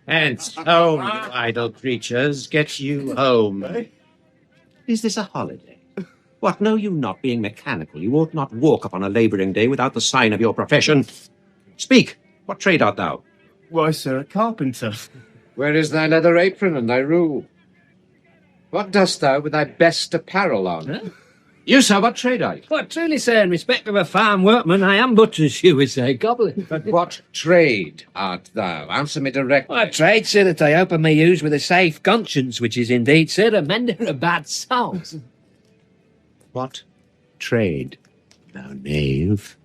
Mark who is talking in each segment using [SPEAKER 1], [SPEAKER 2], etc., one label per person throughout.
[SPEAKER 1] Hence home, you idle creatures, get you home. Is this a holiday? What, know you not, being mechanical, you ought not walk upon a labouring day without the sign of your profession? Speak, what trade art thou?
[SPEAKER 2] Why, sir, a carpenter.
[SPEAKER 1] Where is thy leather apron and thy rule? What dost thou with thy best apparel on?
[SPEAKER 3] Huh?
[SPEAKER 1] You, sir, what trade are you?
[SPEAKER 3] Well, truly, sir, in respect of a farm workman, I am but, as you would say, gobbling.
[SPEAKER 1] But what trade art thou? Answer me directly.
[SPEAKER 3] Well, a trade, sir, that I open my use with a safe conscience, which is indeed, sir, a mender of bad souls.
[SPEAKER 1] What trade? Thou knave,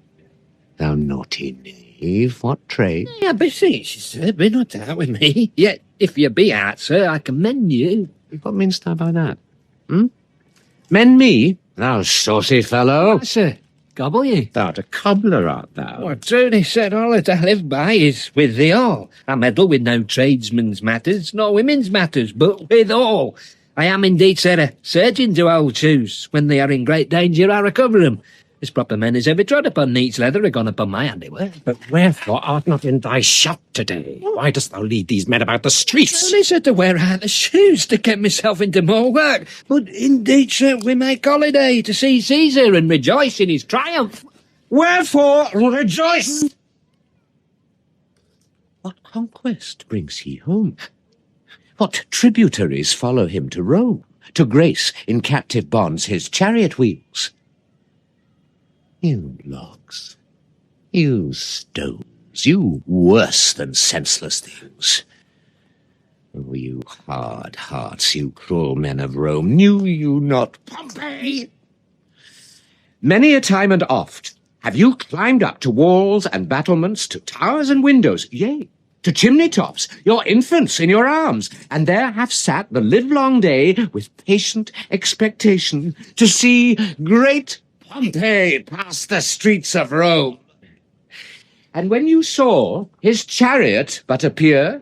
[SPEAKER 1] thou naughty knave, what trade?
[SPEAKER 3] I beseech you, sir, be not out with me. Yet, if you be out, sir, I commend you.
[SPEAKER 1] What meanst thou by that? Mend me, thou saucy fellow?
[SPEAKER 3] Yes, sir, gobble you.
[SPEAKER 1] Thou'rt a cobbler, art thou?
[SPEAKER 3] Well, truly, sir, all that I live by is with thee all. I meddle with no tradesmen's matters, nor women's matters, but with all. I am indeed, sir, a surgeon to old shoes. When they are in great danger, I recover them. As proper men as ever trod upon neat's leather are gone upon my handiwork.
[SPEAKER 1] But wherefore art not in thy shop today? Why dost thou lead these men about the streets?
[SPEAKER 3] Truly, sir, to wear out the shoes, to get myself into more work. But indeed, sir, we make holiday to see Caesar and rejoice in his triumph.
[SPEAKER 1] Wherefore rejoice? What conquest brings he home? What tributaries follow him to Rome, to grace in captive bonds his chariot wheels? You logs, you stones, you worse than senseless things. Oh, you hard hearts, you cruel men of Rome, knew you not Pompey? Many a time and oft have you climbed up to walls and battlements, to towers and windows, yea, to chimney tops, your infants in your arms, and there have sat the livelong day with patient expectation to see great Pompey pass the streets of Rome. And when you saw his chariot but appear,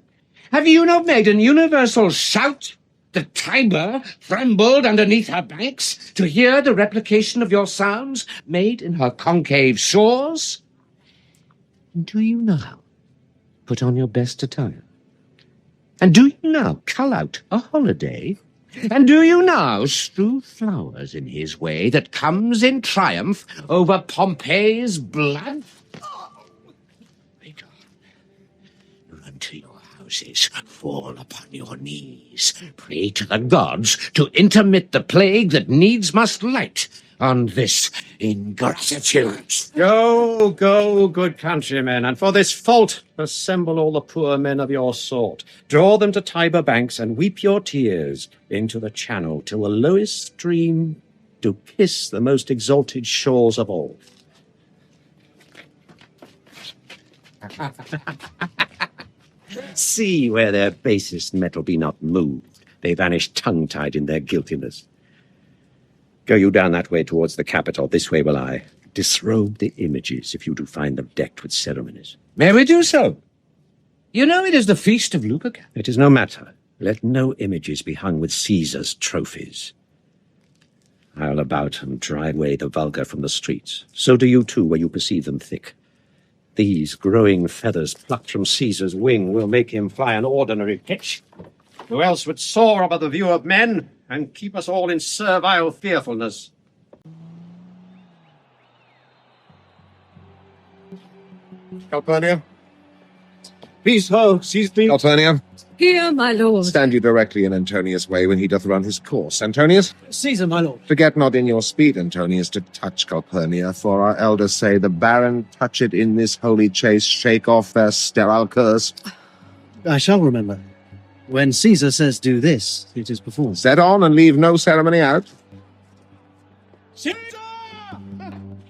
[SPEAKER 1] have you not made an universal shout? The Tiber trembled underneath her banks to hear the replication of your sounds made in her concave shores? Do you now put on your best attire? And do you now cull out a holiday? And do you now strew flowers in his way that comes in triumph over Pompey's blood? Wake up. Run to your houses, fall upon your knees, pray to the gods to intermit the plague that needs must light on this ingratitude. Go, go, good countrymen, and for this fault assemble all the poor men of your sort. Draw them to Tiber banks and weep your tears into the channel till the lowest stream do kiss the most exalted shores of all. See where their basest metal be not moved. They vanish tongue-tied in their guiltiness. Go you down that way towards the Capitol. This way will I. Disrobe the images if you do find them decked with ceremonies. May we do so? You know it is the feast of Lupercal. It is no matter. Let no images be hung with Caesar's trophies. I'll about and drive away the vulgar from the streets. So do you too, where you perceive them thick. These growing feathers plucked from Caesar's wing will make him fly an ordinary pitch. Who else would soar above the view of men and keep us all in servile fearfulness?
[SPEAKER 4] Calpurnia?
[SPEAKER 2] Peace, ho, seize me.
[SPEAKER 4] Calpurnia,
[SPEAKER 5] Here, my lord.
[SPEAKER 4] stand you directly in Antonius' way when he doth run his course. Antonius,
[SPEAKER 2] Caesar, my lord.
[SPEAKER 4] forget not in your speed, Antonius, to touch Calpurnia, for our elders say the baron touch it in this holy chase, shake off their sterile curse.
[SPEAKER 2] I shall remember. When Caesar says do this, it is performed.
[SPEAKER 4] Set on and leave no ceremony out.
[SPEAKER 2] Caesar!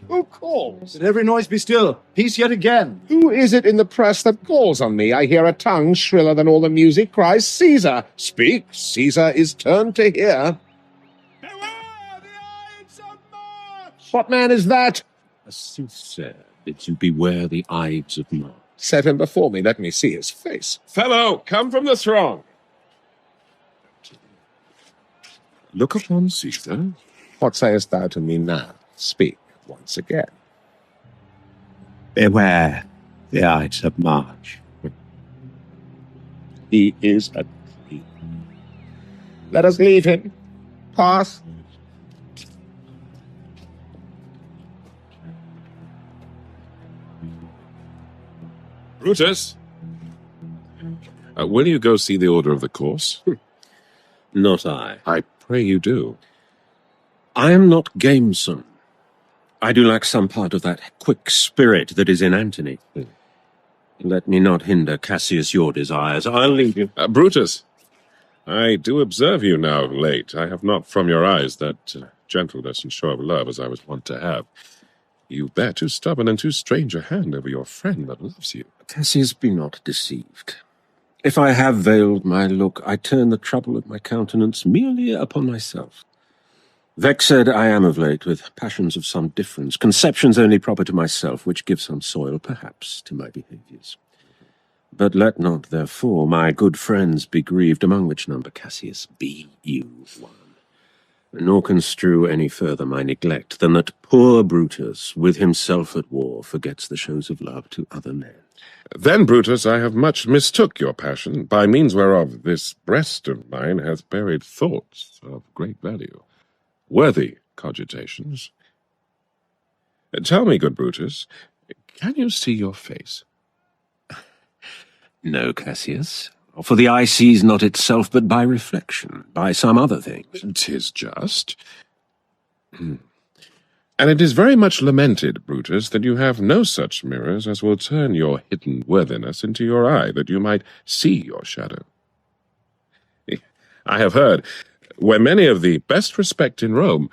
[SPEAKER 2] Who calls? Let every noise be still. Peace yet again.
[SPEAKER 4] Who is it in the press that calls on me? I hear a tongue shriller than all the music cries, Caesar! Speak, Caesar is turned to hear.
[SPEAKER 6] Beware the Ides of March!
[SPEAKER 4] What man is that?
[SPEAKER 1] A soothsayer bids you beware the Ides of March.
[SPEAKER 4] Set him before me, let me see his face.
[SPEAKER 6] Fellow, come from the throng.
[SPEAKER 4] Look upon Caesar. What sayest thou to me now? Speak once again.
[SPEAKER 1] Beware the Ides of March.
[SPEAKER 4] He is a tree. Let us leave him. Pass.
[SPEAKER 6] Brutus, will you go see the order of the course?
[SPEAKER 5] Not I.
[SPEAKER 6] I pray you do.
[SPEAKER 5] I am not gamesome. I do lack some part of that quick spirit that is in Antony. Let me not hinder, Cassius, your desires. I'll leave you.
[SPEAKER 6] Brutus, I do observe you now of late. I have not from your eyes that gentleness and show of love as I was wont to have. You bear too stubborn and too strange a hand over your friend that loves you.
[SPEAKER 5] Cassius, be not deceived. If I have veiled my look, I turn the trouble of my countenance merely upon myself. Vexed I am of late with passions of some difference, conceptions only proper to myself, which give some soil, perhaps, to my behaviours. But let not, therefore, my good friends be grieved, among which number, Cassius, be you one. Nor construe any further my neglect than that poor Brutus, with himself at war, forgets the shows of love to other men.
[SPEAKER 6] Then, Brutus, I have much mistook your passion, by means whereof this breast of mine hath buried thoughts of great value, worthy cogitations. Tell me, good Brutus, can you see your face?
[SPEAKER 5] No, Cassius, for the eye sees not itself but by reflection, by some other things.
[SPEAKER 6] 'Tis just. And it is very much lamented, Brutus, that you have no such mirrors as will turn your hidden worthiness into your eye, that you might see your shadow. I have heard, where many of the best respect in Rome,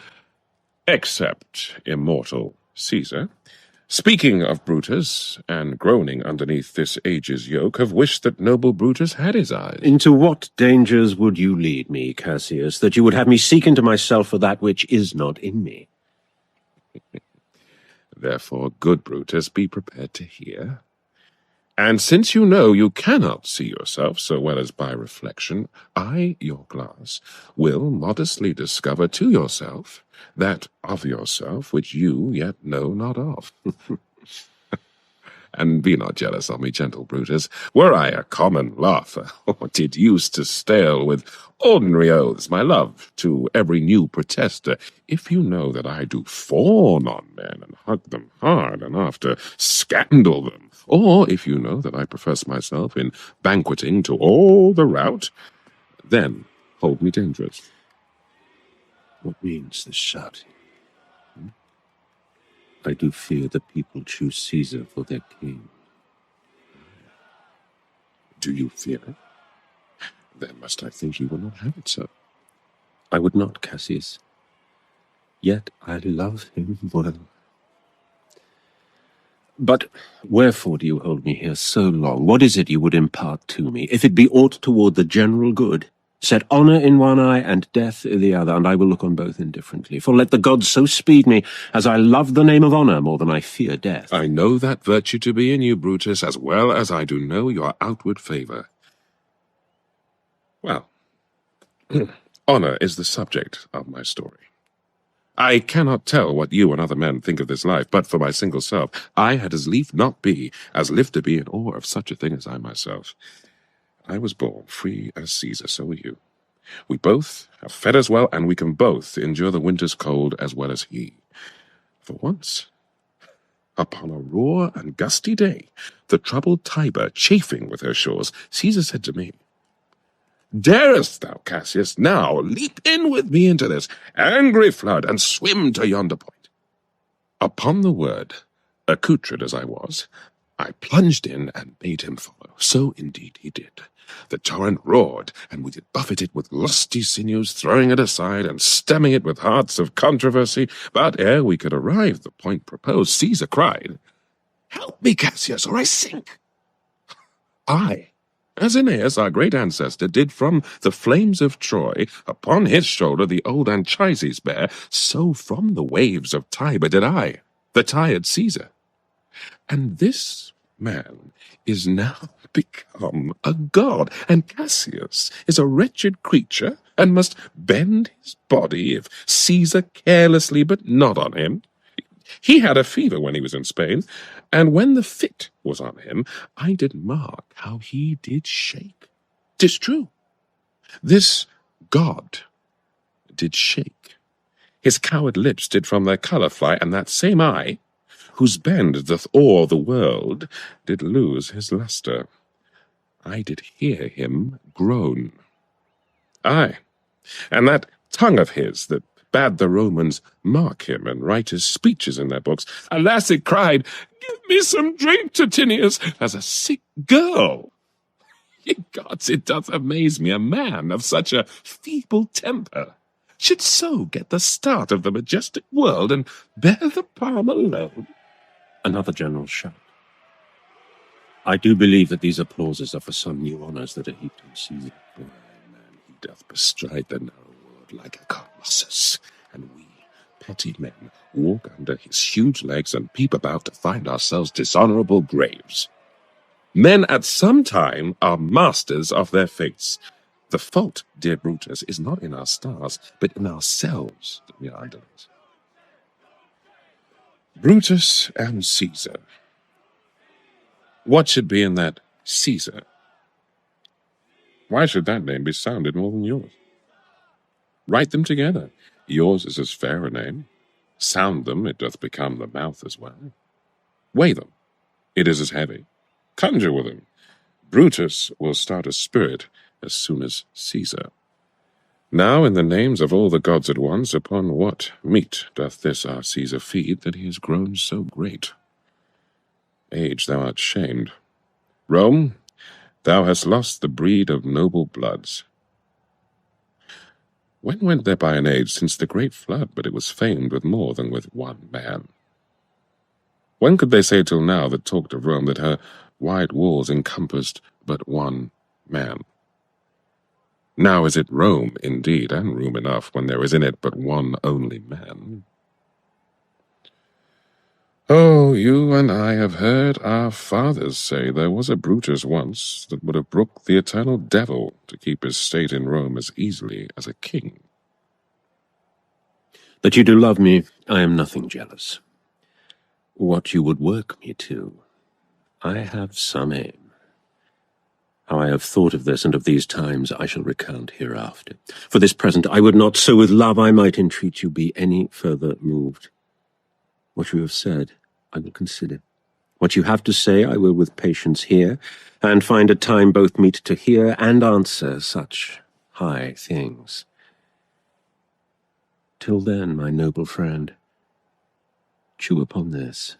[SPEAKER 6] except immortal Caesar, speaking of Brutus, and groaning underneath this age's yoke, have wished that noble Brutus had his eyes.
[SPEAKER 5] Into what dangers would you lead me, Cassius, that you would have me seek into myself for that which is not in me?
[SPEAKER 6] Therefore, good Brutus, be prepared to hear. And since you know you cannot see yourself so well as by reflection, I, your glass, will modestly discover to yourself that of yourself which you yet know not of. And be not jealous of me, gentle Brutus. Were I a common laugher, or did use to stale with ordinary oaths my love to every new protester, if you know that I do fawn on men and hug them hard, and after scandal them, or if you know that I profess myself in banqueting to all the rout, then hold me dangerous.
[SPEAKER 5] What means this shouting? I do fear the people choose Caesar for their king.
[SPEAKER 6] Do you fear it? Then must I think you will not have it so.
[SPEAKER 5] I would not, Cassius. Yet I love him well. But wherefore do you hold me here so long? What is it you would impart to me? If it be aught toward the general good, set honour in one eye and death in the other, and I will look on both indifferently. For let the gods so speed me, as I love the name of honour more than I fear death.
[SPEAKER 6] I know that virtue to be in you, Brutus, as well as I do know your outward favour. Well, honour is the subject of my story. I cannot tell what you and other men think of this life, but for my single self, I had as lief not be, as live to be in awe of such a thing as I myself. I was born free as Caesar, so are you. We both have fed as well, and we can both endure the winter's cold as well as he. For once, upon a raw and gusty day, the troubled Tiber chafing with her shores, Caesar said to me, "Darest thou, Cassius, now leap in with me into this angry flood, and swim to yonder point?" Upon the word, accoutred as I was, I plunged in and bade him follow. So indeed he did. The torrent roared, and we did buffet it with lusty sinews, throwing it aside and stemming it with hearts of controversy. But ere we could arrive the point proposed, Caesar cried, "Help me, Cassius, or I sink." I, as Aeneas, our great ancestor, did from the flames of Troy upon his shoulder the old Anchises bear, so from the waves of Tiber did I, the tired Caesar. And this man is now become a god, and Cassius is a wretched creature, and must bend his body if Caesar carelessly, but not on him. He had a fever when he was in Spain, and when the fit was on him, I did mark how he did shake. 'Tis true. This god did shake. His coward lips did from their colour fly, and that same eye, whose bend doth awe the world, did lose his lustre. I did hear him groan. Aye, and that tongue of his that bade the Romans mark him and write his speeches in their books, alas, it cried, "Give me some drink, Titinius," as a sick girl. Ye gods, it doth amaze me a man of such a feeble temper should so get the start of the majestic world and bear the palm alone.
[SPEAKER 5] Another general shout. I do believe that these applauses are for some new honours that are heaped on Caesar.
[SPEAKER 6] Aye, man, he doth bestride the narrow world like a colossus, and we, petty men, walk under his huge legs and peep about to find ourselves dishonourable graves. Men at some time are masters of their fates. The fault, dear Brutus, is not in our stars, but in ourselves that we are underlings. Brutus and Caesar. What should be in that Caesar? Why should that name be sounded more than yours? Write them together. Yours is as fair a name. Sound them, it doth become the mouth as well. Weigh them, it is as heavy. Conjure with them. Brutus will start a spirit as soon as Caesar. Now, in the names of all the gods at once, upon what meat doth this our Caesar feed, that he is grown so great? Age, thou art shamed. Rome, thou hast lost the breed of noble bloods. When went there by an age since the great flood, but it was famed with more than with one man? When could they say till now that talked of Rome that her wide walls encompassed but one man? Now is it Rome, indeed, and room enough, when there is in it but one only man? Oh, you and I have heard our fathers say there was a Brutus once that would have brooked the eternal devil to keep his state in Rome as easily as a king.
[SPEAKER 5] That you do love me, I am nothing jealous. What you would work me to, I have some aim. How I have thought of this and of these times I shall recount hereafter. For this present I would not, so with love I might entreat you, be any further moved. What you have said, I will consider. What you have to say, I will with patience hear, and find a time both meet to hear and answer such high things. Till then, my noble friend, chew upon this.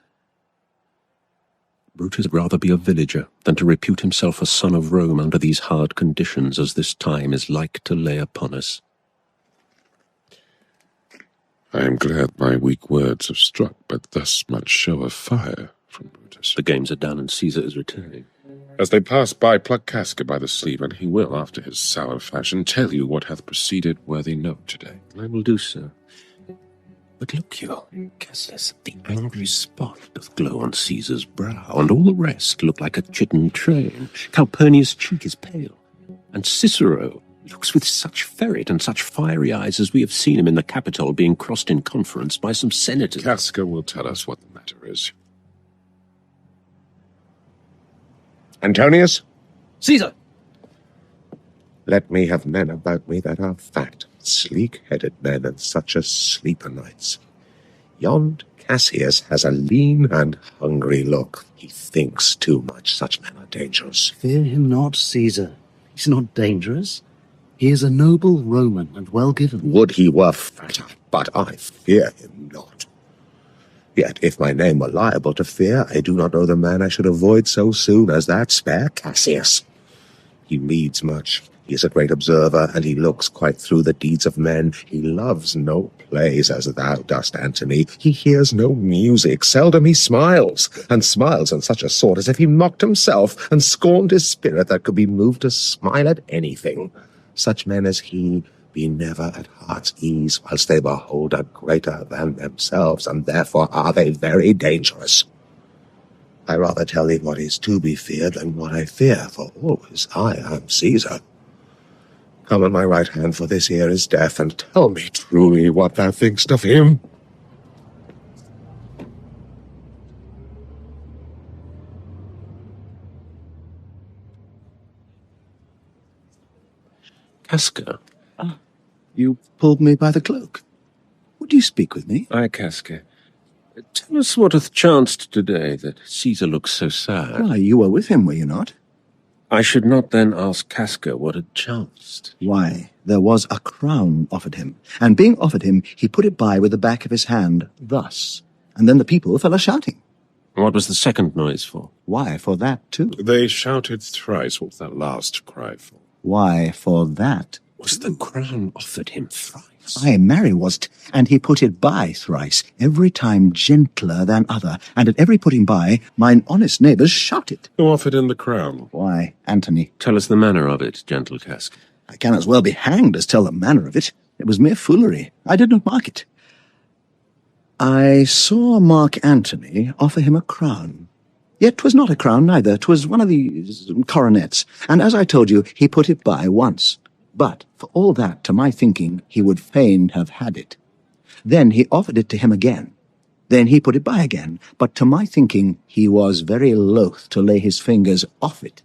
[SPEAKER 5] Brutus would rather be a villager than to repute himself a son of Rome under these hard conditions as this time is like to lay upon us.
[SPEAKER 6] I am glad my weak words have struck but thus much show of fire from Brutus.
[SPEAKER 5] The games are done and Caesar is returning.
[SPEAKER 6] As they pass by, pluck Casca by the sleeve, and he will, after his sour fashion, tell you what hath preceded worthy note today.
[SPEAKER 5] I will do so. But look you, Cassius, the angry spot doth glow on Caesar's brow, and all the rest look like a chidden train. Calpurnius' cheek is pale, and Cicero looks with such ferret and such fiery eyes as we have seen him in the Capitol being crossed in conference by some senators.
[SPEAKER 6] Casca will tell us what the matter is.
[SPEAKER 4] Antonius,
[SPEAKER 3] Caesar!
[SPEAKER 4] let me have men about me that are fat, sleek-headed men, and such as sleep o' nights. Yond Cassius has a lean and hungry look. He thinks too much. Such men are dangerous.
[SPEAKER 2] Fear him not, Caesar. He's not dangerous. He is a noble Roman and well given.
[SPEAKER 4] Would he were fatter, but I fear him not. Yet, if my name were liable to fear, I do not know the man I should avoid so soon as that spare Cassius. He reads much. He is a great observer, and he looks quite through the deeds of men. He loves no plays as thou dost, Antony. He hears no music. Seldom he smiles, and smiles in such a sort as if he mocked himself, and scorned his spirit that could be moved to smile at anything. Such men as he be never at heart's ease, whilst they behold a greater than themselves, and therefore are they very dangerous. I rather tell thee what is to be feared than what I fear, for always I am Caesar. Come on my right hand, for this ear is deaf, and tell me truly what thou think'st of him.
[SPEAKER 5] Casca.
[SPEAKER 2] You pulled me by the cloak. Would you speak with me?
[SPEAKER 5] Aye, Casca. Tell us what hath chanced today, that Caesar looks so sad.
[SPEAKER 2] Why, you were with him, were you not?
[SPEAKER 5] I should not then ask Casca what had chanced.
[SPEAKER 2] Why, there was a crown offered him, and being offered him, he put it by with the back of his hand, thus. And then the people fell a-shouting.
[SPEAKER 5] What was the second noise for?
[SPEAKER 2] Why, for that too.
[SPEAKER 6] They shouted thrice. What was that last cry for?
[SPEAKER 2] Why, for that.
[SPEAKER 5] Was the crown offered him thrice?
[SPEAKER 2] Aye, marry was't, and he put it by thrice, every time gentler than other, and at every putting by, mine honest neighbours shouted.
[SPEAKER 6] Who offered him the crown?
[SPEAKER 2] Why, Antony.
[SPEAKER 5] Tell us the manner of it, gentle Casca.
[SPEAKER 2] I can as well be hanged as tell the manner of it. It was mere foolery. I did not mark it. I saw Mark Antony offer him a crown. Yet 'twas not a crown neither, 'twas one of these coronets, and as I told you, he put it by once. But, for all that, to my thinking, he would fain have had it. Then he offered it to him again. Then he put it by again, but to my thinking, he was very loath to lay his fingers off it.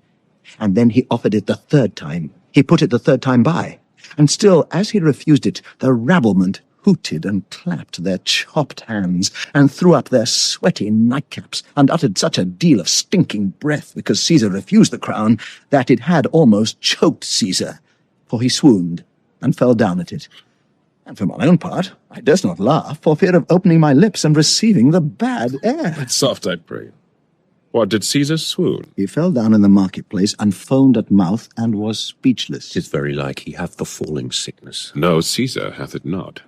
[SPEAKER 2] And then he offered it the third time. He put it the third time by. And still, as he refused it, the rabblement hooted and clapped their chopped hands, and threw up their sweaty nightcaps, and uttered such a deal of stinking breath because Caesar refused the crown, that it had almost choked Caesar, for he swooned and fell down at it. And for my own part, I durst not laugh, for fear of opening my lips and receiving the bad air.
[SPEAKER 6] Soft, I pray. What, did Caesar swoon?
[SPEAKER 2] He fell down in the marketplace, and foamed at mouth, and was speechless.
[SPEAKER 5] 'Tis very like he hath the falling sickness.
[SPEAKER 6] No, Caesar hath it not.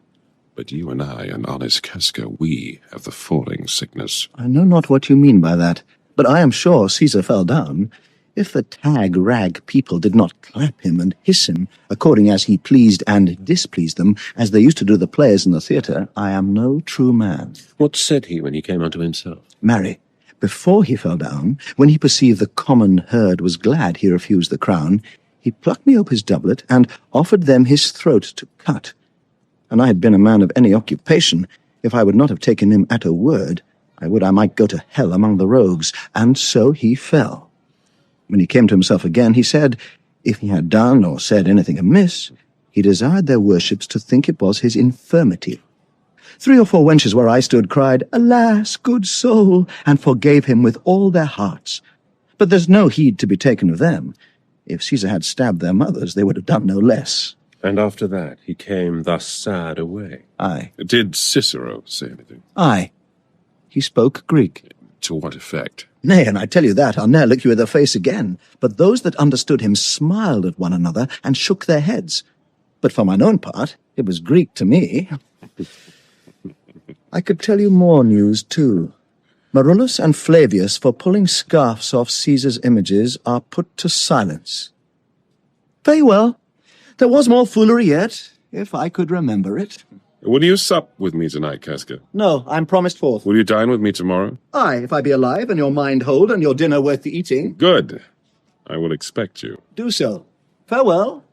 [SPEAKER 6] But you and I, and honest Casca, we have the falling sickness.
[SPEAKER 2] I know not what you mean by that, but I am sure Caesar fell down. If the tag-rag people did not clap him and hiss him, according as he pleased and displeased them, as they used to do the players in the theatre, I am no true man.
[SPEAKER 5] What said he when he came unto himself?
[SPEAKER 2] Marry, before he fell down, when he perceived the common herd was glad he refused the crown, he plucked me up his doublet, and offered them his throat to cut. And I had been a man of any occupation, if I would not have taken him at a word, I would I might go to hell among the rogues, and so he fell. When he came to himself again, he said, if he had done or said anything amiss, he desired their worships to think it was his infirmity. 3 or 4 wenches where I stood cried, Alas, good soul, and forgave him with all their hearts. But there's no heed to be taken of them. If Caesar had stabbed their mothers, they would have done no less.
[SPEAKER 5] And after that he came thus sad away.
[SPEAKER 2] Aye.
[SPEAKER 6] Did Cicero say anything?
[SPEAKER 2] Aye. He spoke Greek.
[SPEAKER 6] To what effect?
[SPEAKER 2] Nay, and I tell you that, I'll ne'er look you in the face again. But those that understood him smiled at one another and shook their heads. But for mine own part, it was Greek to me. I could tell you more news, too. Marullus and Flavius, for pulling scarfs off Caesar's images, are put to silence. Very well. There was more foolery yet, if I could remember it.
[SPEAKER 6] Will you sup with me tonight, Casca?
[SPEAKER 2] No, I'm promised forth.
[SPEAKER 6] Will you dine with me tomorrow?
[SPEAKER 2] Aye, if I be alive and your mind hold and your dinner worth the eating.
[SPEAKER 6] Good. I will expect you.
[SPEAKER 2] Do so. Farewell,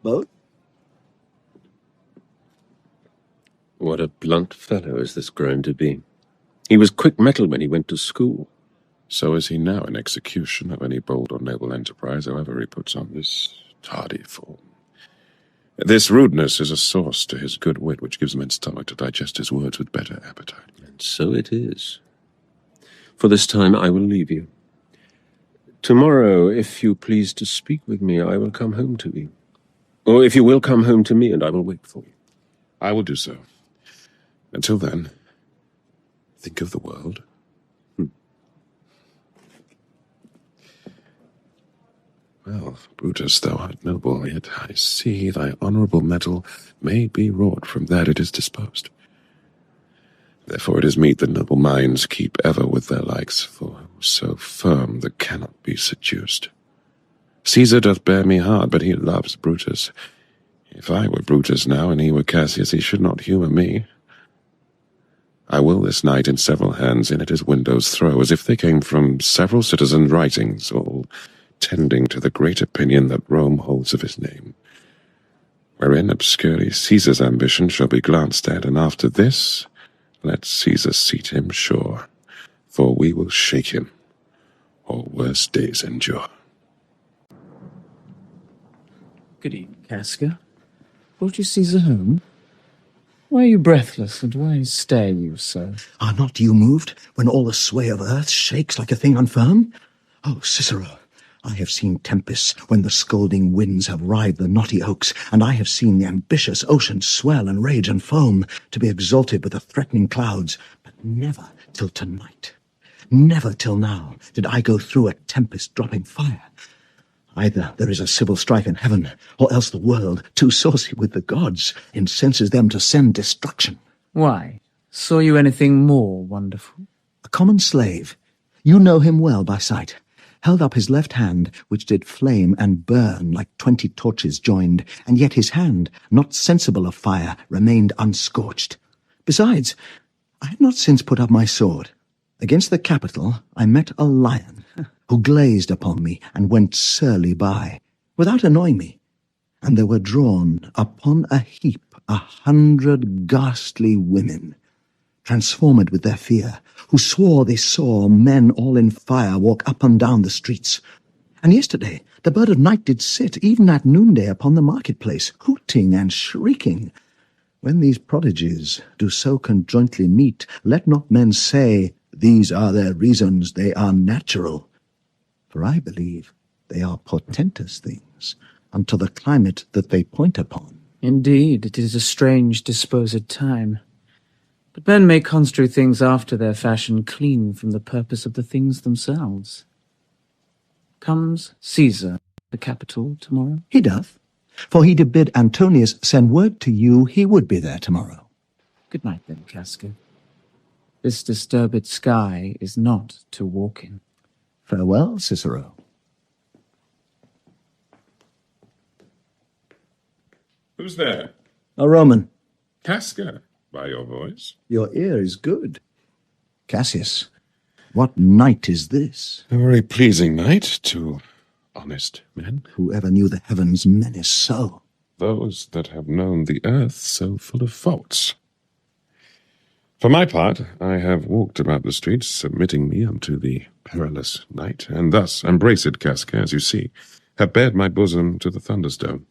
[SPEAKER 2] both.
[SPEAKER 5] What a blunt fellow is this grown to be. He was quick-mettled when he went to school.
[SPEAKER 6] So is he now in execution of any bold or noble enterprise, however he puts on this tardy form. This rudeness is a source to his good wit, which gives men stomach to digest his words with better appetite.
[SPEAKER 5] And so it is. For this time I will leave you. Tomorrow, if you please to speak with me, I will come home to you. Or if you will come home to me, and I will wait for you.
[SPEAKER 6] I will do so. Until then, think of the world. Well, Brutus, thou art noble, yet I see thy honourable metal may be wrought from that it is disposed. Therefore it is meet that noble minds keep ever with their likes, for who's so firm that cannot be seduced. Caesar doth bear me hard, but he loves Brutus. If I were Brutus now, and he were Cassius, he should not humour me. I will this night in several hands in at his windows throw, as if they came from several citizens' writings, all tending to the great opinion that Rome holds of his name, wherein obscurely Caesar's ambition shall be glanced at, and after this let Caesar seat him sure, for we will shake him, or worse days endure.
[SPEAKER 7] Good evening, Casca. Brought you Caesar home? Why are you breathless, and why stare you so?
[SPEAKER 2] Are not you moved when all the sway of earth shakes like a thing unfirm? Oh, Cicero, I have seen tempests when the scolding winds have rived the knotty oaks, and I have seen the ambitious ocean swell and rage and foam to be exalted with the threatening clouds, but never till tonight. Never till now did I go through a tempest dropping fire. Either there is a civil strife in heaven, or else the world, too saucy with the gods, incenses them to send destruction.
[SPEAKER 7] Why? Saw you anything more wonderful?
[SPEAKER 2] A common slave, you know him well by sight, held up his left hand, which did flame and burn like 20 torches joined, and yet his hand, not sensible of fire, remained unscorched. Besides, I have not since put up my sword. Against the Capitol I met a lion, who glazed upon me and went surly by, without annoying me, and there were drawn upon a heap 100 ghastly women, transformed with their fear, who swore they saw men all in fire walk up and down the streets. And yesterday the bird of night did sit, even at noonday, upon the marketplace, hooting and shrieking. When these prodigies do so conjointly meet, let not men say, these are their reasons, they are natural. For I believe they are portentous things, unto the climate that they point upon.
[SPEAKER 7] Indeed, it is a strange disposed time. But men may construe things after their fashion clean from the purpose of the things themselves. Comes Caesar the Capitol tomorrow?
[SPEAKER 2] He doth, for he did bid Antonius send word to you he would be there tomorrow.
[SPEAKER 7] Good night then, Casca. This disturbed sky is not to walk in.
[SPEAKER 2] Farewell, Cicero.
[SPEAKER 6] Who's there?
[SPEAKER 2] A Roman.
[SPEAKER 6] Casca, by your voice.
[SPEAKER 2] Your ear is good. Cassius, what night is this?
[SPEAKER 6] A very pleasing night to honest men.
[SPEAKER 2] Whoever knew the heavens menace so?
[SPEAKER 6] Those that have known the earth so full of faults. For my part, I have walked about the streets, submitting me unto the perilous night, and thus, embraced Casca, as you see, have bared my bosom to the thunderstone.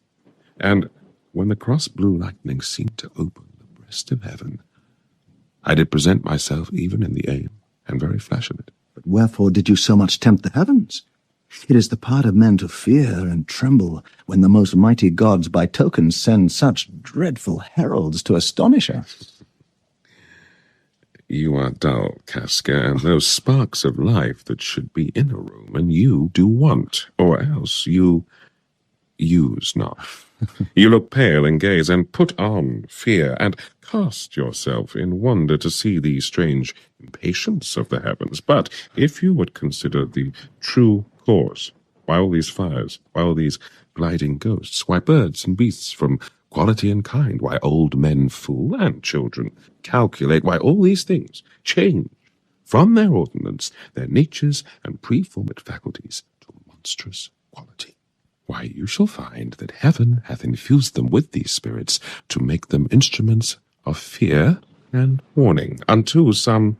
[SPEAKER 6] And when the cross-blue lightning seemed to open the breast of heaven, I did present myself even in the aim and very flesh of it.
[SPEAKER 2] But wherefore did you so much tempt the heavens? It is the part of men to fear and tremble when the most mighty gods by tokens send such dreadful heralds to astonish us.
[SPEAKER 6] You are dull, Casca, and those sparks of life that should be in a room, and you do want, or else you use not. You look pale and gaze, and put on fear, and cast yourself in wonder to see the strange impatience of the heavens. But if you would consider the true cause, why all these fires, why all these gliding ghosts, why birds and beasts from quality and kind, why old men fool and children calculate, why all these things change from their ordinance, their natures and preformed faculties to monstrous quality. Why, you shall find that heaven hath infused them with these spirits to make them instruments of fear and warning unto some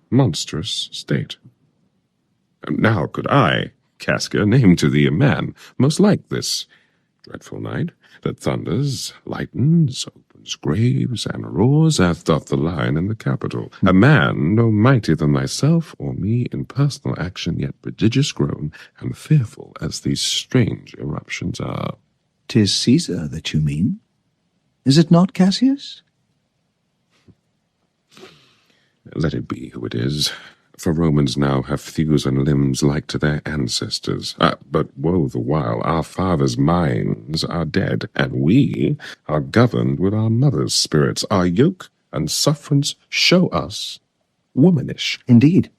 [SPEAKER 6] monstrous state. And now could I, Casca, name to thee a man most like this dreadful night, that thunders, lightens, opens graves, and roars as doth the lion in the Capitol. A man no mightier than thyself or me in personal action, yet prodigious grown, and fearful as these strange eruptions are.
[SPEAKER 2] 'Tis Caesar that you mean, is it not, Cassius?
[SPEAKER 6] Let it be who it is. For Romans now have thews and limbs like to their ancestors. But woe the while, our fathers' minds are dead, and we are governed with our mothers' spirits. Our yoke and sufferance show us womanish.
[SPEAKER 2] Indeed.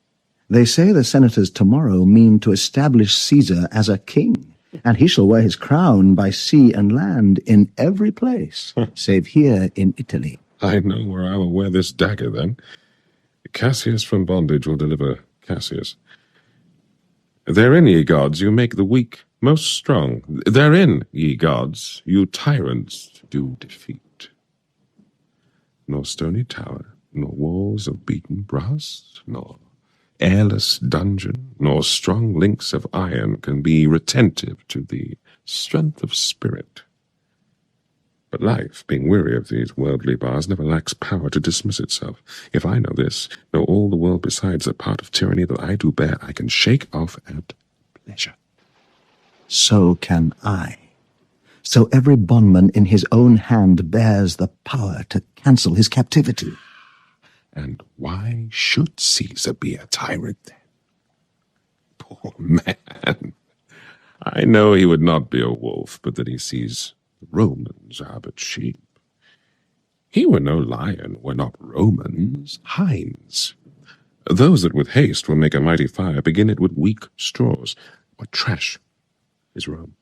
[SPEAKER 2] They say the senators tomorrow mean to establish Caesar as a king, and he shall wear his crown by sea and land in every place, save here in Italy.
[SPEAKER 6] I know where I will wear this dagger, then. Cassius from bondage will deliver Cassius. Therein, ye gods, you make the weak most strong. Therein, ye gods, you tyrants do defeat. Nor stony tower, nor walls of beaten brass, nor airless dungeon, nor strong links of iron can be retentive to the strength of spirit. But life, being weary of these worldly bars, never lacks power to dismiss itself. If I know this, know all the world besides, a part of tyranny that I do bear, I can shake off at pleasure.
[SPEAKER 2] So can I. So every bondman in his own hand bears the power to cancel his captivity.
[SPEAKER 6] And why should Caesar be a tyrant then? Poor man. I know he would not be a wolf, but that he sees the Romans are but sheep. He were no lion, were not Romans, hinds. Those that with haste will make a mighty fire begin it with weak straws. What trash is Rome?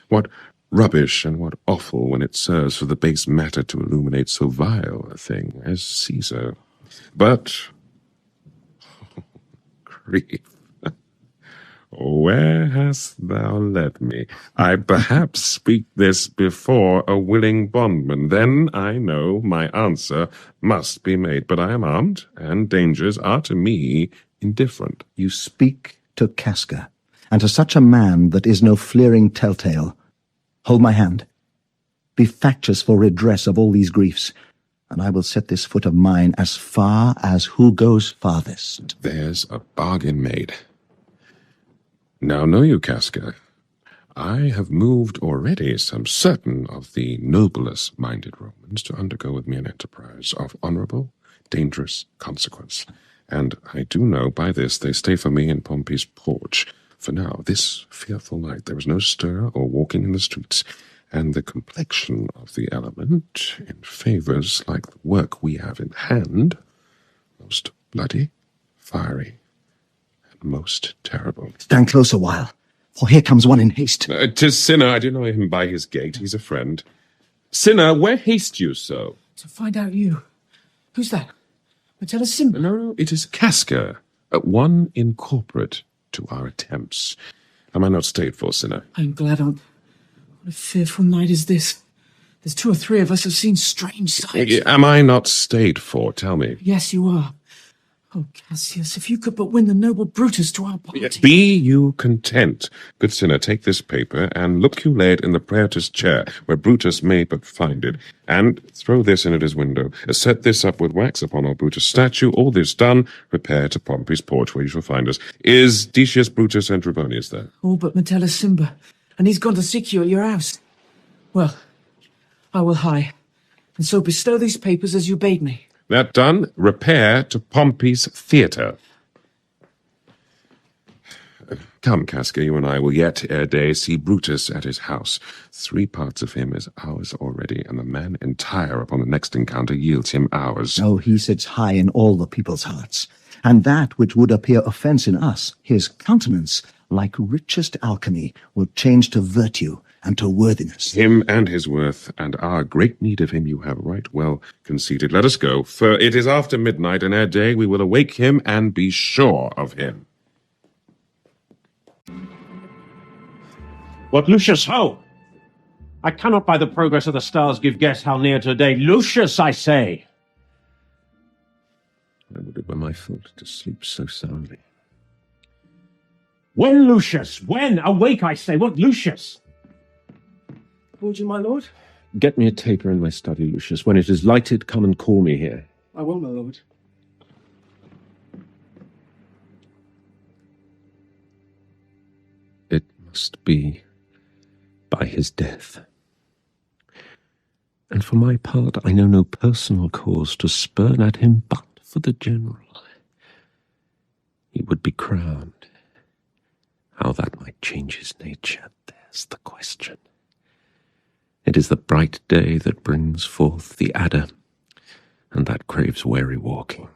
[SPEAKER 6] What rubbish and what offal when it serves for the base matter to illuminate so vile a thing as Caesar. But, grief, where hast thou led me? I perhaps speak this before a willing bondman. Then I know my answer must be made. But I am armed, and dangers are to me indifferent.
[SPEAKER 2] You speak to Casca, and to such a man that is no fleering telltale. Hold my hand. Be factious for redress of all these griefs, and I will set this foot of mine as far as who goes farthest.
[SPEAKER 6] There's a bargain made. Now know you, Casca, I have moved already some certain of the noblest-minded Romans to undergo with me an enterprise of honourable, dangerous consequence. And I do know by this they stay for me in Pompey's porch. For now, this fearful night, there is no stir or walking in the streets, and the complexion of the element in favours like the work we have in hand, most bloody, fiery, most terrible.
[SPEAKER 2] Stand close a while, for here comes one in haste.
[SPEAKER 6] 'Tis Cinna, I do know him by his gait, he's a friend. Cinna, where haste you so?
[SPEAKER 7] To find out you. Who's that? Metellus Simba?
[SPEAKER 6] No, it is Casca, one incorporate to our attempts. Am I not stayed for, Cinna?
[SPEAKER 7] I'm glad I'm... What a fearful night is this. There's 2 or 3 of us have seen strange sights.
[SPEAKER 6] Am I not stayed for? Tell me.
[SPEAKER 7] Yes, you are. Oh, Cassius, if you could but win the noble Brutus to our party.
[SPEAKER 6] Be you content. Good Cinna, take this paper, and look you lay it in the praetor's chair, where Brutus may but find it, and throw this in at his window. Set this up with wax upon our Brutus' statue. All this done, repair to Pompey's porch, where you shall find us. Is Decius Brutus and Trebonius there?
[SPEAKER 7] All but Metellus Simba, and he's gone to seek you at your house. Well, I will hie, and so bestow these papers as you bade me.
[SPEAKER 6] That done, repair to Pompey's theatre. Come, Casca, you and I will yet ere day see Brutus at his house. 3 parts of him is ours already, and the man entire upon the next encounter yields him ours.
[SPEAKER 2] Oh, he sits high in all the people's hearts, and that which would appear offence in us, his countenance, like richest alchemy, will change to virtue and to worthiness.
[SPEAKER 6] Him and his worth, and our great need of him you have right well conceded. Let us go, for it is after midnight, and ere day we will awake him and be sure of him.
[SPEAKER 8] What, Lucius, ho! I cannot by the progress of the stars give guess how near to day. Lucius, I say!
[SPEAKER 5] I would it were my fault to sleep so soundly.
[SPEAKER 8] When, Lucius? When? Awake, I say. What, Lucius?
[SPEAKER 7] Called you, my lord?
[SPEAKER 5] Get me a taper in my study, Lucius. When it is lighted, come and call me here.
[SPEAKER 7] I will, my lord.
[SPEAKER 5] It must be by his death. And for my part, I know no personal cause to spurn at him but for the general. He would be crowned. How that might change his nature, there's the question. It is the bright day that brings forth the adder, and that craves wary walking.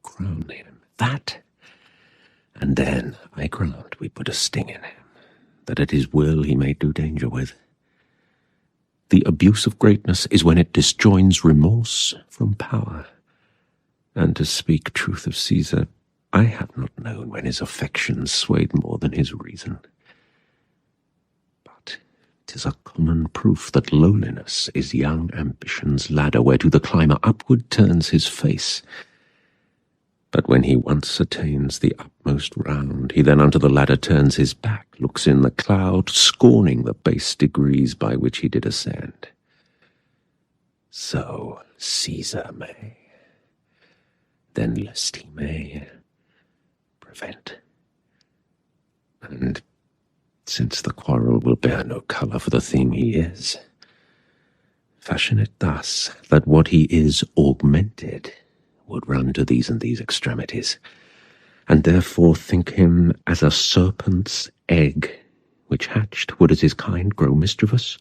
[SPEAKER 5] Crown him, that, and then, I grant, we put a sting in him, that at his will he may do danger with. The abuse of greatness is when it disjoins remorse from power. And to speak truth of Caesar, I have not known when his affections swayed more than his reason. But 'tis a common proof that lowliness is young ambition's ladder, whereto the climber upward turns his face. But when he once attains the utmost round, he then unto the ladder turns his back, looks in the cloud, scorning the base degrees by which he did ascend. So Caesar may, then lest he may prevent. And since the quarrel will bear no colour for the thing he is, fashion it thus, that what he is augmented would run to these and these extremities, and therefore think him as a serpent's egg, which hatched would as his kind grow mischievous,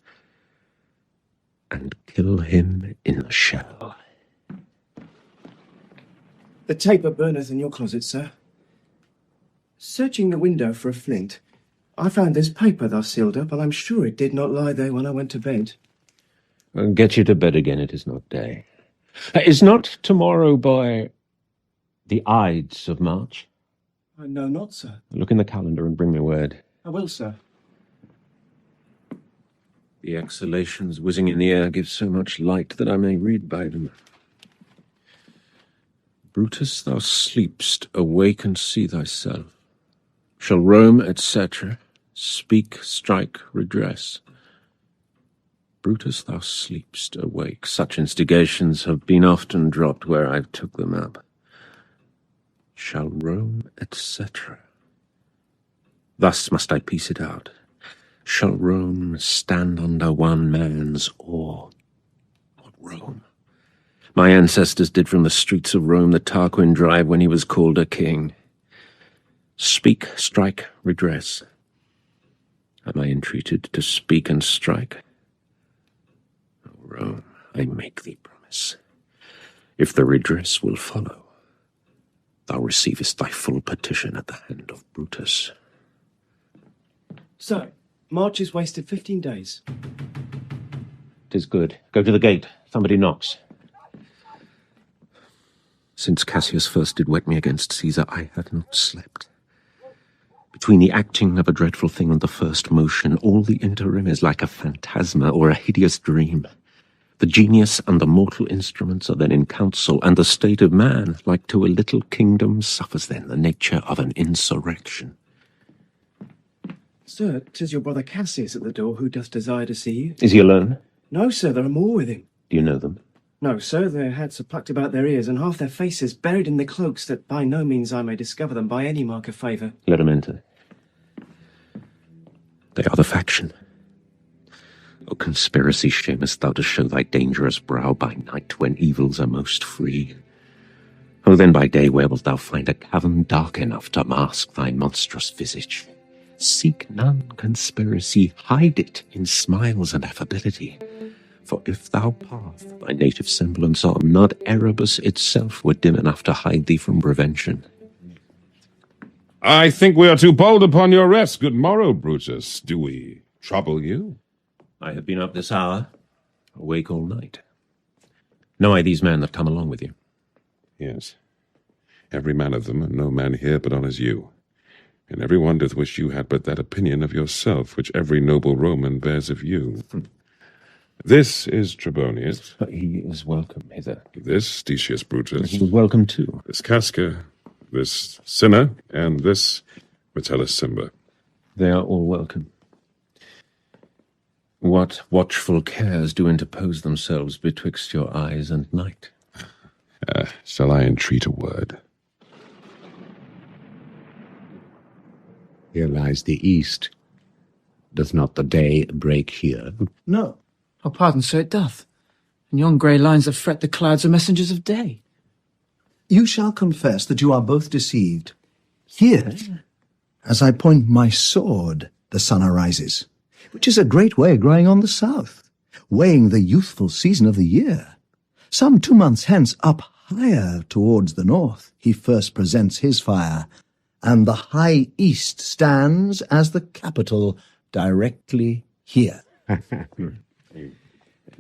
[SPEAKER 5] and kill him in the shell.
[SPEAKER 2] The taper burneth in your closet, sir. Searching the window for a flint, I found this paper thus sealed up, and I'm sure it did not lie there when I went to bed.
[SPEAKER 5] Get you to bed again, it is not day. Is not tomorrow, boy, the Ides of March?
[SPEAKER 2] I know not, sir.
[SPEAKER 5] Look in the calendar and bring me word.
[SPEAKER 2] I will, sir.
[SPEAKER 5] The exhalations whizzing in the air give so much light that I may read by them. Brutus, thou sleepst, awake and see thyself. Shall Rome, etc., speak, strike, redress? Brutus, thou sleepst, awake. Such instigations have been often dropped where I've took them up. Shall Rome, etc. Thus must I piece it out. Shall Rome stand under one man's awe? What Rome? My ancestors did from the streets of Rome the Tarquin drive when he was called a king. Speak, strike, redress. Am I entreated to speak and strike? O Rome, I make thee promise. If the redress will follow, thou receivest thy full petition at the hand of Brutus.
[SPEAKER 2] Sir, March is wasted 15 days.
[SPEAKER 5] 'Tis good. Go to the gate. Somebody knocks. Since Cassius first did wet me against Caesar, I had not slept. Between the acting of a dreadful thing and the first motion, all the interim is like a phantasma or a hideous dream. The genius and the mortal instruments are then in council, and the state of man, like to a little kingdom, suffers then the nature of an insurrection.
[SPEAKER 2] Sir, 'tis your brother Cassius at the door, who doth desire to see you.
[SPEAKER 5] Is he alone?
[SPEAKER 2] No, sir, there are more with him.
[SPEAKER 5] Do you know them?
[SPEAKER 2] No, sir, their hats are plucked about their ears, and half their faces buried in their cloaks, that by no means I may discover them by any mark of favour.
[SPEAKER 5] Let them enter. They are the faction. O conspiracy, shamest thou to show thy dangerous brow by night, when evils are most free? O then by day where wilt thou find a cavern dark enough to mask thy monstrous visage? Seek none conspiracy, hide it in smiles and affability. For if thou path thy native semblance on, not Erebus itself were dim enough to hide thee from prevention.
[SPEAKER 6] I think we are too bold upon your rest. Good morrow, Brutus. Do we trouble you?
[SPEAKER 5] I have been up this hour, awake all night. Know I these men that come along with you?
[SPEAKER 6] Yes. Every man of them, and no man here but honors you. And every one doth wish you had but that opinion of yourself, which every noble Roman bears of you. This is Trebonius.
[SPEAKER 5] He is welcome hither.
[SPEAKER 6] This Decius Brutus.
[SPEAKER 5] He was welcome too.
[SPEAKER 6] This Casca. This Cinna. And this Metellus Cimber.
[SPEAKER 5] They are all welcome. What watchful cares do interpose themselves betwixt your eyes and night?
[SPEAKER 6] Shall I entreat a word?
[SPEAKER 1] Here lies the east. Doth not the day break here?
[SPEAKER 2] No.
[SPEAKER 7] Oh, pardon, sir, it doth. And yon grey lines that fret the clouds are messengers of day.
[SPEAKER 2] You shall confess that you are both deceived. Here, as I point my sword, the sun arises, which is a great way growing on the south, weighing the youthful season of the year. Some 2 months hence, up higher towards the north, he first presents his fire, and the high east stands as the capital directly here.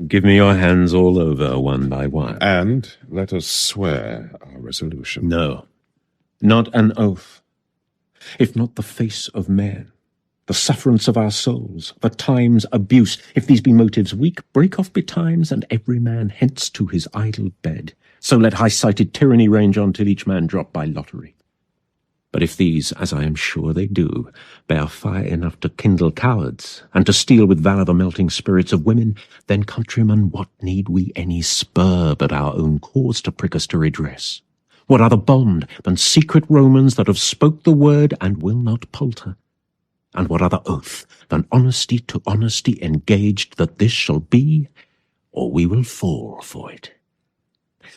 [SPEAKER 5] Give me your hands all over, one by one.
[SPEAKER 6] And let us swear our resolution.
[SPEAKER 5] No, not an oath. If not the face of man, the sufferance of our souls, the time's abuse, if these be motives weak, break off betimes, and every man hence to his idle bed. So let high-sighted tyranny range on till each man drop by lottery. But if these, as I am sure they do, bear fire enough to kindle cowards, and to steel with valour the melting spirits of women, then, countrymen, what need we any spur but our own cause to prick us to redress? What other bond than secret Romans that have spoke the word and will not palter? And what other oath than honesty to honesty engaged that this shall be, or we will fall for it?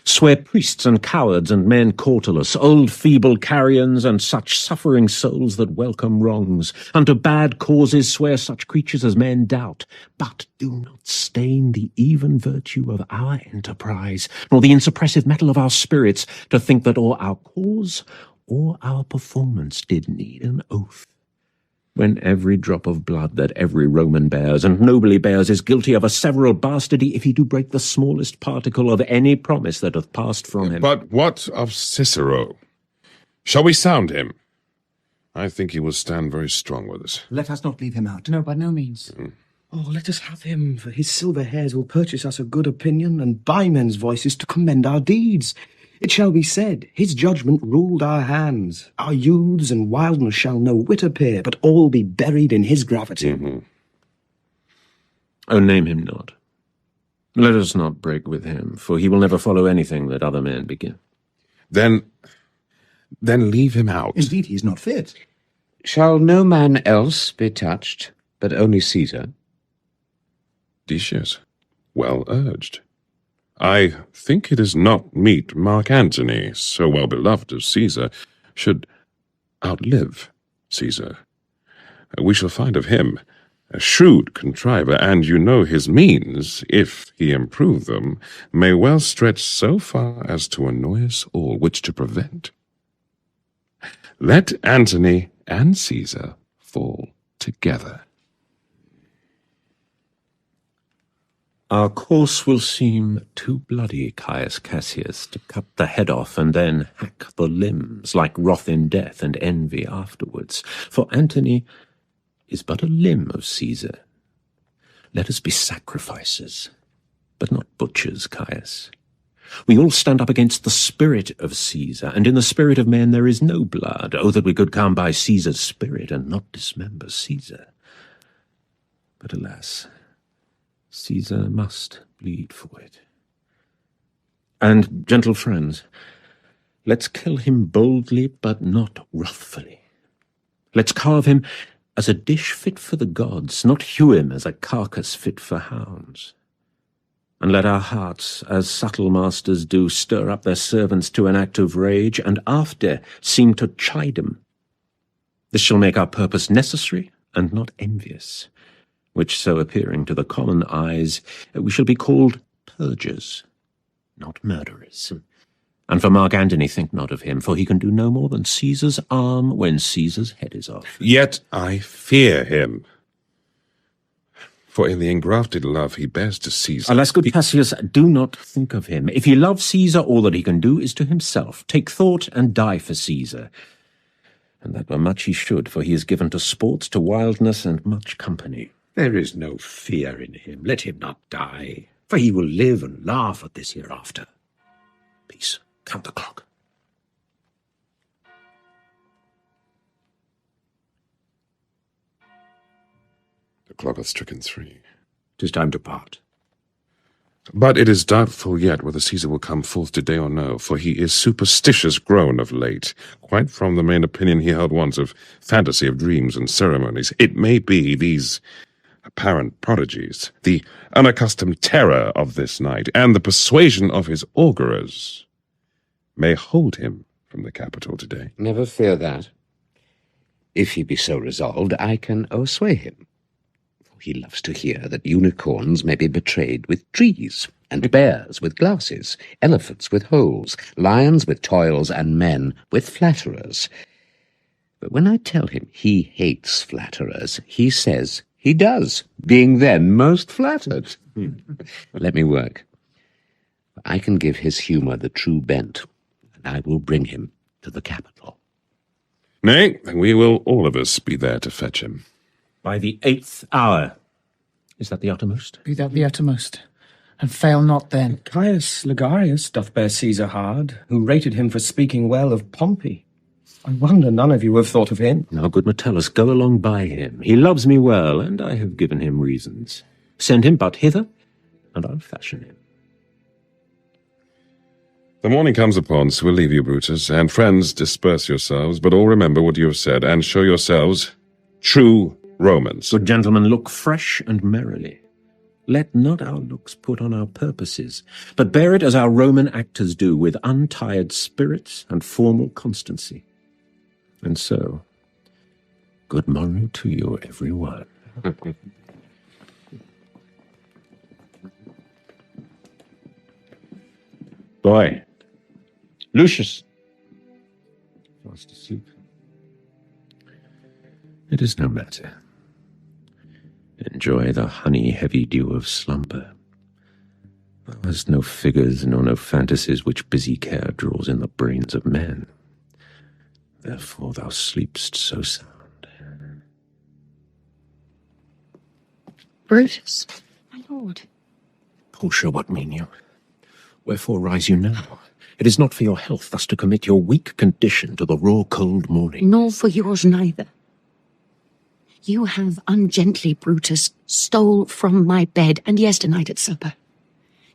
[SPEAKER 5] Swear priests and cowards and men cautelous, old feeble carrions and such suffering souls that welcome wrongs. Unto bad causes swear such creatures as men doubt, but do not stain the even virtue of our enterprise, nor the insuppressive metal of our spirits, to think that or our cause or our performance did need an oath. When every drop of blood that every Roman bears, and nobly bears, is guilty of a several bastardy, if he do break the smallest particle of any promise that hath passed from him.
[SPEAKER 6] But what of Cicero? Shall we sound him? I think he will stand very strong with us.
[SPEAKER 2] Let us not leave him out.
[SPEAKER 7] No, by no means.
[SPEAKER 2] Oh, let us have him, for his silver hairs will purchase us a good opinion, and buy men's voices to commend our deeds. It shall be said, his judgment ruled our hands. Our youths and wildness shall no whit appear, but all be buried in his gravity.
[SPEAKER 5] Oh, name him not. Let us not break with him, for he will never follow anything that other men begin.
[SPEAKER 6] Then leave him out.
[SPEAKER 2] Indeed, he is not fit.
[SPEAKER 1] Shall no man else be touched, but only Caesar?
[SPEAKER 6] Decius, well urged. I think it is not meet Mark Antony, so well beloved of Caesar, should outlive Caesar. We shall find of him a shrewd contriver, and you know his means, if he improve them, may well stretch so far as to annoy us all, which to prevent. Let Antony and Caesar fall together.
[SPEAKER 5] Our course will seem too bloody, Caius Cassius, to cut the head off and then hack the limbs, like wrath in death and envy afterwards. For Antony is but a limb of Caesar. Let us be sacrificers, but not butchers, Caius. We all stand up against the spirit of Caesar, and in the spirit of men there is no blood. Oh, that we could come by Caesar's spirit and not dismember Caesar. But alas, Caesar must bleed for it. And, gentle friends, let's kill him boldly, but not wrathfully. Let's carve him as a dish fit for the gods, not hew him as a carcass fit for hounds. And let our hearts, as subtle masters do, stir up their servants to an act of rage, and after seem to chide them. This shall make our purpose necessary and not envious, which so appearing to the common eyes, we shall be called purgers, not murderers. And for Mark Antony, think not of him, for he can do no more than Caesar's arm when Caesar's head is off.
[SPEAKER 6] Yet I fear him, for in the engrafted love he bears to Caesar.
[SPEAKER 5] Alas, good Cassius, do not think of him. If he loves Caesar, all that he can do is to himself. Take thought and die for Caesar. And that were much he should, for he is given to sports, to wildness, and much company.
[SPEAKER 9] There is no fear in him. Let him not die, for he will live and laugh at this hereafter.
[SPEAKER 5] Peace. Count the clock.
[SPEAKER 6] The clock hath stricken 3.
[SPEAKER 9] 'Tis time to part.
[SPEAKER 6] But it is doubtful yet whether Caesar will come forth today or no, for he is superstitious grown of late, quite from the main opinion he held once of fantasy of dreams and ceremonies. It may be these apparent prodigies, the unaccustomed terror of this night, and the persuasion of his augurers may hold him from the capital today.
[SPEAKER 1] Never fear that. If he be so resolved, I can o'ersway him. For he loves to hear that unicorns may be betrayed with trees, and bears with glasses, elephants with holes, lions with toils, and men with flatterers. But when I tell him he hates flatterers, he says he does, being then most flattered. Let me work. I can give his humour the true bent, and I will bring him to the capital.
[SPEAKER 6] Nay, we will all of us be there to fetch him.
[SPEAKER 5] By the 8th hour. Is that the uttermost?
[SPEAKER 7] Be that the uttermost. and fail not then.
[SPEAKER 10] Caius Ligarius doth bear Caesar hard, who rated him for speaking well of Pompey. I wonder none of you have thought of him.
[SPEAKER 5] Now, good Metellus, go along by him. He loves me well, and I have given him reasons. Send him but hither, and I'll fashion him.
[SPEAKER 6] The morning comes upon, so we'll leave you, Brutus, and friends, disperse yourselves, but all remember what you have said, and show yourselves true Romans.
[SPEAKER 5] Good gentlemen, look fresh and merrily. Let not our looks put on our purposes, but bear it as our Roman actors do, with untired spirits and formal constancy. And so, good morrow to you, every one.
[SPEAKER 8] Boy. Lucius.
[SPEAKER 5] Fast asleep. It is no matter. Enjoy the honey-heavy dew of slumber. Thou hast no figures nor no fantasies which busy care draws in the brains of men. Therefore thou sleepst so sound.
[SPEAKER 11] Brutus, my lord.
[SPEAKER 5] Portia, what mean you? Wherefore rise you now? It is not for your health thus to commit your weak condition to the raw cold morning.
[SPEAKER 11] Nor for yours neither. You have ungently, Brutus, stole from my bed, and yesternight at supper.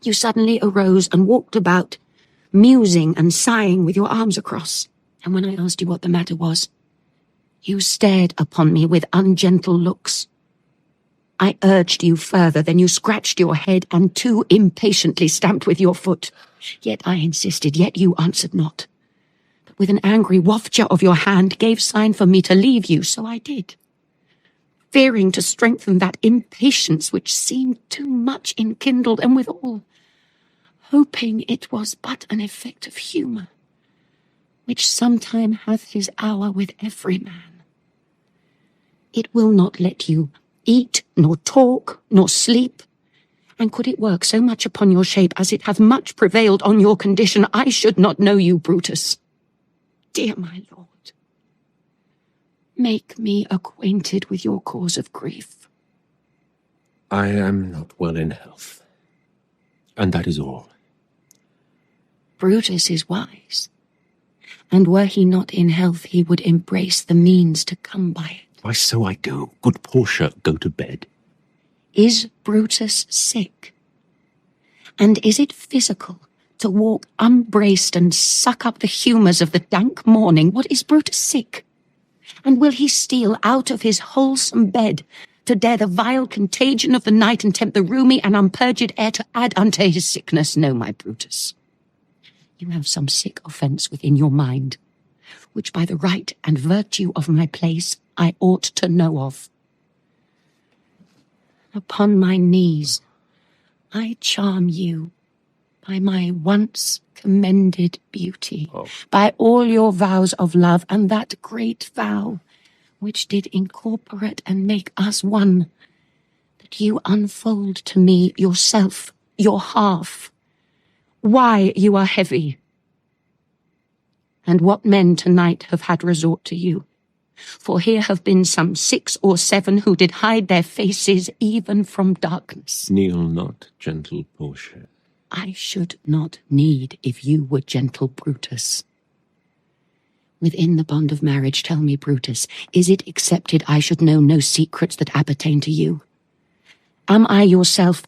[SPEAKER 11] You suddenly arose and walked about, musing and sighing with your arms across. And when I asked you what the matter was, you stared upon me with ungentle looks. I urged you further, then you scratched your head and too impatiently stamped with your foot. Yet I insisted, yet you answered not. But with an angry wafture of your hand gave sign for me to leave you, so I did. Fearing to strengthen that impatience which seemed too much enkindled, and withal, hoping it was but an effect of humour, which sometime hath his hour with every man. It will not let you eat, nor talk, nor sleep, and could it work so much upon your shape as it hath much prevailed on your condition, I should not know you, Brutus. Dear my lord, make me acquainted with your cause of grief.
[SPEAKER 5] I am not well in health, and that is all.
[SPEAKER 11] Brutus is wise, and were he not in health, he would embrace the means to come by it.
[SPEAKER 5] Why, so I do. Good Portia, go to bed.
[SPEAKER 11] Is Brutus sick? And is it physical to walk unbraced and suck up the humours of the dank morning? What, is Brutus sick? And will he steal out of his wholesome bed to dare the vile contagion of the night and tempt the rheumy and unpurged air to add unto his sickness? No, my Brutus. You have some sick offence within your mind, which by the right and virtue of my place I ought to know of. Upon my knees, I charm you by my once commended beauty, by all your vows of love, and that great vow which did incorporate and make us one, that you unfold to me yourself, your half, why you are heavy, and what men tonight have had resort to you. For here have been some 6 or 7 who did hide their faces even from darkness.
[SPEAKER 5] Kneel not, gentle Portia.
[SPEAKER 11] I should not need if you were gentle, Brutus. Within the bond of marriage, tell me, Brutus, is it accepted I should know no secrets that appertain to you? Am I yourself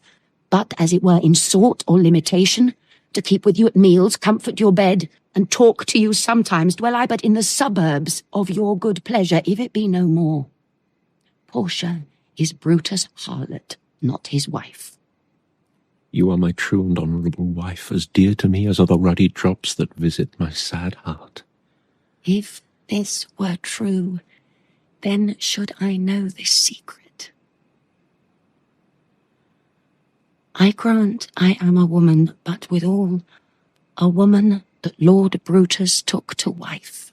[SPEAKER 11] but, as it were, in sort or limitation, to keep with you at meals, comfort your bed, and talk to you sometimes? Dwell I but in the suburbs of your good pleasure, if it be no more? Portia is Brutus' harlot, not his wife.
[SPEAKER 5] You are my true and honourable wife, as dear to me as are the ruddy drops that visit my sad heart.
[SPEAKER 11] If this were true, then should I know this secret. I grant I am a woman, but withal a woman that Lord Brutus took to wife.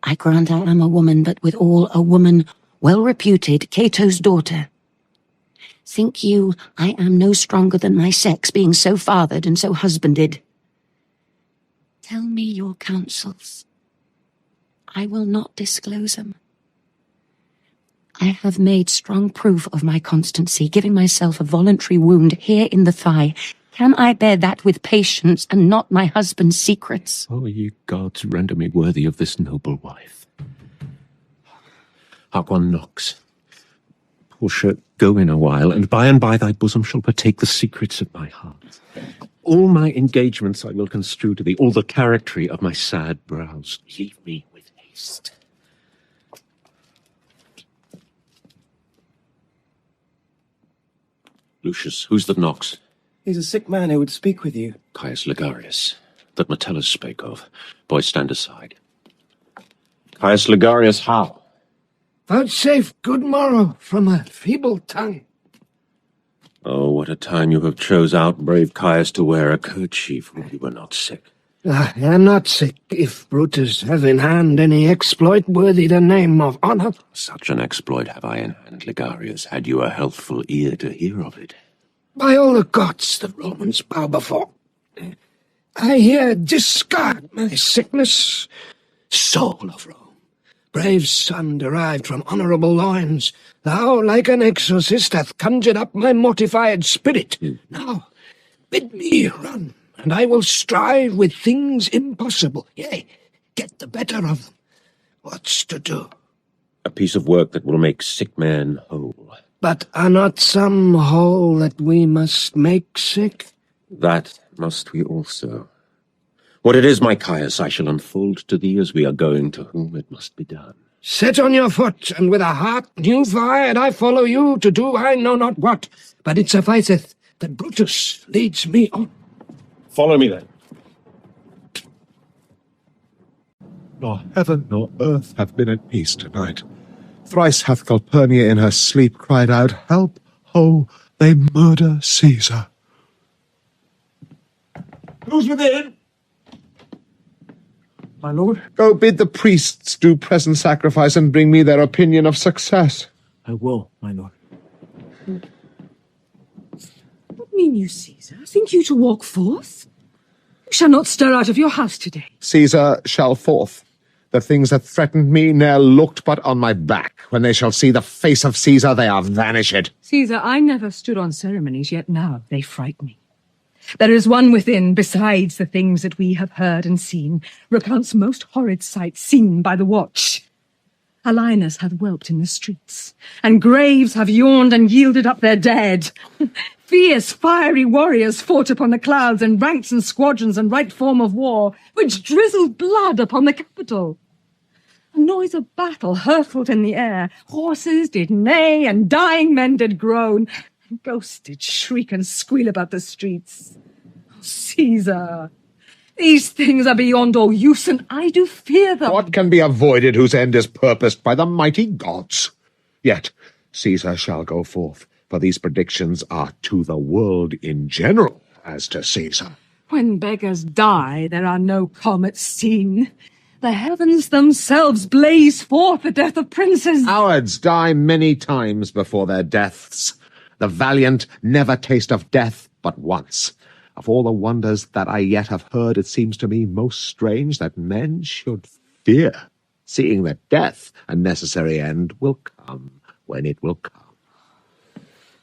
[SPEAKER 11] I grant I am a woman, but withal a woman well reputed, Cato's daughter. Think you I am no stronger than my sex, being so fathered and so husbanded? Tell me your counsels. I will not disclose them. I have made strong proof of my constancy, giving myself a voluntary wound here in the thigh. Can I bear that with patience and not my husband's secrets?
[SPEAKER 5] Oh, ye gods, render me worthy of this noble wife. Hark, one knocks. Portia, go in a while, and by thy bosom shall partake the secrets of my heart. All my engagements I will construe to thee, all the charactery of my sad brows. Leave me with haste. Lucius, who's that knocks?
[SPEAKER 10] He's a sick man who would speak with you.
[SPEAKER 5] Caius Ligarius, that Metellus spake of. Boy, stand aside. Caius Ligarius, how?
[SPEAKER 3] Vouchsafe good morrow from a feeble tongue.
[SPEAKER 5] Oh, what a time you have chose out, brave Caius, to wear a kerchief when you were not sick.
[SPEAKER 3] I am not sick, if Brutus has in hand any exploit worthy the name of honour.
[SPEAKER 5] Such an exploit have I in hand, Ligarius, had you a healthful ear to hear of it.
[SPEAKER 3] By all the gods the Romans bow before, I here discard my sickness. Soul of Rome, brave son derived from honourable loins, thou, like an exorcist, hath conjured up my mortified spirit. Now, bid me run, and I will strive with things impossible, yea, get the better of them. What's to do?
[SPEAKER 5] A piece of work that will make sick men whole.
[SPEAKER 3] But are not some whole that we must make sick?
[SPEAKER 5] That must we also. What it is, my Caius, I shall unfold to thee as we are going to whom it must be done.
[SPEAKER 3] Set on your foot, and with a heart new fired I follow you to do I know not what. But it sufficeth that Brutus leads me on.
[SPEAKER 5] Follow me then.
[SPEAKER 4] Nor heaven nor earth have been at peace tonight. Thrice hath Calpurnia in her sleep cried out, "Help, ho, they murder Caesar."
[SPEAKER 10] Who's within? My lord?
[SPEAKER 4] Go bid the priests do present sacrifice and bring me their opinion of success.
[SPEAKER 10] I will, my lord.
[SPEAKER 12] What mean you, Caesar? Think you to walk forth? You shall not stir out of your house today.
[SPEAKER 4] Caesar shall forth. The things that threatened me ne'er looked but on my back. When they shall see the face of Caesar, they are vanished.
[SPEAKER 12] Caesar, I never stood on ceremonies, yet now they fright me. There is one within, besides the things that we have heard and seen, recounts most horrid sights seen by the watch. Alinus hath whelped in the streets, and graves have yawned and yielded up their dead. Fierce, fiery warriors fought upon the clouds in ranks and squadrons and right form of war, which drizzled blood upon the Capitol. A noise of battle hurtled in the air, horses did neigh, and dying men did groan, and ghosts did shriek and squeal about the streets. Oh, Caesar, these things are beyond all use, and I do fear them.
[SPEAKER 4] What can be avoided whose end is purposed by the mighty gods? Yet Caesar shall go forth, for these predictions are to the world in general as to Caesar.
[SPEAKER 12] When beggars die, there are no comets seen. The heavens themselves blaze forth the death of princes.
[SPEAKER 4] Cowards die many times before their deaths. The valiant never taste of death but once. Of all the wonders that I yet have heard, it seems to me most strange that men should fear, seeing that death, a necessary end, will come when it will come.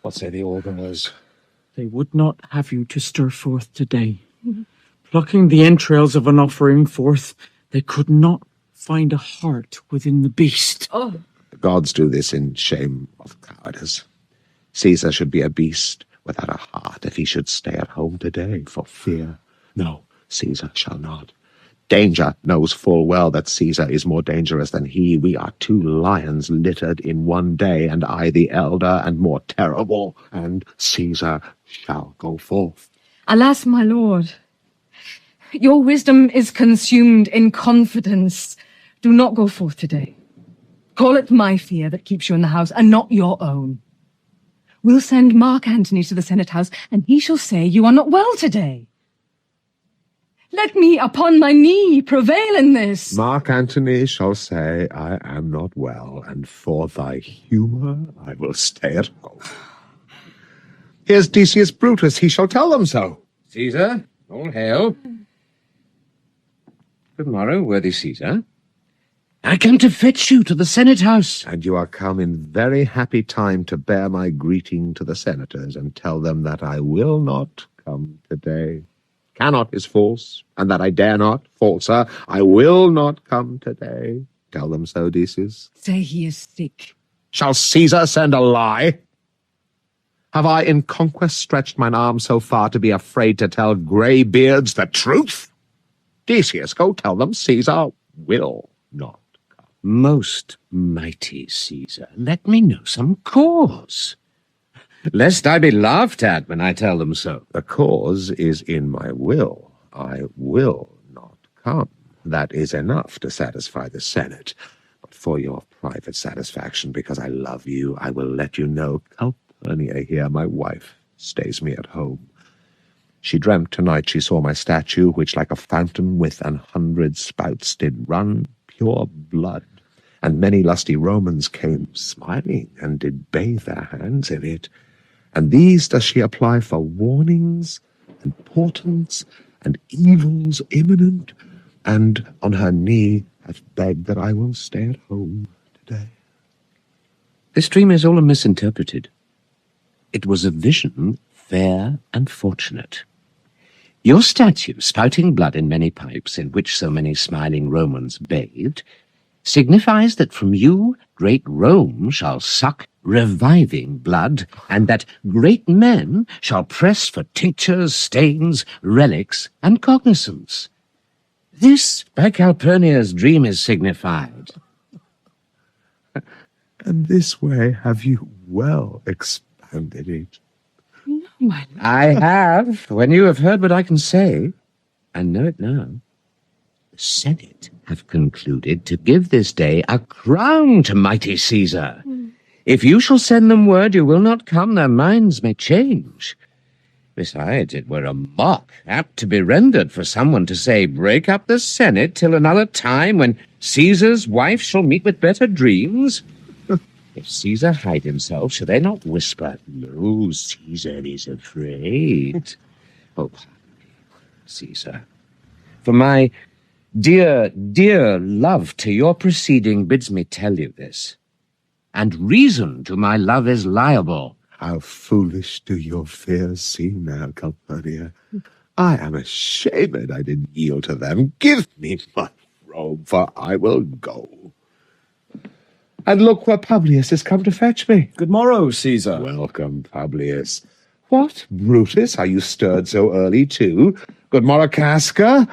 [SPEAKER 4] What say the organers?
[SPEAKER 7] They would not have you to stir forth today. Plucking the entrails of an offering forth, they could not find a heart within the beast.
[SPEAKER 12] Oh.
[SPEAKER 4] The gods do this in shame of cowardice. Caesar should be a beast without a heart if he should stay at home today for fear. No, Caesar shall not. Danger knows full well that Caesar is more dangerous than he. We are two lions littered in one day, and I the elder and more terrible, and Caesar shall go forth.
[SPEAKER 12] Alas, my lord, your wisdom is consumed in confidence. Do not go forth today. Call it my fear that keeps you in the house, and not your own. We'll send Mark Antony to the Senate House, and he shall say you are not well today. Let me, upon my knee, prevail in this.
[SPEAKER 4] Mark Antony shall say, I am not well, and for thy humour I will stay at home. Here's Decius Brutus, he shall tell them so.
[SPEAKER 1] Caesar, all hail. Good morrow, worthy Caesar. I come to fetch you to the Senate House.
[SPEAKER 4] And you are come in very happy time to bear my greeting to the senators and tell them that I will not come today. Cannot is false, and that I dare not, falser. I will not come today. Tell them so, Decius.
[SPEAKER 12] Say he is sick.
[SPEAKER 4] Shall Caesar send a lie? Have I in conquest stretched mine arm so far to be afraid to tell grey-beards the truth? Decius, go tell them Caesar will not.
[SPEAKER 1] Most mighty Caesar, let me know some cause, lest I be laughed at when I tell them so.
[SPEAKER 4] The cause is in my will. I will not come. That is enough to satisfy the Senate. But for your private satisfaction, because I love you, I will let you know Calpurnia here, my wife, stays me at home. She dreamt tonight she saw my statue, which like a fountain with 100 spouts did run pure blood. And many lusty Romans came smiling, and did bathe their hands in it. And these does she apply for warnings, and portents, and evils imminent, and on her knee hath begged that I will stay at home today.
[SPEAKER 1] This dream is all misinterpreted. It was a vision fair and fortunate. Your statue, spouting blood in many pipes, in which so many smiling Romans bathed, signifies that from you great Rome shall suck reviving blood, and that great men shall press for tinctures, stains, relics, and cognizance. This by Calpurnia's dream is signified.
[SPEAKER 4] And this way have you well expounded it.
[SPEAKER 12] No, my lord.
[SPEAKER 1] I have, when you have heard what I can say, and know it now. The Senate have concluded to give this day a crown to mighty Caesar. If you shall send them word you will not come, their minds may change. Besides, it were a mock apt to be rendered for someone to say, break up the Senate till another time when Caesar's wife shall meet with better dreams. If Caesar hide himself, shall they not whisper, no, Caesar is afraid? Oh, pardon me, Caesar. For my dear, dear love to your proceeding bids me tell you this. And reason to my love is liable.
[SPEAKER 4] How foolish do your fears seem now, Calpurnia. I am ashamed I did yield to them. Give me my robe, for I will go. And look where Publius has come to fetch me.
[SPEAKER 10] Good morrow, Caesar.
[SPEAKER 4] Welcome, Publius. What, Brutus, are you stirred so early too? Good morrow, Casca.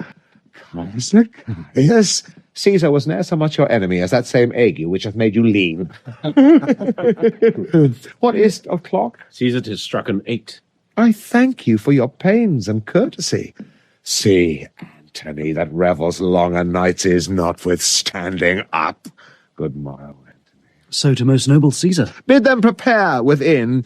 [SPEAKER 4] Yes, Caesar was ne'er so much your enemy as that same ague which hath made you lean. What is o'clock?
[SPEAKER 8] Caesar, 'tis struck an 8.
[SPEAKER 4] I thank you for your pains and courtesy. See, Antony, that revels longer nights is notwithstanding up. Good morrow, Antony.
[SPEAKER 2] So to most noble Caesar.
[SPEAKER 4] Bid them prepare within.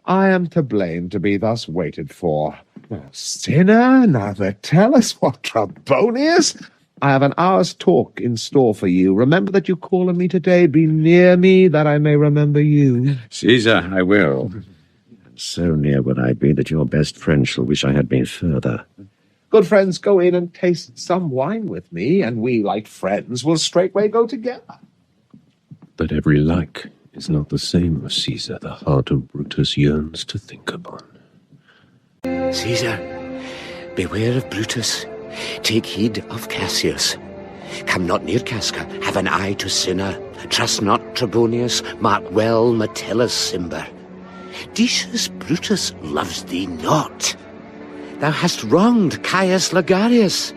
[SPEAKER 4] I am to blame to be thus waited for. Now, sinner, neither tell us what Trebonius. I have an hour's talk in store for you. Remember that you call on me today. Be near me, that I may remember you.
[SPEAKER 5] Caesar, I will.
[SPEAKER 9] And so near would I be that your best friend shall wish I had been further.
[SPEAKER 4] Good friends, go in and taste some wine with me, and we, like friends, will straightway go together.
[SPEAKER 5] But every like is not the same, Caesar, the heart of Brutus yearns to think upon.
[SPEAKER 1] Caesar, beware of Brutus. Take heed of Cassius. Come not near Casca, have an eye to Cinna. Trust not Trebonius, mark well Metellus' Cimber. Decius Brutus loves thee not. Thou hast wronged Caius Ligarius.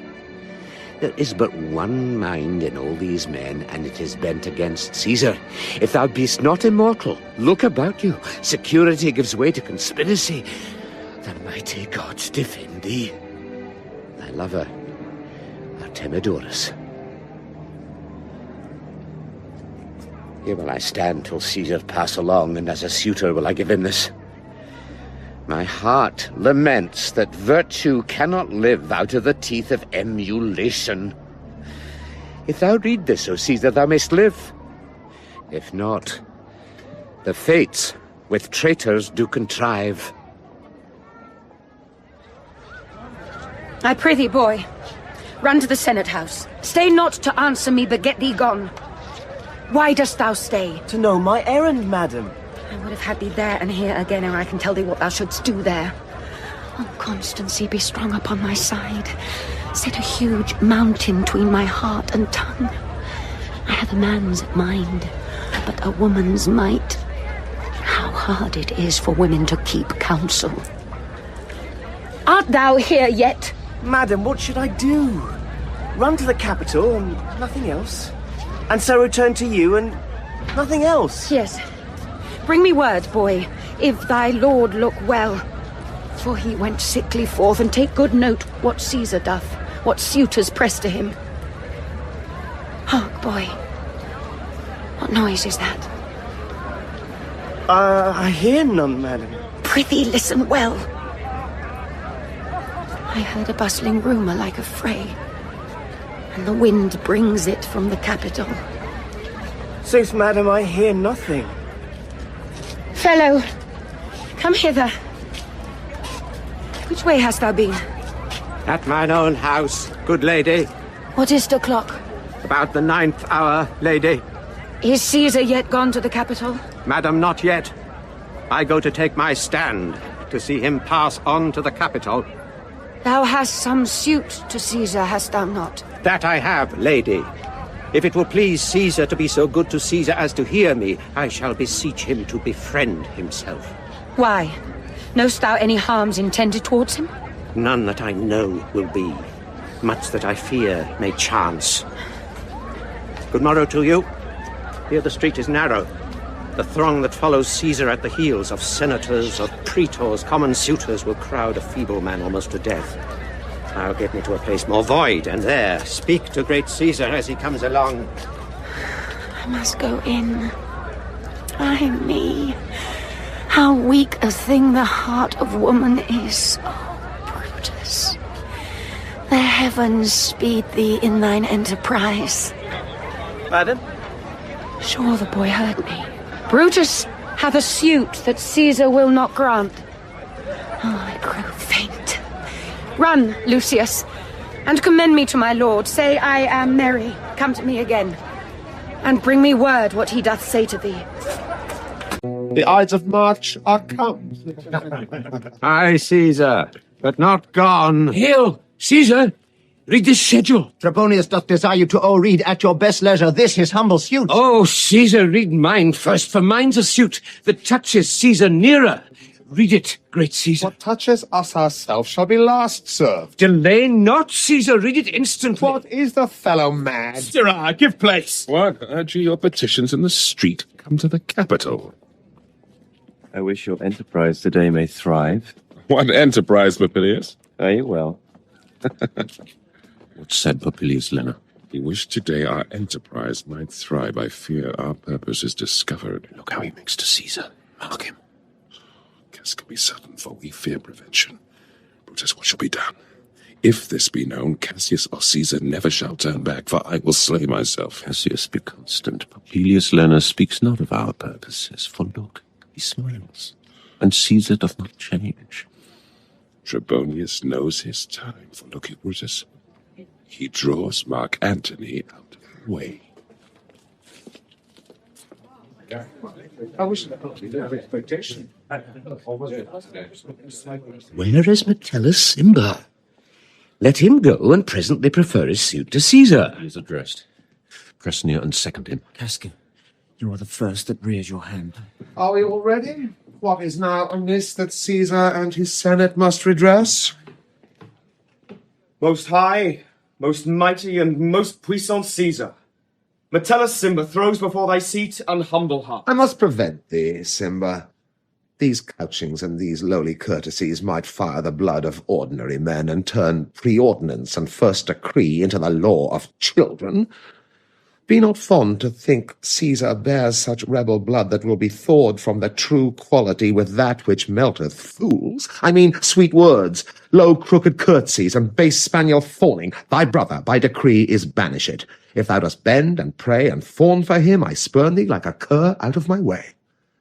[SPEAKER 1] There is but one mind in all these men, and it is bent against Caesar. If thou beest not immortal, look about you. Security gives way to conspiracy. The mighty gods defend thee. Thy lover, Artemidorus. Here will I stand till Caesar pass along, and as a suitor will I give him this. My heart laments that virtue cannot live out of the teeth of emulation. If thou read this, O Caesar, thou mayst live. If not, the fates with traitors do contrive.
[SPEAKER 13] I prithee, boy,
[SPEAKER 11] Run to the Senate House. Stay not to answer me, but get thee gone. Why dost thou stay?
[SPEAKER 13] To know my errand, madam.
[SPEAKER 11] I would have had thee there and here again, ere I can tell thee what thou shouldst do there. Oh, Constancy, be strong upon my side. Set a huge mountain between my heart and tongue. I have a man's mind, but a woman's might. How hard it is for women to keep counsel. Art thou here yet?
[SPEAKER 13] Madam, what should I do? Run to the capital and nothing else? And so return to you and nothing else?
[SPEAKER 11] Yes. Bring me word, boy, if thy lord look well. For he went sickly forth, and take good note what Caesar doth, what suitors press to him. Hark, boy. What noise is that?
[SPEAKER 13] I hear none, madam.
[SPEAKER 11] Prithee, listen well. I heard a bustling rumour like a fray, and the wind brings it from the capital.
[SPEAKER 13] Sooth, madam, I hear nothing.
[SPEAKER 11] Fellow, come hither. Which way hast thou been?
[SPEAKER 14] At mine own house, good lady.
[SPEAKER 11] What is the clock?
[SPEAKER 14] About the 9th hour, lady.
[SPEAKER 11] Is Caesar yet gone to the capital?
[SPEAKER 14] Madam, not yet. I go to take my stand, to see him pass on to the capital.
[SPEAKER 11] Thou hast some suit to Caesar, hast thou not?
[SPEAKER 14] That I have, lady. If it will please Caesar to be so good to Caesar as to hear me, I shall beseech him to befriend himself.
[SPEAKER 11] Why? Knowst thou any harms intended towards him?
[SPEAKER 14] None that I know will be. Much that I fear may chance. Good morrow to you. Here the street is narrow. The throng that follows Caesar at the heels of senators, of praetors, common suitors will crowd a feeble man almost to death. I'll get me to a place more void, and there speak to great Caesar as he comes along.
[SPEAKER 11] I must go in. Ay me. How weak a thing the heart of woman is. Oh, Brutus. The heavens speed thee in thine enterprise.
[SPEAKER 13] Madam?
[SPEAKER 11] Sure the boy heard me. Brutus hath a suit that Caesar will not grant. Oh, I grow faint. Run, Lucius, and commend me to my lord. Say I am merry. Come to me again, and bring me word what he doth say to thee.
[SPEAKER 4] The Ides of March are come.
[SPEAKER 14] Aye, Caesar, but not gone.
[SPEAKER 3] Hail, Caesar! Read this schedule.
[SPEAKER 2] Trebonius doth desire you to read at your best leisure this his humble suit.
[SPEAKER 3] Oh, Caesar, read mine first, for mine's a suit that touches Caesar nearer. Read it, great Caesar.
[SPEAKER 4] What touches us ourselves shall be last served.
[SPEAKER 3] Delay not, Caesar, read it instantly.
[SPEAKER 4] What is the fellow mad?
[SPEAKER 8] Sirrah, give place.
[SPEAKER 6] What? Urge your petitions in the street. Come to the capital.
[SPEAKER 15] I wish your enterprise today may thrive.
[SPEAKER 6] What enterprise, Popilius?
[SPEAKER 15] Are you well?
[SPEAKER 5] What said Popilius Lena?
[SPEAKER 6] He wished today our enterprise might thrive. I fear our purpose is discovered.
[SPEAKER 5] Look how he makes to Caesar. Mark him.
[SPEAKER 6] Guess can be certain, for we fear prevention. Brutus, what shall be done? If this be known, Cassius or Caesar never shall turn back, for I will slay myself.
[SPEAKER 5] Cassius, be constant. Popilius Lena speaks not of our purposes, for look, he smiles, and Caesar doth not change.
[SPEAKER 6] Trebonius knows his time, for look at Brutus. He draws Mark Antony out of the way.
[SPEAKER 1] Where is Metellus Cimber? Let him go and presently prefer his suit to Caesar.
[SPEAKER 5] He is addressed. Press near and second him.
[SPEAKER 7] Caskin, you are the first that rears your hand.
[SPEAKER 4] Are we all ready? What is now amiss that Caesar and his senate must redress?
[SPEAKER 13] Most high, most mighty, and most puissant Caesar, Metellus Cimber throws before thy seat an humble heart.
[SPEAKER 4] I must prevent thee, Cimber. These couchings and these lowly courtesies might fire the blood of ordinary men and turn preordinance and first decree into the law of children. Be not fond to think Caesar bears such rebel blood that will be thawed from the true quality with that which melteth fools. I mean sweet words, low crooked curtsies, and base spaniel fawning. Thy brother by decree is banished. If thou dost bend and pray and fawn for him, I spurn thee like a cur out of my way.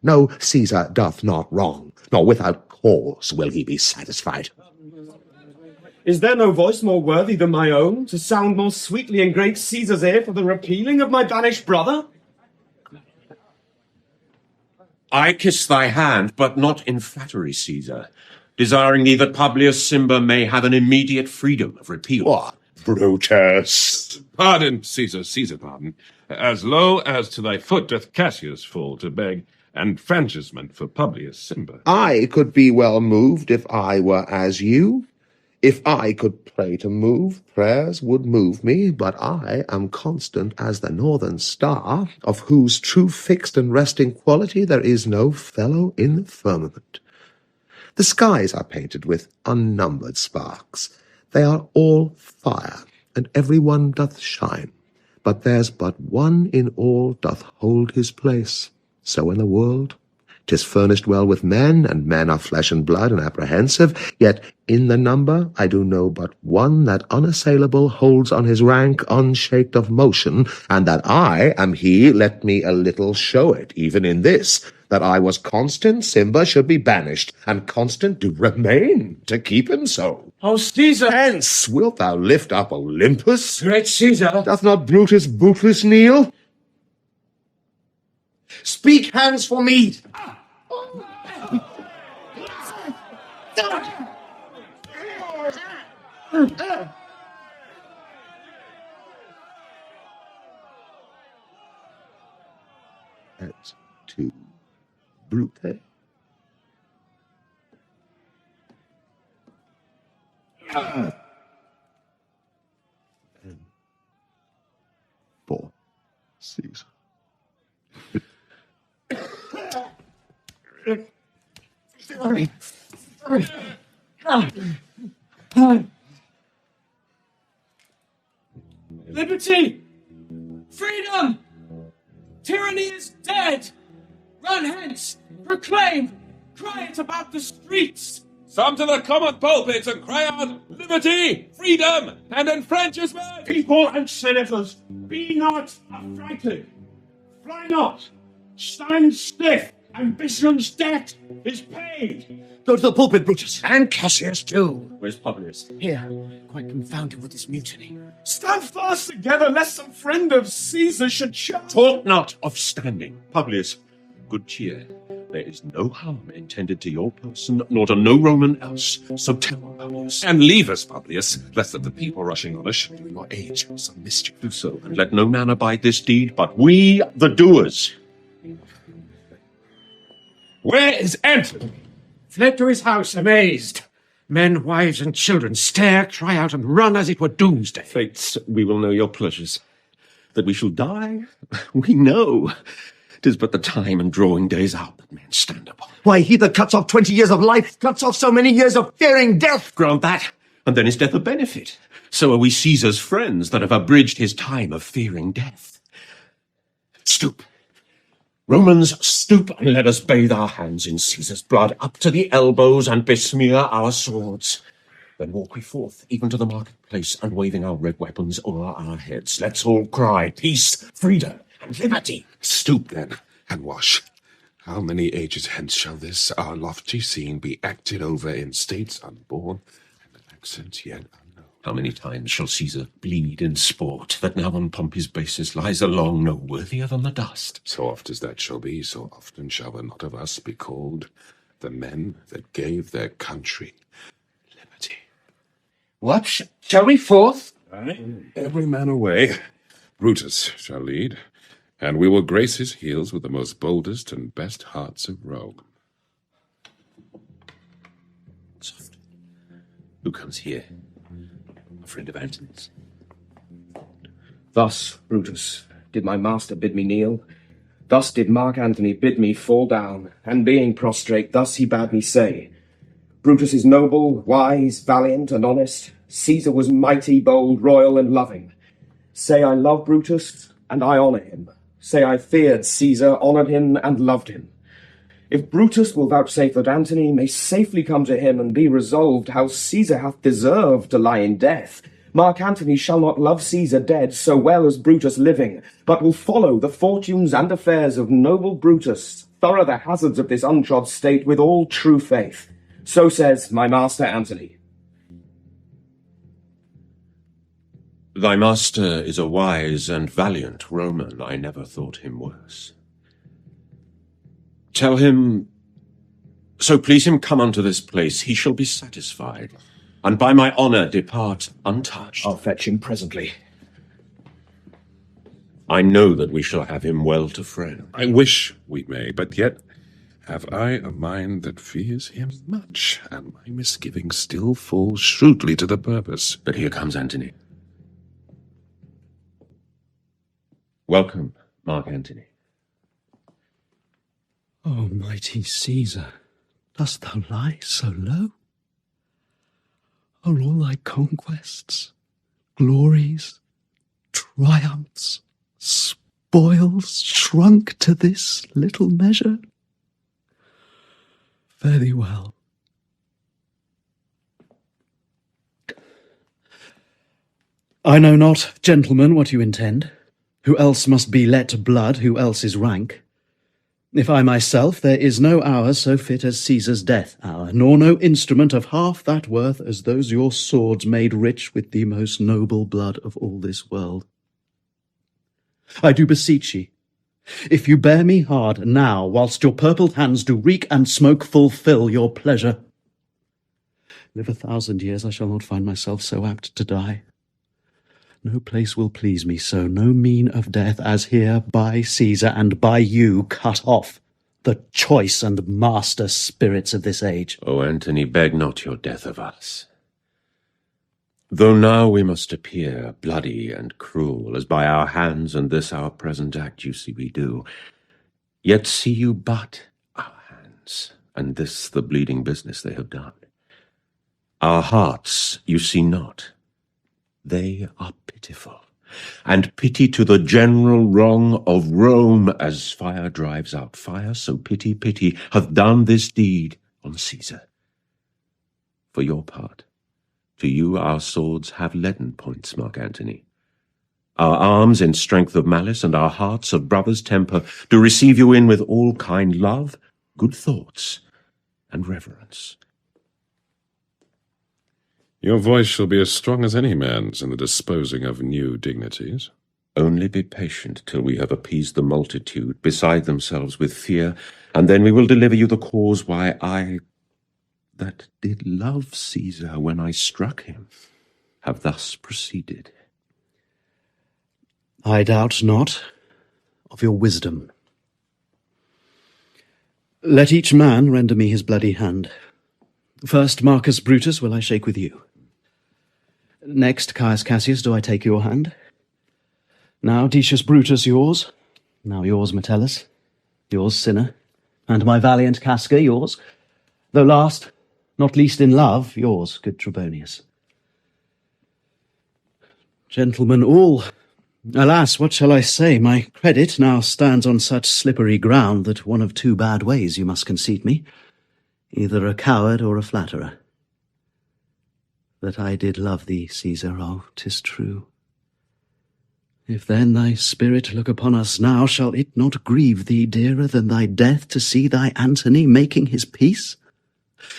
[SPEAKER 4] No, Caesar doth not wrong, nor without cause will he be satisfied.
[SPEAKER 10] Is there no voice more worthy than my own, to sound more sweetly in great Caesar's ear for the repealing of my banished brother?
[SPEAKER 5] I kiss thy hand, but not in flattery, Caesar, desiring thee that Publius Cimber may have an immediate freedom of repeal.
[SPEAKER 4] What, Brutus?
[SPEAKER 6] Pardon, Caesar, Caesar, pardon. As low as to thy foot doth Cassius fall to beg enfranchisement for Publius Cimber.
[SPEAKER 4] I could be well moved if I were as you. If I could pray to move, prayers would move me, but I am constant as the northern star, of whose true fixed and resting quality there is no fellow in the firmament. The skies are painted with unnumbered sparks. They are all fire, and every one doth shine. But there's but one in all doth hold his place. So in the world, 'tis furnished well with men, and men are flesh and blood and apprehensive, yet in the number I do know but one that unassailable holds on his rank unshaked of motion, and that I am he. Let me a little show it, even in this, that I was constant, Cimber should be banished, and constant do remain, to keep him so.
[SPEAKER 10] Oh, Caesar!
[SPEAKER 4] Hence, wilt thou lift up Olympus?
[SPEAKER 10] Great Caesar!
[SPEAKER 4] Doth not Brutus bootless kneel? Speak hands for mead! That's two. Brute. And four. Caesar.
[SPEAKER 10] Liberty! Freedom! Tyranny is dead! Run hence! Proclaim! Cry it about the streets!
[SPEAKER 6] Some to the common pulpits and cry out, liberty, freedom, and enfranchisement!
[SPEAKER 8] People and senators, be not affrighted. Fly not. Stand stiff. Ambition's debt is paid.
[SPEAKER 13] Go to the pulpit, Brutus.
[SPEAKER 3] And Cassius too.
[SPEAKER 5] Where's Publius?
[SPEAKER 13] Here, quite confounded with this mutiny.
[SPEAKER 10] Stand fast together, lest some friend of Caesar should shout.
[SPEAKER 5] Talk not of standing. Publius, good cheer. There is no harm intended to your person, nor to no Roman else. So tell Publius.
[SPEAKER 6] And leave us, Publius, lest that the people rushing on us should do your age some mischief.
[SPEAKER 5] Do so, and let no man abide this deed, but we, the doers.
[SPEAKER 6] Where is Antony?
[SPEAKER 8] Fled to his house, amazed. Men, wives, and children stare, cry out, and run as it were doomsday.
[SPEAKER 5] Fates, we will know your pleasures. That we shall die, we know. 'Tis but the time and drawing days out that men stand upon.
[SPEAKER 13] Why, he that cuts off 20 years of life cuts off so many years of fearing death.
[SPEAKER 5] Grant that, and then is death a benefit? So are we Caesar's friends that have abridged his time of fearing death. Stoop. Romans, stoop, and let us bathe our hands in Caesar's blood up to the elbows and besmear our swords. Then walk we forth, even to the marketplace, and waving our red weapons o'er our heads, let's all cry, peace, freedom, and liberty.
[SPEAKER 6] Stoop then, and wash. How many ages hence shall this, our lofty scene, be acted over in states unborn, and accents yet unknown?
[SPEAKER 5] How many times shall Caesar bleed in sport, that now on Pompey's basis lies along no worthier than the dust?
[SPEAKER 6] So oft as that shall be, so often shall there not of us be called the men that gave their country liberty.
[SPEAKER 3] What? Shall we forth?
[SPEAKER 6] Aye. Every man away. Brutus shall lead, and we will grace his heels with the most boldest and best hearts of Rome.
[SPEAKER 5] Soft. Who comes here? A friend of Antony's.
[SPEAKER 10] Thus, Brutus, did my master bid me kneel. Thus did Mark Antony bid me fall down, and being prostrate, thus he bade me say, Brutus is noble, wise, valiant, and honest. Caesar was mighty, bold, royal, and loving. Say I love Brutus, and I honour him. Say I feared Caesar, honoured him, and loved him. If Brutus will vouchsafe that Antony may safely come to him and be resolved how Caesar hath deserved to lie in death, Mark Antony shall not love Caesar dead so well as Brutus living, but will follow the fortunes and affairs of noble Brutus, thorough the hazards of this untrod state with all true faith. So says my master Antony.
[SPEAKER 5] Thy master is a wise and valiant Roman. I never thought him worse. Tell him, so please him come unto this place, he shall be satisfied, and by my honour depart untouched.
[SPEAKER 2] I'll fetch him presently.
[SPEAKER 5] I know that we shall have him well to friend.
[SPEAKER 6] I wish we may, but yet have I a mind that fears him much, and my misgivings still fall shrewdly to the purpose.
[SPEAKER 5] But here comes Antony. Welcome, Mark Antony.
[SPEAKER 2] O mighty Caesar, dost thou lie so low? Are all thy conquests, glories, triumphs, spoils shrunk to this little measure? Fare thee well. I know not, gentlemen, what you intend. Who else must be let blood, who else is rank? If I myself, there is no hour so fit as Caesar's death hour, nor no instrument of half that worth as those your swords made rich with the most noble blood of all this world. I do beseech ye, if you bear me hard now, whilst your purpled hands do reek and smoke fulfill your pleasure, live 1,000 years, I shall not find myself so apt to die. No place will please me so, no mean of death as here by Caesar and by you cut off, the choice and master spirits of this age.
[SPEAKER 5] O Antony, beg not your death of us. Though now we must appear bloody and cruel, as by our hands and this our present act you see we do, yet see you but our hands, and this the bleeding business they have done. Our hearts you see not, they are pitiful, and pity to the general wrong of Rome, as fire drives out fire, so pity hath done this deed on Caesar. For your part, to you our swords have leaden points, Mark Antony. Our arms in strength of malice, and our hearts of brother's temper, do receive you in with all kind love, good thoughts, and reverence.
[SPEAKER 6] Your voice shall be as strong as any man's in the disposing of new dignities.
[SPEAKER 5] Only be patient till we have appeased the multitude, beside themselves with fear, and then we will deliver you the cause why I, that did love Caesar when I struck him, have thus proceeded.
[SPEAKER 2] I doubt not of your wisdom. Let each man render me his bloody hand. First, Marcus Brutus, will I shake with you. Next, Caius Cassius, do I take your hand? Now, Decius Brutus, yours. Now yours, Metellus. Yours, Cinna. And my valiant Casca, yours. Though last, not least in love, yours, good Trebonius. Gentlemen all, alas, what shall I say? My credit now stands on such slippery ground that one of two bad ways you must conceit me, either a coward or a flatterer. That I did love thee, Caesar, oh, 'tis true. If then thy spirit look upon us now, shall it not grieve thee dearer than thy death to see thy Antony making his peace,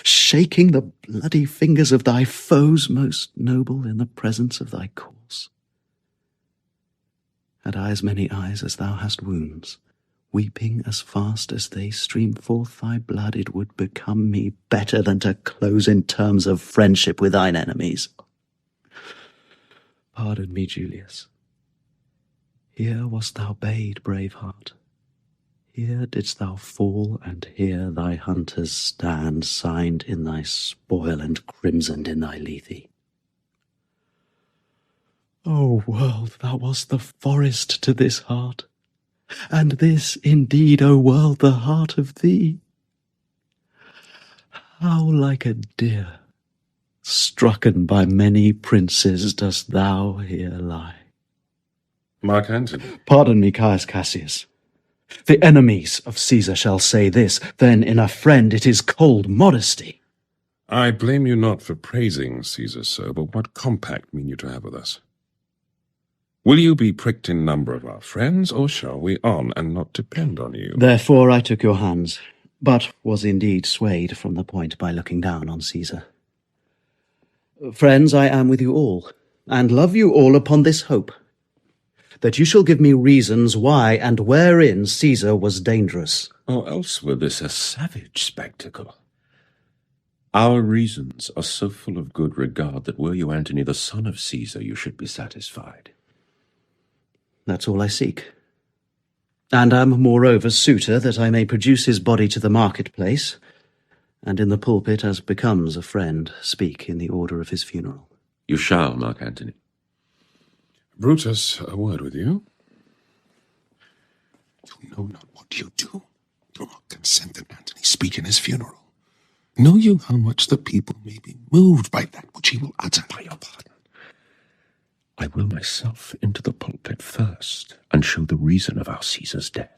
[SPEAKER 2] shaking the bloody fingers of thy foes most noble in the presence of thy cause? Had I as many eyes as thou hast wounds, weeping as fast as they stream forth thy blood, it would become me better than to close in terms of friendship with thine enemies. Pardon me, Julius. Here wast thou bade, brave heart. Here didst thou fall, and here thy hunters stand, signed in thy spoil and crimsoned in thy lethe. O world, thou wast the forest to this heart, and this indeed, O world, the heart of thee. How like a deer, strucken by many princes, dost thou here lie.
[SPEAKER 6] Mark Antony.
[SPEAKER 2] Pardon me, Caius Cassius. The enemies of Caesar shall say this, then in a friend it is cold modesty.
[SPEAKER 6] I blame you not for praising Caesar so, but what compact mean you to have with us? Will you be pricked in number of our friends, or shall we on and not depend on you?
[SPEAKER 2] Therefore I took your hands, but was indeed swayed from the point by looking down on Caesar. Friends, I am with you all, and love you all upon this hope, that you shall give me reasons why and wherein Caesar was dangerous.
[SPEAKER 5] Or else were this a savage spectacle. Our reasons are so full of good regard that were you Antony the son of Caesar, you should be satisfied.
[SPEAKER 2] That's all I seek. And am moreover suitor that I may produce his body to the marketplace, and in the pulpit, as becomes a friend, speak in the order of his funeral.
[SPEAKER 5] You shall, Mark Antony.
[SPEAKER 6] Brutus, a word with you.
[SPEAKER 4] You know not what you do. Do not consent that Antony speak in his funeral. Know you how much the people may be moved by that which he will utter?
[SPEAKER 5] By your pardon, I will myself into the pulpit first, and show the reason of our Caesar's death.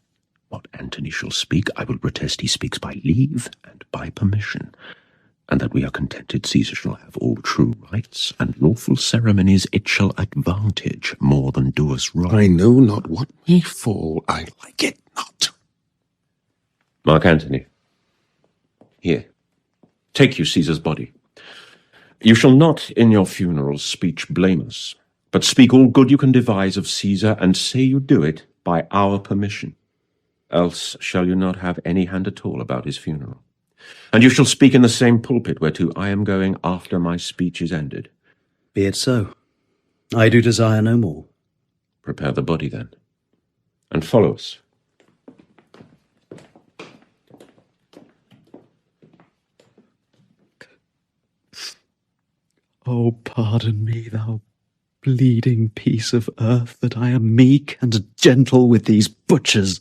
[SPEAKER 5] What Antony shall speak, I will protest he speaks by leave and by permission, and that we are contented Caesar shall have all true rights and lawful ceremonies, it shall advantage more than do us wrong.
[SPEAKER 4] I know not what may fall, I like it not.
[SPEAKER 5] Mark Antony, here, take you Caesar's body. You shall not in your funeral speech blame us, but speak all good you can devise of Caesar, and say you do it by our permission. Else shall you not have any hand at all about his funeral. And you shall speak in the same pulpit whereto I am going after my speech is ended.
[SPEAKER 2] Be it so. I do desire no more.
[SPEAKER 5] Prepare the body then, and follow us.
[SPEAKER 2] Oh, pardon me, thou bleeding piece of earth, that I am meek and gentle with these butchers.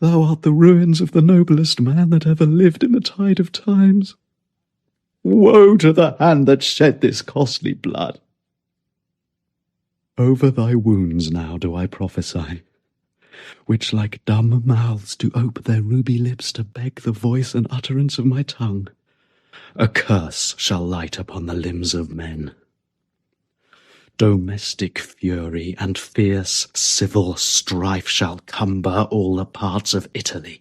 [SPEAKER 2] Thou art the ruins of the noblest man that ever lived in the tide of times. Woe to the hand that shed this costly blood. Over thy wounds now do I prophesy, which like dumb mouths do ope their ruby lips to beg the voice and utterance of my tongue. A curse shall light upon the limbs of men. Domestic fury and fierce civil strife shall cumber all the parts of Italy.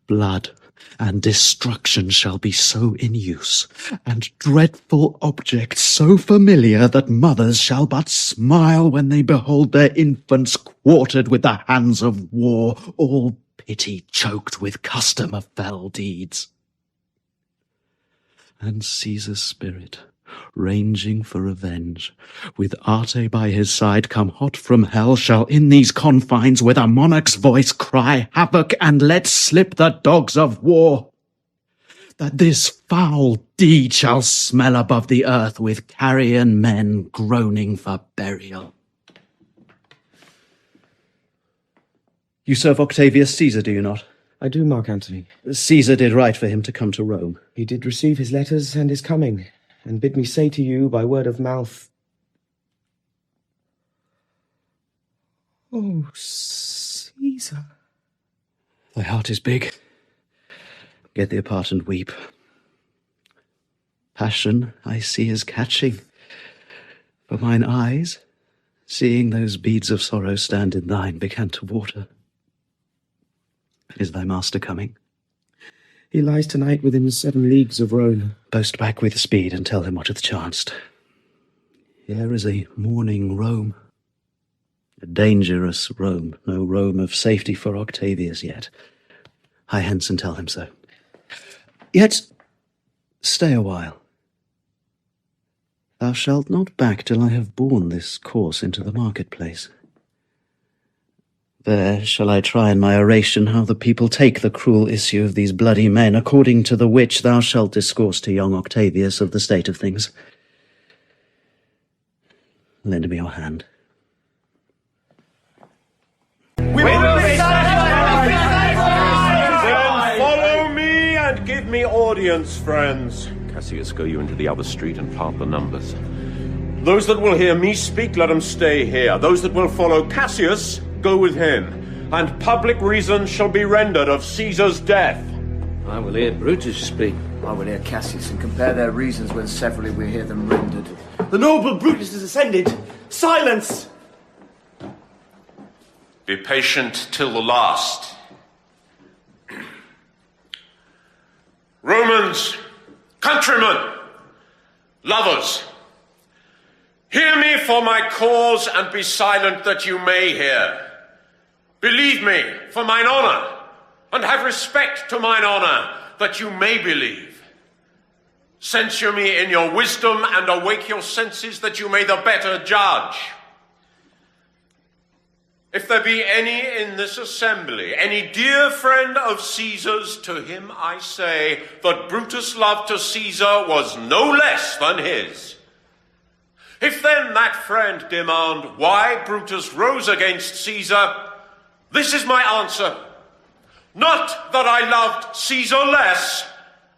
[SPEAKER 2] Blood and destruction shall be so in use, and dreadful objects so familiar, that mothers shall but smile when they behold their infants quartered with the hands of war, all pity choked with custom of fell deeds. And Caesar's spirit, ranging for revenge, with Arte by his side come hot from hell, shall in these confines with a monarch's voice cry havoc and let slip the dogs of war, that this foul deed shall smell above the earth with carrion men groaning for burial. You serve Octavius Caesar, do you not?
[SPEAKER 10] I do, Mark Antony.
[SPEAKER 2] Caesar did right for him to come to Rome.
[SPEAKER 10] He did receive his letters and is coming, and bid me say to you by word of mouth, "Oh, Caesar."
[SPEAKER 2] Thy heart is big. Get thee apart and weep. Passion I see is catching, for mine eyes, seeing those beads of sorrow stand in thine, began to water. Is thy master coming?
[SPEAKER 10] He lies tonight within 7 leagues of Rome.
[SPEAKER 2] Post back with speed and tell him what hath chanced. Here is a mourning Rome. A dangerous Rome, no Rome of safety for Octavius yet. Hie hence and tell him so. Yet stay a while. Thou shalt not back till I have borne this course into the marketplace. There shall I try in my oration how the people take the cruel issue of these bloody men, according to the which thou shalt discourse to young Octavius of the state of things. Lend me your hand.
[SPEAKER 8] We will be satisfied! Follow me and give me audience, friends.
[SPEAKER 5] Cassius, go you into the other street and part the numbers.
[SPEAKER 8] Those that will hear me speak, let them stay here. Those that will follow Cassius, go with him. And public reason shall be rendered of Caesar's death.
[SPEAKER 3] I will hear Brutus speak.
[SPEAKER 13] I will hear Cassius and compare their reasons when severally we hear them rendered. The noble Brutus has ascended. Silence!
[SPEAKER 5] Be patient till the last.
[SPEAKER 8] Romans, countrymen, lovers,
[SPEAKER 16] Hear me for my cause, and be silent that you may hear. Believe me for mine honour, and have respect to mine honour, that you may believe. Censure me in your wisdom, and awake your senses, that you may the better judge. If there be any in this assembly, any dear friend of Caesar's, to him I say that Brutus' love to Caesar was no less than his. If then that friend demand why Brutus rose against Caesar, this is my answer. Not that I loved Caesar less,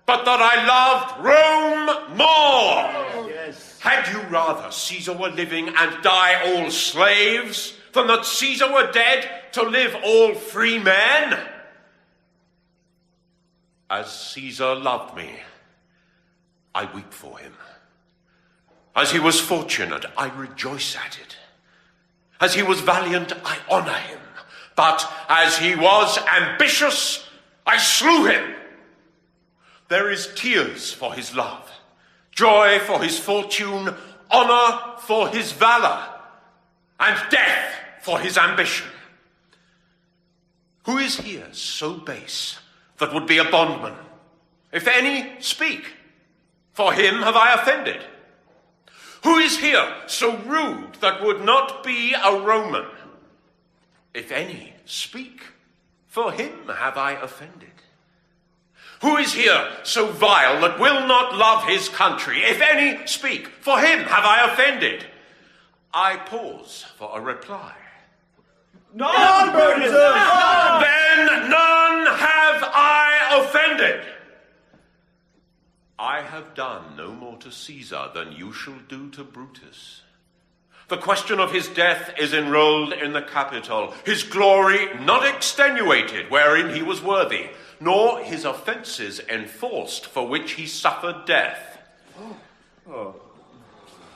[SPEAKER 16] but that I loved Rome more. Yes. Had you rather Caesar were living and die all slaves, than that Caesar were dead to live all free men? As Caesar loved me, I weep for him. As he was fortunate, I rejoice at it. As he was valiant, I honour him. But as he was ambitious, I slew him. There is tears for his love, joy for his fortune, honour for his valour, and death for his ambition. Who is here so base that would be a bondman? If any, speak. For him have I offended. Who is here so rude that would not be a Roman? If any, speak. For him have I offended. Who is here so vile that will not love his country? If any, speak. For him have I offended. I pause for a reply.
[SPEAKER 8] None, Brutus!
[SPEAKER 16] Then none have I offended. I have done no more to Caesar than you shall do to Brutus. The question of his death is enrolled in the Capitol, his glory not extenuated wherein he was worthy, nor his offences enforced for which he suffered death.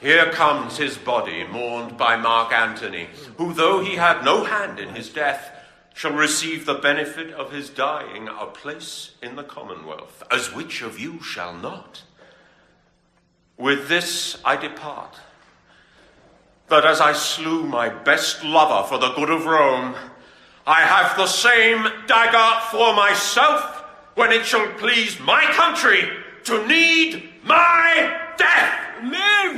[SPEAKER 16] Here comes his body, mourned by Mark Antony, who, though he had no hand in his death, shall receive the benefit of his dying a place in the Commonwealth, as which of you shall not? With this I depart, that as I slew my best lover for the good of Rome, I have the same dagger for myself when it shall please my country to need my death.
[SPEAKER 13] Live!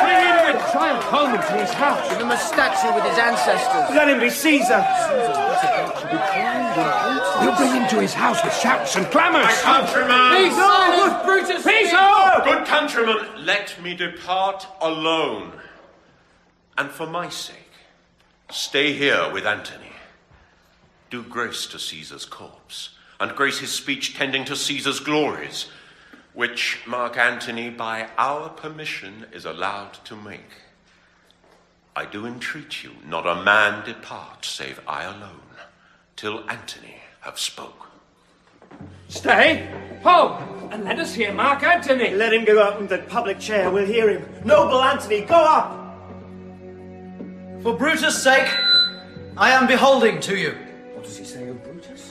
[SPEAKER 3] Bring him with triumph home into his house.
[SPEAKER 13] Give him a statue with his ancestors. Let him be Caesar.
[SPEAKER 3] We'll bring him to his house with shouts and clamours.
[SPEAKER 16] My countrymen!
[SPEAKER 3] Peace! No, Brutus! Peace!
[SPEAKER 16] Good countrymen, let me depart alone. And for my sake, stay here with Antony. Do grace to Caesar's corpse, and grace his speech tending to Caesar's glories, which Mark Antony, by our permission, is allowed to make. I do entreat you, not a man depart, save I alone, till Antony have spoke.
[SPEAKER 3] Stay, ho, and let us hear Mark Antony.
[SPEAKER 13] Let him go up in the public chair, we'll hear him. Noble Antony, go up!
[SPEAKER 17] For Brutus' sake, I am beholding to you.
[SPEAKER 13] What does he say of Brutus?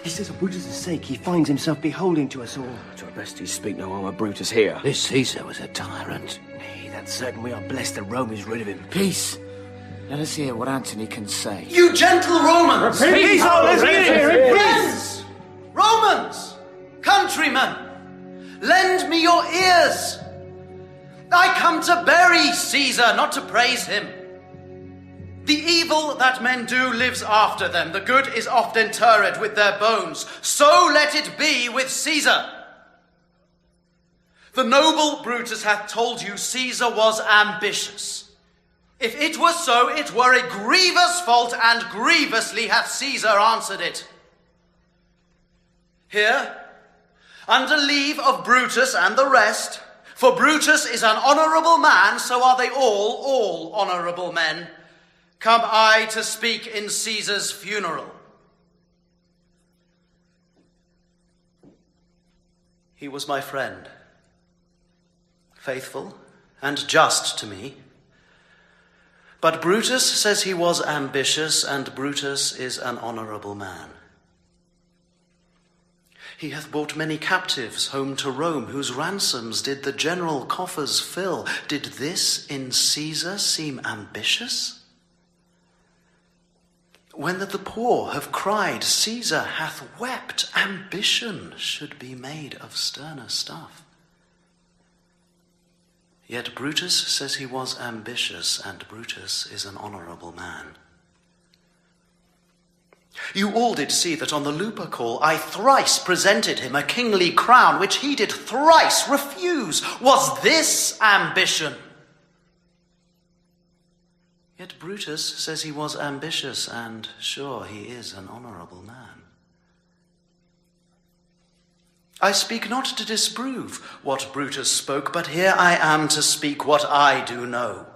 [SPEAKER 13] He says of Brutus' sake he finds himself beholding to us all. To our best he speak no harm of Brutus here.
[SPEAKER 1] This Caesar was a tyrant.
[SPEAKER 13] Nay, that's certain we are blessed that Rome is rid of him.
[SPEAKER 17] Peace. Let us hear what Antony can say. You gentle Romans!
[SPEAKER 13] Peace! Let's hear him!
[SPEAKER 17] Friends! Romans! Countrymen! Lend me your ears! I come to bury Caesar, not to praise him. The evil that men do lives after them. The good is oft interred with their bones. So let it be with Caesar. The noble Brutus hath told you Caesar was ambitious. If it were so, it were a grievous fault, and grievously hath Caesar answered it. Here, under leave of Brutus and the rest, for Brutus is an honourable man, so are they all honourable men, come I to speak in Caesar's funeral. He was my friend, faithful and just to me. But Brutus says he was ambitious, and Brutus is an honourable man. He hath brought many captives home to Rome, whose ransoms did the general coffers fill. Did this in Caesar seem ambitious? When that the poor have cried, Caesar hath wept, ambition should be made of sterner stuff. Yet Brutus says he was ambitious, and Brutus is an honourable man. You all did see that on the Lupercal I thrice presented him a kingly crown, which he did thrice refuse. Was this ambition? Yet Brutus says he was ambitious, and sure he is an honourable man. I speak not to disprove what Brutus spoke, but here I am to speak what I do know.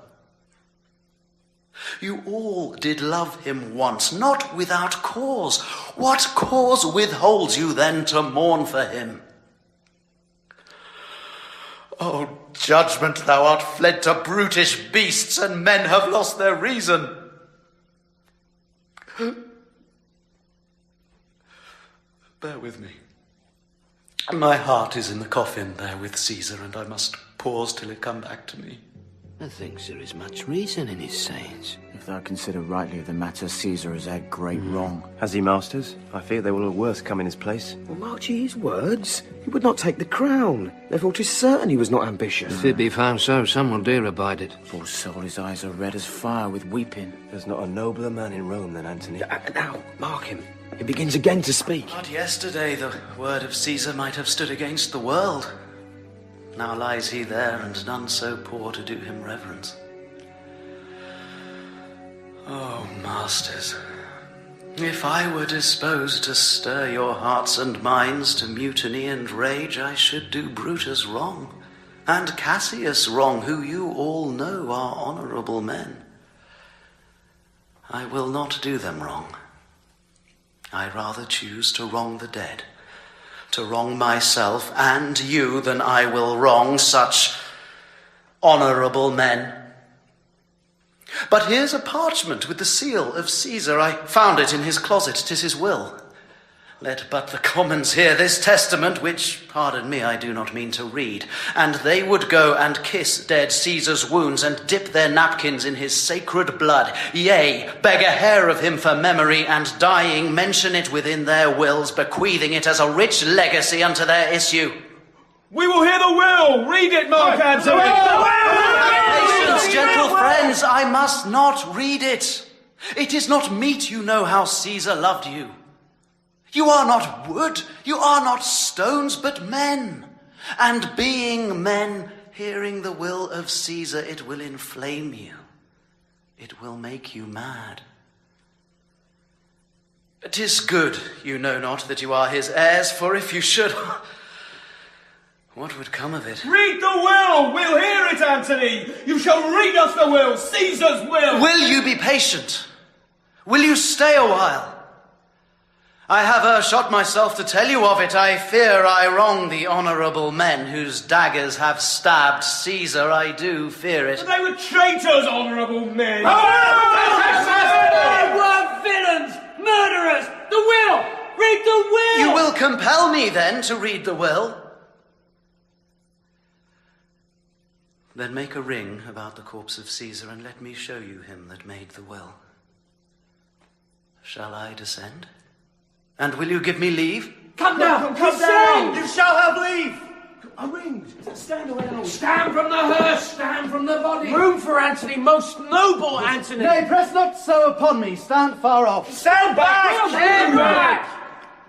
[SPEAKER 17] You all did love him once, not without cause. What cause withholds you then to mourn for him? O judgment, thou art fled to brutish beasts, and men have lost their reason. Bear with me. My heart is in the coffin there with Caesar, and I must pause till it come back to me.
[SPEAKER 3] Methinks there is much reason in his sayings.
[SPEAKER 13] If thou consider rightly the matter, Caesar has had great wrong.
[SPEAKER 15] Has he, masters? I fear there will a worse come in his place.
[SPEAKER 10] Well, mark ye his words. He would not take the crown. Therefore 'tis certain he was not ambitious.
[SPEAKER 3] If it be found so, some will dare abide it.
[SPEAKER 13] Poor soul, his eyes are red as fire with weeping.
[SPEAKER 15] There's not a nobler man in Rome than Antony.
[SPEAKER 10] Now, mark him. He begins again to speak.
[SPEAKER 17] But yesterday the word of Caesar might have stood against the world. Now lies he there, and none so poor to do him reverence. Oh, masters, if I were disposed to stir your hearts and minds to mutiny and rage, I should do Brutus wrong, and Cassius wrong, who you all know are honourable men. I will not do them wrong. I rather choose to wrong the dead, to wrong myself and you, than I will wrong such honourable men. But here's a parchment with the seal of Caesar. I found it in his closet. 'Tis his will. Let but the commons hear this testament, which, pardon me, I do not mean to read, and they would go and kiss dead Caesar's wounds, and dip their napkins in his sacred blood, yea, beg a hair of him for memory, and dying mention it within their wills, bequeathing it as a rich legacy unto their issue.
[SPEAKER 8] We will hear the will! Read it, Mark Antony!
[SPEAKER 17] Patience, gentle friends, I must not read it. It is not meet you know how Caesar loved you. You are not wood, you are not stones, but men. And being men, hearing the will of Caesar, it will inflame you. It will make you mad. 'Tis good you know not that you are his heirs, for if you should, what would come of it?
[SPEAKER 8] Read the will! We'll hear it, Antony! You shall read us the will! Caesar's will!
[SPEAKER 17] Will you be patient? Will you stay a while? I have shot myself to tell you of it. I fear I wrong the honourable men whose daggers have stabbed Caesar. I do fear it.
[SPEAKER 8] But they were traitors, honourable men!
[SPEAKER 3] They were villains! Murderers! The will! Read the will!
[SPEAKER 17] You will compel me, then, to read the will? Then make a ring about the corpse of Caesar, and let me show you him that made the will. Shall I descend? And will you give me leave?
[SPEAKER 8] Come down! Come down!
[SPEAKER 17] You shall have leave!
[SPEAKER 8] A ring! Stand around!
[SPEAKER 3] Stand from the hearse! Stand from the body!
[SPEAKER 13] Room for Antony, most noble Antony!
[SPEAKER 18] Nay, press not so upon me. Stand far off.
[SPEAKER 8] Stand back!
[SPEAKER 3] Stand back!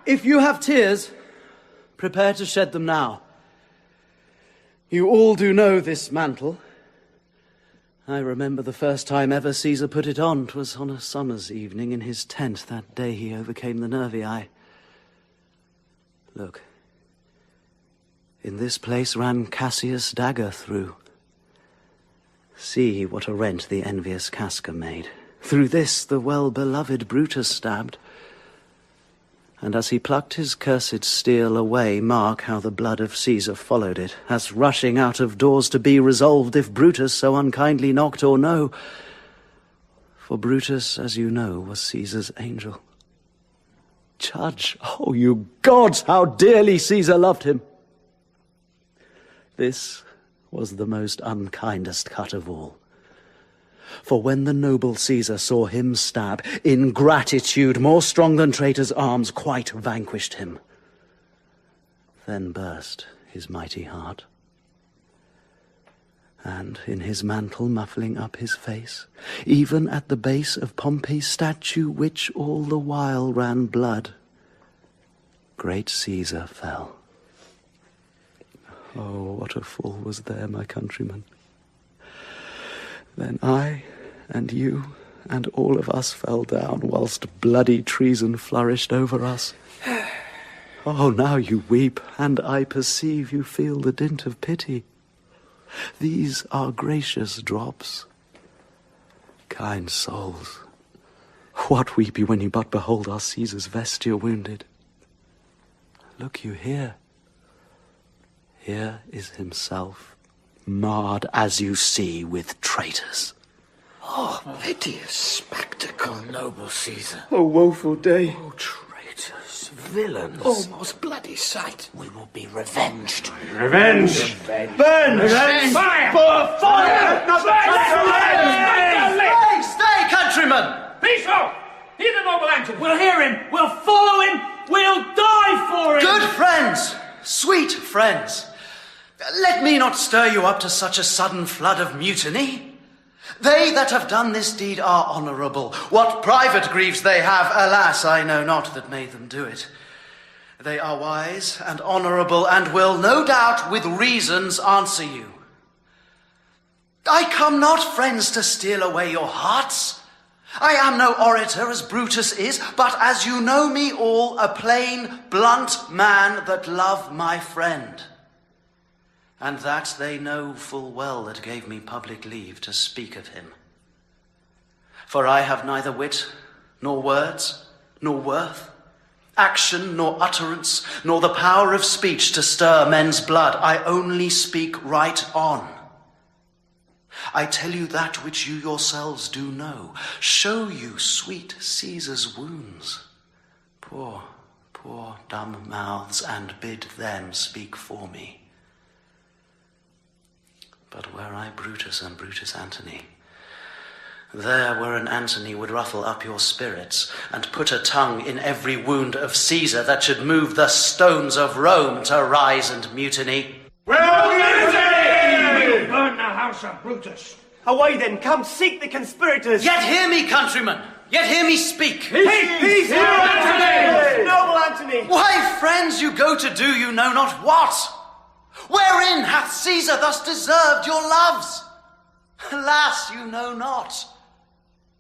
[SPEAKER 18] If you have tears, prepare to shed them now. You all do know this mantle. I remember the first time ever Caesar put it on. 'Twas on a summer's evening in his tent, that day he overcame the nervii. Look. In this place ran Cassius' dagger through. See what a rent the envious Casca made. Through this the well-beloved Brutus stabbed. And as he plucked his cursed steel away, mark how the blood of Caesar followed it, as rushing out of doors to be resolved if Brutus so unkindly knocked or no. For Brutus, as you know, was Caesar's angel. judge. Oh, you gods, how dearly Caesar loved him. This was the most unkindest cut of all. For when the noble Caesar saw him stab, ingratitude, more strong than traitor's arms, quite vanquished him. Then burst his mighty heart. And in his mantle muffling up his face, even at the base of Pompey's statue, which all the while ran blood, great Caesar fell. Oh, what a fall was there, my countrymen. Then I and you and all of us fell down, whilst bloody treason flourished over us. Oh, now you weep, and I perceive you feel the dint of pity. These are gracious drops. Kind souls, what weep you when you but behold our Caesar's vesture wounded? Look you here. Here is himself, marred as you see with traitors.
[SPEAKER 19] Oh, piteous spectacle, noble Caesar.
[SPEAKER 13] Oh, woeful day.
[SPEAKER 19] Oh, traitors, villains.
[SPEAKER 13] Oh,
[SPEAKER 19] most bloody sight. We will be revenged.
[SPEAKER 8] Revenge!
[SPEAKER 13] Burn!
[SPEAKER 19] Fire!
[SPEAKER 13] Fire!
[SPEAKER 19] Not
[SPEAKER 17] Stay, countrymen!
[SPEAKER 3] Peaceful! Hear the noble Antony.
[SPEAKER 20] We'll hear him. We'll follow him. We'll die for him.
[SPEAKER 17] Good friends, sweet friends, let me not stir you up to such a sudden flood of mutiny. They that have done this deed are honourable. What private griefs they have, alas, I know not that made them do it. They are wise and honourable, and will, no doubt, with reasons answer you. I come not, friends, to steal away your hearts. I am no orator as Brutus is, but as you know me all, a plain, blunt man that love my friend. And that they know full well that gave me public leave to speak of him. For I have neither wit, nor words, nor worth, action, nor utterance, nor the power of speech to stir men's blood. I only speak right on. I tell you that which you yourselves do know. Show you sweet Caesar's wounds. Poor, poor dumb mouths, and bid them speak for me. But were I Brutus and Brutus Antony, there were an Antony would ruffle up your spirits, and put a tongue in every wound of Caesar that should move the stones of Rome to rise and mutiny.
[SPEAKER 8] Well, mutiny! Burn the house of Brutus.
[SPEAKER 13] Away then, come seek the conspirators.
[SPEAKER 17] Yet hear me, countrymen, yet hear me speak.
[SPEAKER 13] Peace, Antony! Noble Antony!
[SPEAKER 17] Why, friends, you go to do you know not what? Wherein hath Caesar thus deserved your loves? Alas, you know not.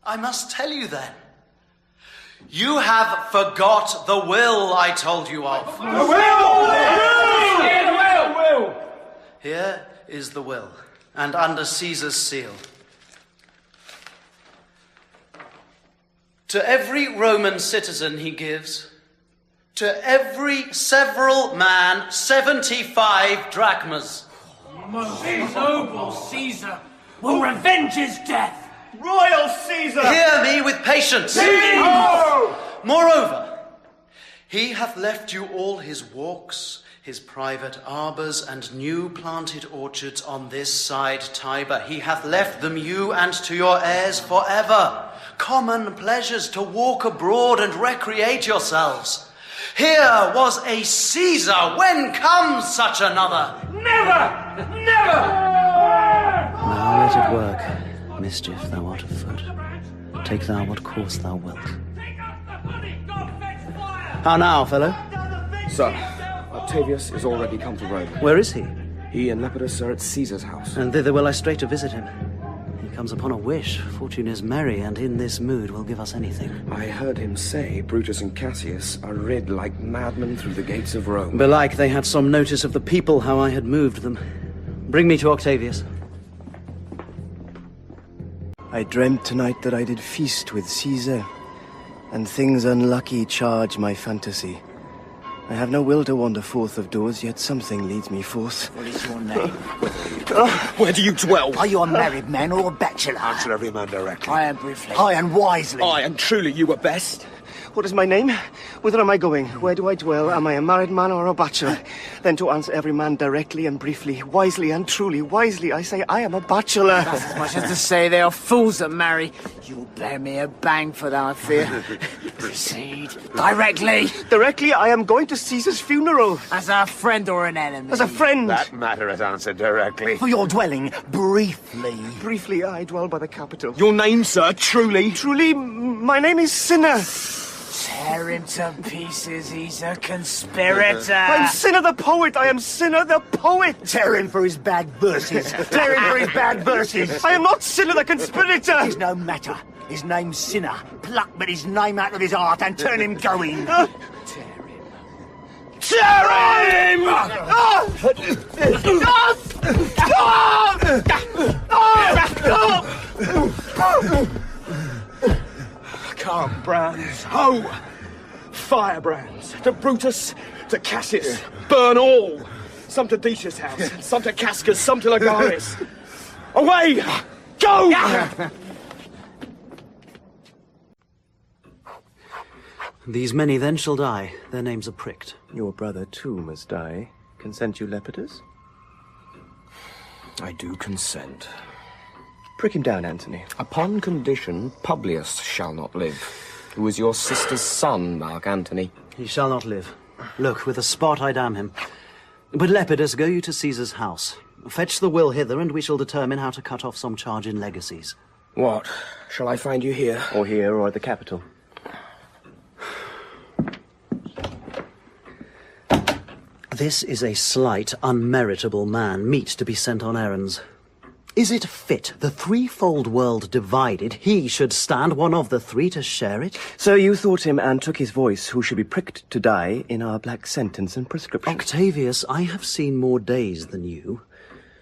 [SPEAKER 17] I must tell you then. You have forgot the will I told you of.
[SPEAKER 8] The will! The will!
[SPEAKER 17] Here is the will, and under Caesar's seal. To every Roman citizen he gives, to every several man, 75 drachmas.
[SPEAKER 20] Most noble Caesar will revenge his death.
[SPEAKER 13] Royal Caesar!
[SPEAKER 17] Hear me with patience.
[SPEAKER 13] Oh!
[SPEAKER 17] Moreover, he hath left you all his walks, his private arbours, and new planted orchards on this side Tiber. He hath left them you and to your heirs forever. Common pleasures to walk abroad and recreate yourselves. Here was a Caesar, when comes such another?
[SPEAKER 20] Never! Never!
[SPEAKER 18] Now let it work. Mischief thou art afoot. Take thou what course thou wilt. How now, fellow?
[SPEAKER 10] Sir, Octavius is already come to Rome.
[SPEAKER 18] Where is he?
[SPEAKER 10] He and Lepidus are at Caesar's house.
[SPEAKER 18] And thither will I straight to visit him. He comes upon a wish. Fortune is merry, and in this mood will give us anything.
[SPEAKER 10] I heard him say Brutus and Cassius are rid like madmen through the gates of Rome.
[SPEAKER 18] Belike they had some notice of the people, how I had moved them. Bring me to Octavius.
[SPEAKER 13] I dreamt tonight that I did feast with Caesar, and things unlucky charge my fantasy. I have no will to wander forth of doors, yet something leads me forth.
[SPEAKER 19] What is your name?
[SPEAKER 4] Where do you dwell?
[SPEAKER 19] Are you a married man or a bachelor?
[SPEAKER 4] Answer every man directly.
[SPEAKER 19] I am briefly.
[SPEAKER 13] High and wisely.
[SPEAKER 4] Aye, and truly you were best.
[SPEAKER 13] What is my name? Whither am I going? Where do I dwell? Am I a married man or a bachelor? Then to answer every man directly and briefly, wisely and truly, wisely, I say I am a bachelor.
[SPEAKER 19] That's as much as to say they are fools that marry. You'll bear me a bang for that, I fear. Proceed. Directly.
[SPEAKER 13] Directly, I am going to Caesar's funeral.
[SPEAKER 19] As a friend or an enemy?
[SPEAKER 13] As a friend.
[SPEAKER 14] That matter is answered directly.
[SPEAKER 19] For your dwelling, briefly.
[SPEAKER 13] Briefly, I dwell by the capital.
[SPEAKER 19] Your name, sir, truly?
[SPEAKER 13] Truly, my name is Sinner.
[SPEAKER 19] Tear him to pieces, he's a conspirator.
[SPEAKER 13] I'm Sinner the poet, I am Sinner the poet.
[SPEAKER 19] Tear him for his bad verses. Tear him for his bad verses.
[SPEAKER 13] I am not Sinner the conspirator.
[SPEAKER 19] It's no matter. His name's Sinner. Pluck but his name out of his heart and turn him going. Tear him.
[SPEAKER 13] Tear him!
[SPEAKER 21] Brands, ho! Firebrands, to Brutus, to Cassius, burn all! Some to Decius' house, some to Casca's, some to Lagaris. Away! Go!
[SPEAKER 18] These many then shall die, their names are pricked.
[SPEAKER 13] Your brother too must die. Consent you, Lepidus?
[SPEAKER 10] I do consent.
[SPEAKER 13] Prick him down, Antony.
[SPEAKER 10] Upon condition Publius shall not live, who is your sister's son, Mark Antony.
[SPEAKER 18] He shall not live. Look, with a spot I damn him. But Lepidus, go you to Caesar's house. Fetch the will hither, and we shall determine how to cut off some charge in legacies.
[SPEAKER 10] What? Shall I find you here?
[SPEAKER 13] Or here, or at the capital.
[SPEAKER 18] This is a slight, unmeritable man, meet to be sent on errands. Is it fit, the threefold world divided, he should stand one of the three to share it?
[SPEAKER 13] So you thought him and took his voice, who should be pricked to die in our black sentence and prescription.
[SPEAKER 18] Octavius, I have seen more days than you,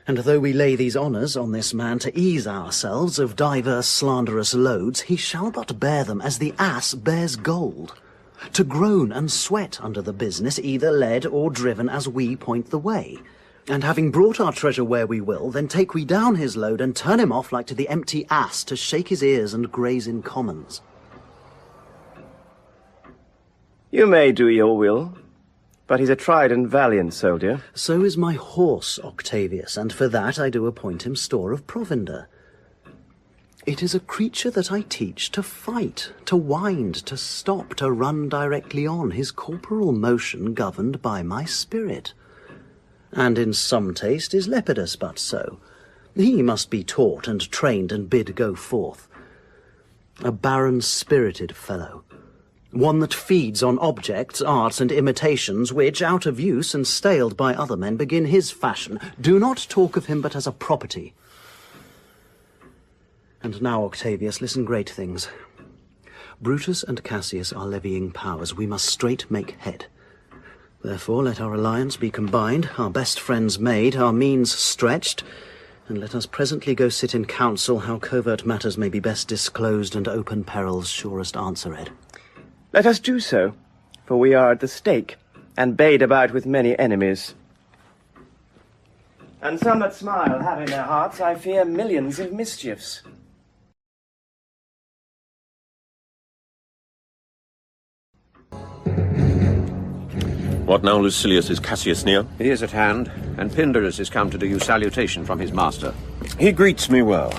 [SPEAKER 18] and though we lay these honours on this man to ease ourselves of divers slanderous loads, he shall but bear them as the ass bears gold. To groan and sweat under the business, either led or driven as we point the way. And having brought our treasure where we will, then take we down his load and turn him off like to the empty ass to shake his ears and graze in commons.
[SPEAKER 13] You may do your will, but he's a tried and valiant soldier.
[SPEAKER 18] So is my horse, Octavius, and for that I do appoint him store of provender. It is a creature that I teach to fight, to wind, to stop, to run directly on, his corporal motion governed by my spirit. And in some taste is Lepidus but so. He must be taught and trained and bid go forth. A barren-spirited fellow, one that feeds on objects, arts, and imitations, which, out of use and staled by other men, begin his fashion. Do not talk of him but as a property. And now, Octavius, listen great things. Brutus and Cassius are levying powers. We must straight make head. Therefore, let our alliance be combined, our best friends made, our means stretched, and let us presently go sit in council how covert matters may be best disclosed and open perils surest answered.
[SPEAKER 13] Let us do so, for we are at the stake, and bayed about with many enemies. And some that smile have in their hearts, I fear, millions of mischiefs.
[SPEAKER 5] What now, Lucilius? Is Cassius near?
[SPEAKER 14] He is at hand, and Pindarus is come to do you salutation from his master.
[SPEAKER 5] He greets me well.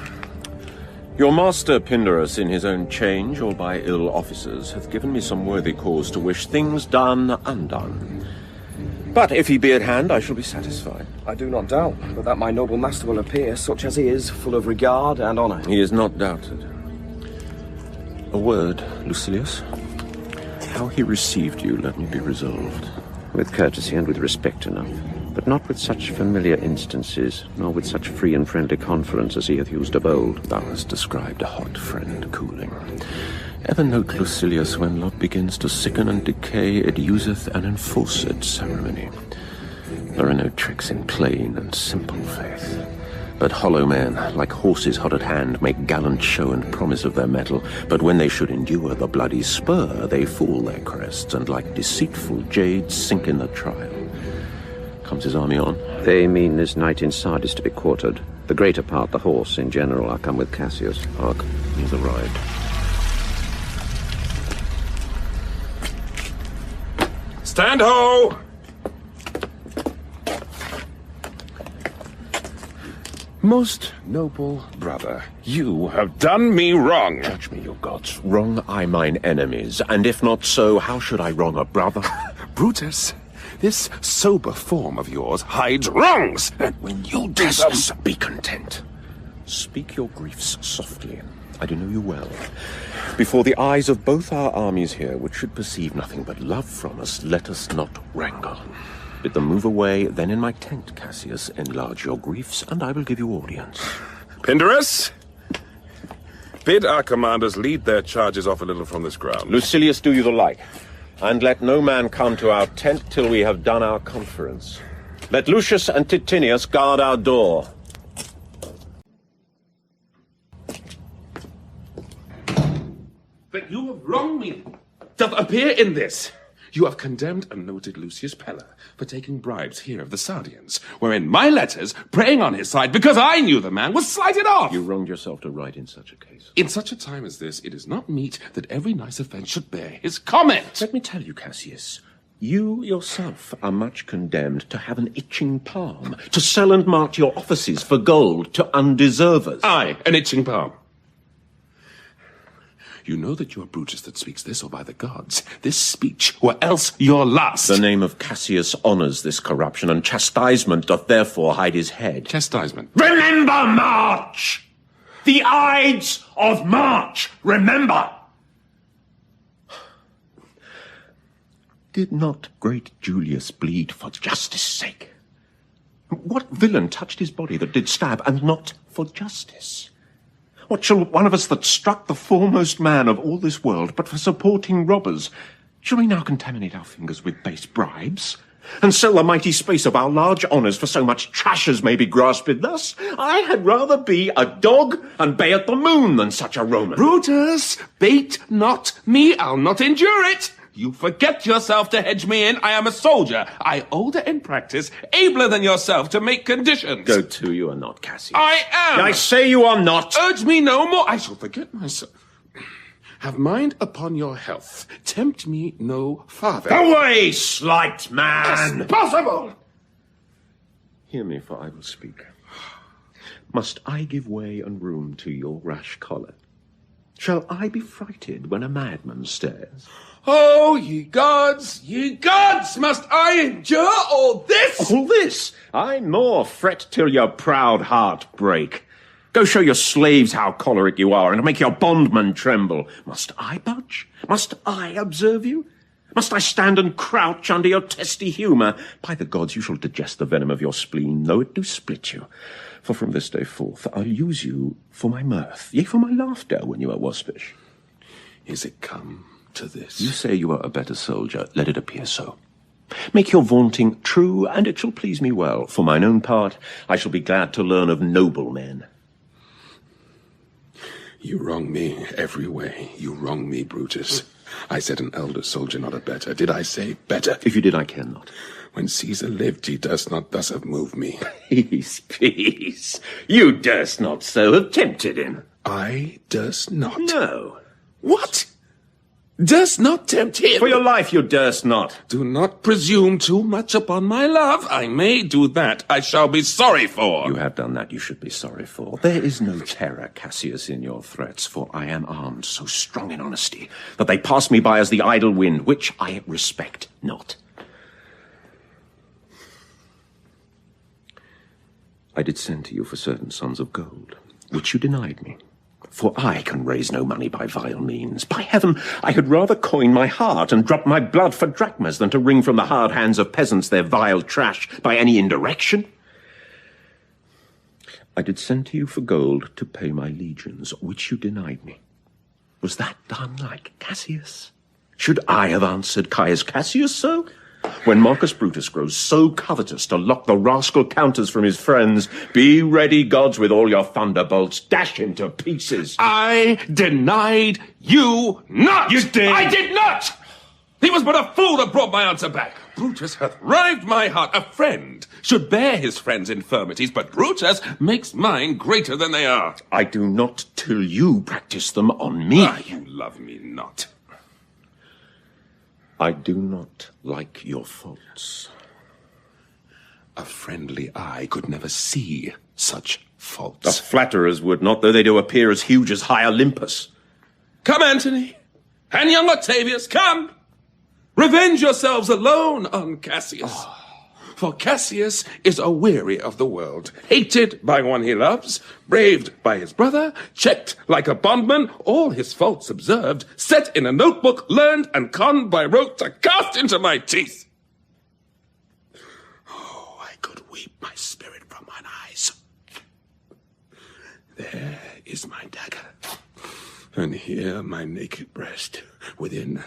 [SPEAKER 5] Your master, Pindarus, in his own change or by ill officers, hath given me some worthy cause to wish things done undone. But if he be at hand, I shall be satisfied.
[SPEAKER 10] I do not doubt but that my noble master will appear, such as he is, full of regard and honour.
[SPEAKER 5] He is not doubted. A word, Lucilius. How he received you, let me be resolved.
[SPEAKER 14] With courtesy and with respect enough, but not with such familiar instances, nor with such free and friendly conference as he hath used of old.
[SPEAKER 5] Thou hast described a hot friend cooling. Ever note, Lucilius, when love begins to sicken and decay, it useth an enforced ceremony. There are no tricks in plain and simple faith. But hollow men, like horses hot at hand, make gallant show and promise of their mettle, but when they should endure the bloody spur, they fool their crests, and like deceitful jades sink in the trial. Comes his army on?
[SPEAKER 14] They mean this night in Sardis to be quartered. The greater part, the horse in general, are come with Cassius.
[SPEAKER 5] Hark, he's arrived.
[SPEAKER 6] Stand ho! Most noble brother, you have done me wrong.
[SPEAKER 4] Judge me, your gods. Wrong I mine enemies, and if not so, how should I wrong a brother?
[SPEAKER 6] Brutus, this sober form of yours hides wrongs, and when you do them...
[SPEAKER 4] Be content. Speak your griefs softly. I do know you well. Before the eyes of both our armies here, which should perceive nothing but love from us, let us not wrangle. Bid them move away, then in my tent, Cassius, enlarge your griefs, and I will give you audience.
[SPEAKER 6] Pindarus, bid our commanders lead their charges off a little from this ground.
[SPEAKER 4] Lucilius, do you the like, and let no man come to our tent till we have done our conference. Let Lucius and Titinius guard our door.
[SPEAKER 6] That you have wronged me doth appear in this. You have condemned a noted Lucius Pella for taking bribes here of the Sardians, wherein my letters, praying on his side, because I knew the man, was slighted off.
[SPEAKER 4] You wronged yourself to write in such a case.
[SPEAKER 6] In such a time as this, it is not meet that every nice offence should bear his comment.
[SPEAKER 4] Let me tell you, Cassius, you yourself are much condemned to have an itching palm, to sell and mark your offices for gold to undeservers.
[SPEAKER 6] Aye, an itching palm. You know that you are Brutus that speaks this, or by the gods, this speech were else your last.
[SPEAKER 4] The name of Cassius honours this corruption, and chastisement doth therefore hide his head.
[SPEAKER 6] Chastisement?
[SPEAKER 16] Remember March! The Ides of March! Remember!
[SPEAKER 4] Did not great Julius bleed for justice' sake? What villain touched his body that did stab, and not for justice? What shall one of us that struck the foremost man of all this world, but for supporting robbers, shall we now contaminate our fingers with base bribes, and sell the mighty space of our large honours for so much trash as may be grasped thus? I had rather be a dog and bay at the moon than such a Roman.
[SPEAKER 6] Brutus, bait not me, I'll not endure it. You forget yourself to hedge me in. I am a soldier. I older in practice, abler than yourself to make conditions.
[SPEAKER 4] Go to, you are not, Cassius.
[SPEAKER 6] I am.
[SPEAKER 4] I say you are not.
[SPEAKER 6] Urge me no more. I shall forget myself. Have mind upon your health. Tempt me no farther.
[SPEAKER 16] Away, slight man!
[SPEAKER 6] It's possible!
[SPEAKER 4] Hear me, for I will speak. Must I give way and room to your rash choler? Shall I be frighted when a madman stares?
[SPEAKER 6] Oh, ye gods, must I endure all this?
[SPEAKER 4] All this? I more fret till your proud heart break. Go show your slaves how choleric you are, and make your bondman tremble. Must I budge? Must I observe you? Must I stand and crouch under your testy humour? By the gods, you shall digest the venom of your spleen, though it do split you. For from this day forth I'll use you for my mirth, yea, for my laughter, when you are waspish.
[SPEAKER 6] Is it come to this?
[SPEAKER 4] You say you are a better soldier, let it appear so. Make your vaunting true, and it shall please me well. For mine own part, I shall be glad to learn of noble men.
[SPEAKER 6] You wrong me every way. You wrong me, Brutus. I said an elder soldier, not a better. Did I say better?
[SPEAKER 4] If you did, I care not.
[SPEAKER 6] When Caesar lived, he durst not thus have moved me.
[SPEAKER 4] Peace, peace. You durst not so have tempted him.
[SPEAKER 6] I durst not?
[SPEAKER 4] No.
[SPEAKER 6] What? Durst not tempt him?
[SPEAKER 4] For your life you durst not.
[SPEAKER 6] Do not presume too much upon my love. I may do that. I shall be sorry for.
[SPEAKER 4] You have done that you should be sorry for. There is no terror, Cassius, in your threats, for I am armed so strong in honesty that they pass me by as the idle wind, which I respect not. I did send to you for certain sums of gold, which you denied me. For I can raise no money by vile means. By heaven, I had rather coin my heart and drop my blood for drachmas than to wring from the hard hands of peasants their vile trash by any indirection. I did send to you for gold to pay my legions, which you denied me. Was that done like Cassius? Should I have answered Caius Cassius so? When Marcus Brutus grows so covetous to lock the rascal counters from his friends, be ready, gods, with all your thunderbolts. Dash him to pieces.
[SPEAKER 6] I denied you not.
[SPEAKER 16] You did.
[SPEAKER 6] I did not. He was but a fool that brought my answer back. Brutus hath rived my heart. A friend should bear his friend's infirmities, but Brutus makes mine greater than they are.
[SPEAKER 4] I do not till you practice them on me.
[SPEAKER 6] You love me not.
[SPEAKER 5] I do not like your faults.
[SPEAKER 6] A friendly eye could never see such faults.
[SPEAKER 5] The flatterers would not, though they do appear as huge as high Olympus.
[SPEAKER 6] Come, Antony, and young Octavius, come! Revenge yourselves alone on Cassius. For Cassius is aweary of the world, hated by one he loves, braved by his brother, checked like a bondman, all his faults observed, set in a notebook, learned and conned by rote to cast into my teeth. Oh, I could weep my spirit from mine eyes. There is my dagger, and here my naked breast, within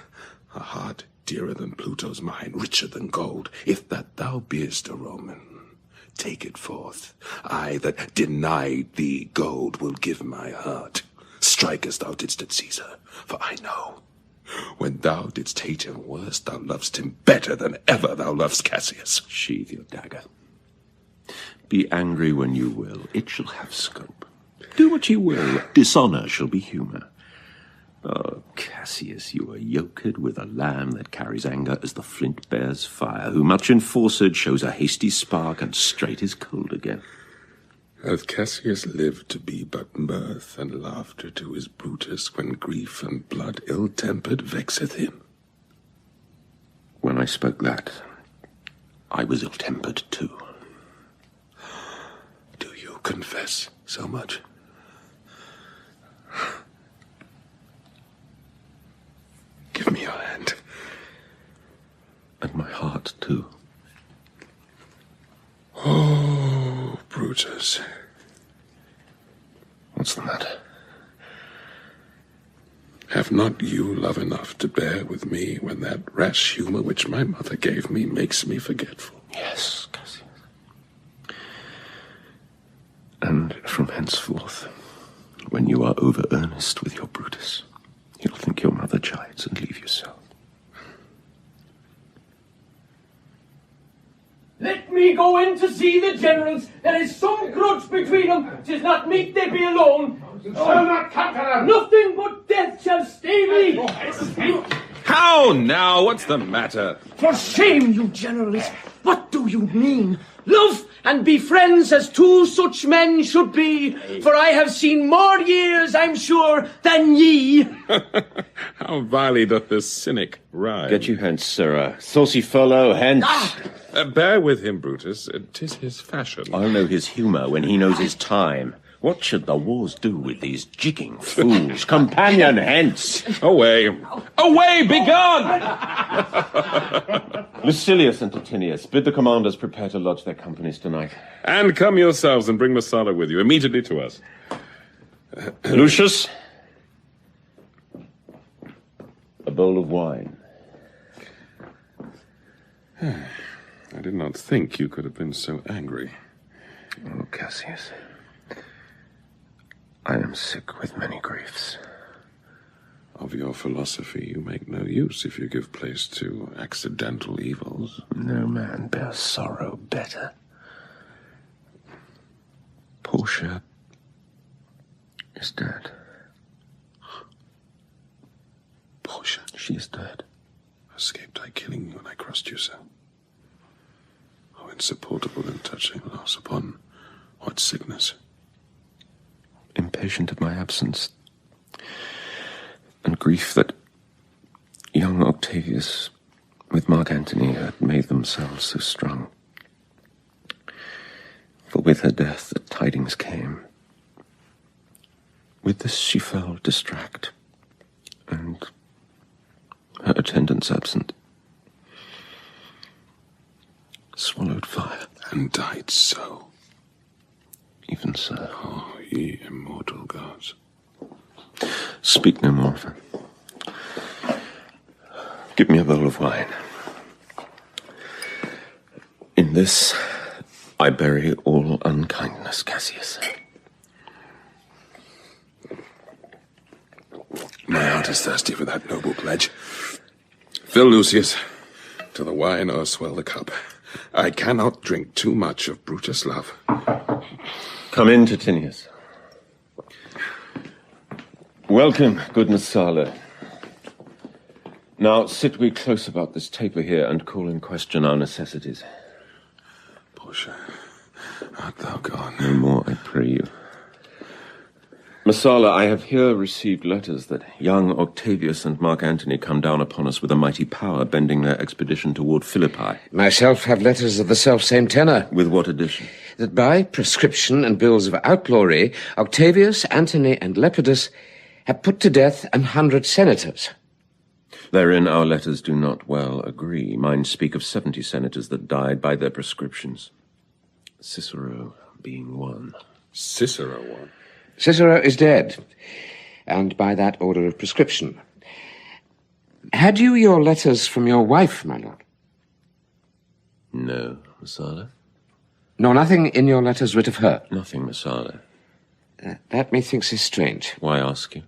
[SPEAKER 6] a heart dearer than Pluto's mine, richer than gold. If that thou beest a Roman, take it forth. I that denied thee gold will give my heart. Strike as thou didst at Caesar, for I know, when thou didst hate him worse, thou lovest him better than ever thou lovest Cassius.
[SPEAKER 5] Sheathe your dagger. Be angry when you will, it shall have scope. Do what you will, dishonour shall be humour. Oh, Cassius, you are yoked with a lamb that carries anger as the flint bears fire, who much enforced shows a hasty spark, and straight is cold again.
[SPEAKER 6] Hath Cassius lived to be but mirth and laughter to his Brutus, when grief and blood ill-tempered vexeth him?
[SPEAKER 5] When I spoke that, I was ill-tempered too.
[SPEAKER 6] Do you confess so much? Give me your hand.
[SPEAKER 5] And my heart, too.
[SPEAKER 6] Oh, Brutus. What's the matter? Have not you love enough to bear with me when that rash humour which my mother gave me makes me forgetful?
[SPEAKER 5] Yes, Cassius. And from henceforth, when you are over earnest with your Brutus, you'll think your mother chides and leave yourself.
[SPEAKER 20] Let me go in to see the generals. There is some grudge between them. 'Tis not meet they be alone.
[SPEAKER 8] Shall not conquer them.
[SPEAKER 20] Nothing but death shall stay me.
[SPEAKER 6] How now? What's the matter?
[SPEAKER 20] For shame, you generals. What do you mean? Love and be friends as two such men should be. For I have seen more years, I'm sure, than ye.
[SPEAKER 6] How vilely doth this cynic ride.
[SPEAKER 5] Get you hence, sirrah. Saucy fellow, hence.
[SPEAKER 6] Bear with him, Brutus. 'Tis his fashion.
[SPEAKER 5] I'll know his humour when he knows his time. What should the wars do with these jigging fools? Companion, hence!
[SPEAKER 6] Away! Away, begone!
[SPEAKER 5] Lucilius and Titinius, bid the commanders prepare to lodge their companies tonight.
[SPEAKER 6] And come yourselves and bring Messala with you, immediately to us.
[SPEAKER 5] Lucius, a bowl of wine.
[SPEAKER 6] I did not think you could have been so angry.
[SPEAKER 5] Oh, Cassius, I am sick with many griefs.
[SPEAKER 6] Of your philosophy you make no use if you give place to accidental evils.
[SPEAKER 5] No man bears sorrow better. Portia is dead.
[SPEAKER 6] Portia?
[SPEAKER 5] She is dead.
[SPEAKER 6] Escaped I killing you when I crossed you, sir? Oh, insupportable and touching loss. Upon what sickness?
[SPEAKER 5] Impatient of my absence, and grief that young Octavius with Mark Antony had made themselves so strong. For with her death the tidings came. With this she fell distract, and her attendants absent, swallowed fire.
[SPEAKER 6] And died so.
[SPEAKER 5] Even so.
[SPEAKER 6] Oh, ye immortal gods.
[SPEAKER 5] Speak no more of her. Give me a bowl of wine. In this I bury all unkindness, Cassius.
[SPEAKER 6] My heart is thirsty for that noble pledge. Fill, Lucius, till the wine o'erswell the cup. I cannot drink too much of Brutus' love.
[SPEAKER 5] Come in, Titinius. Welcome, good Messala. Now sit we close about this taper here and call in question our necessities.
[SPEAKER 6] Portia, art thou gone?
[SPEAKER 5] No more, I pray you. Messala, I have here received letters that young Octavius and Mark Antony come down upon us with a mighty power, bending their expedition toward Philippi.
[SPEAKER 1] Myself have letters of the self-same tenor.
[SPEAKER 5] With what addition?
[SPEAKER 1] That by prescription and bills of outlawry, Octavius, Antony, and Lepidus have put to death 100 senators.
[SPEAKER 5] Therein our letters do not well agree. Mine speak of 70 senators that died by their prescriptions. Cicero being one.
[SPEAKER 6] Cicero one?
[SPEAKER 1] Cicero is dead, and by that order of prescription. Had you your letters from your wife, my lord?
[SPEAKER 5] No, Messala.
[SPEAKER 1] Nor nothing in your letters writ of her?
[SPEAKER 5] Nothing, Messala.
[SPEAKER 1] That methinks is strange.
[SPEAKER 5] Why ask you?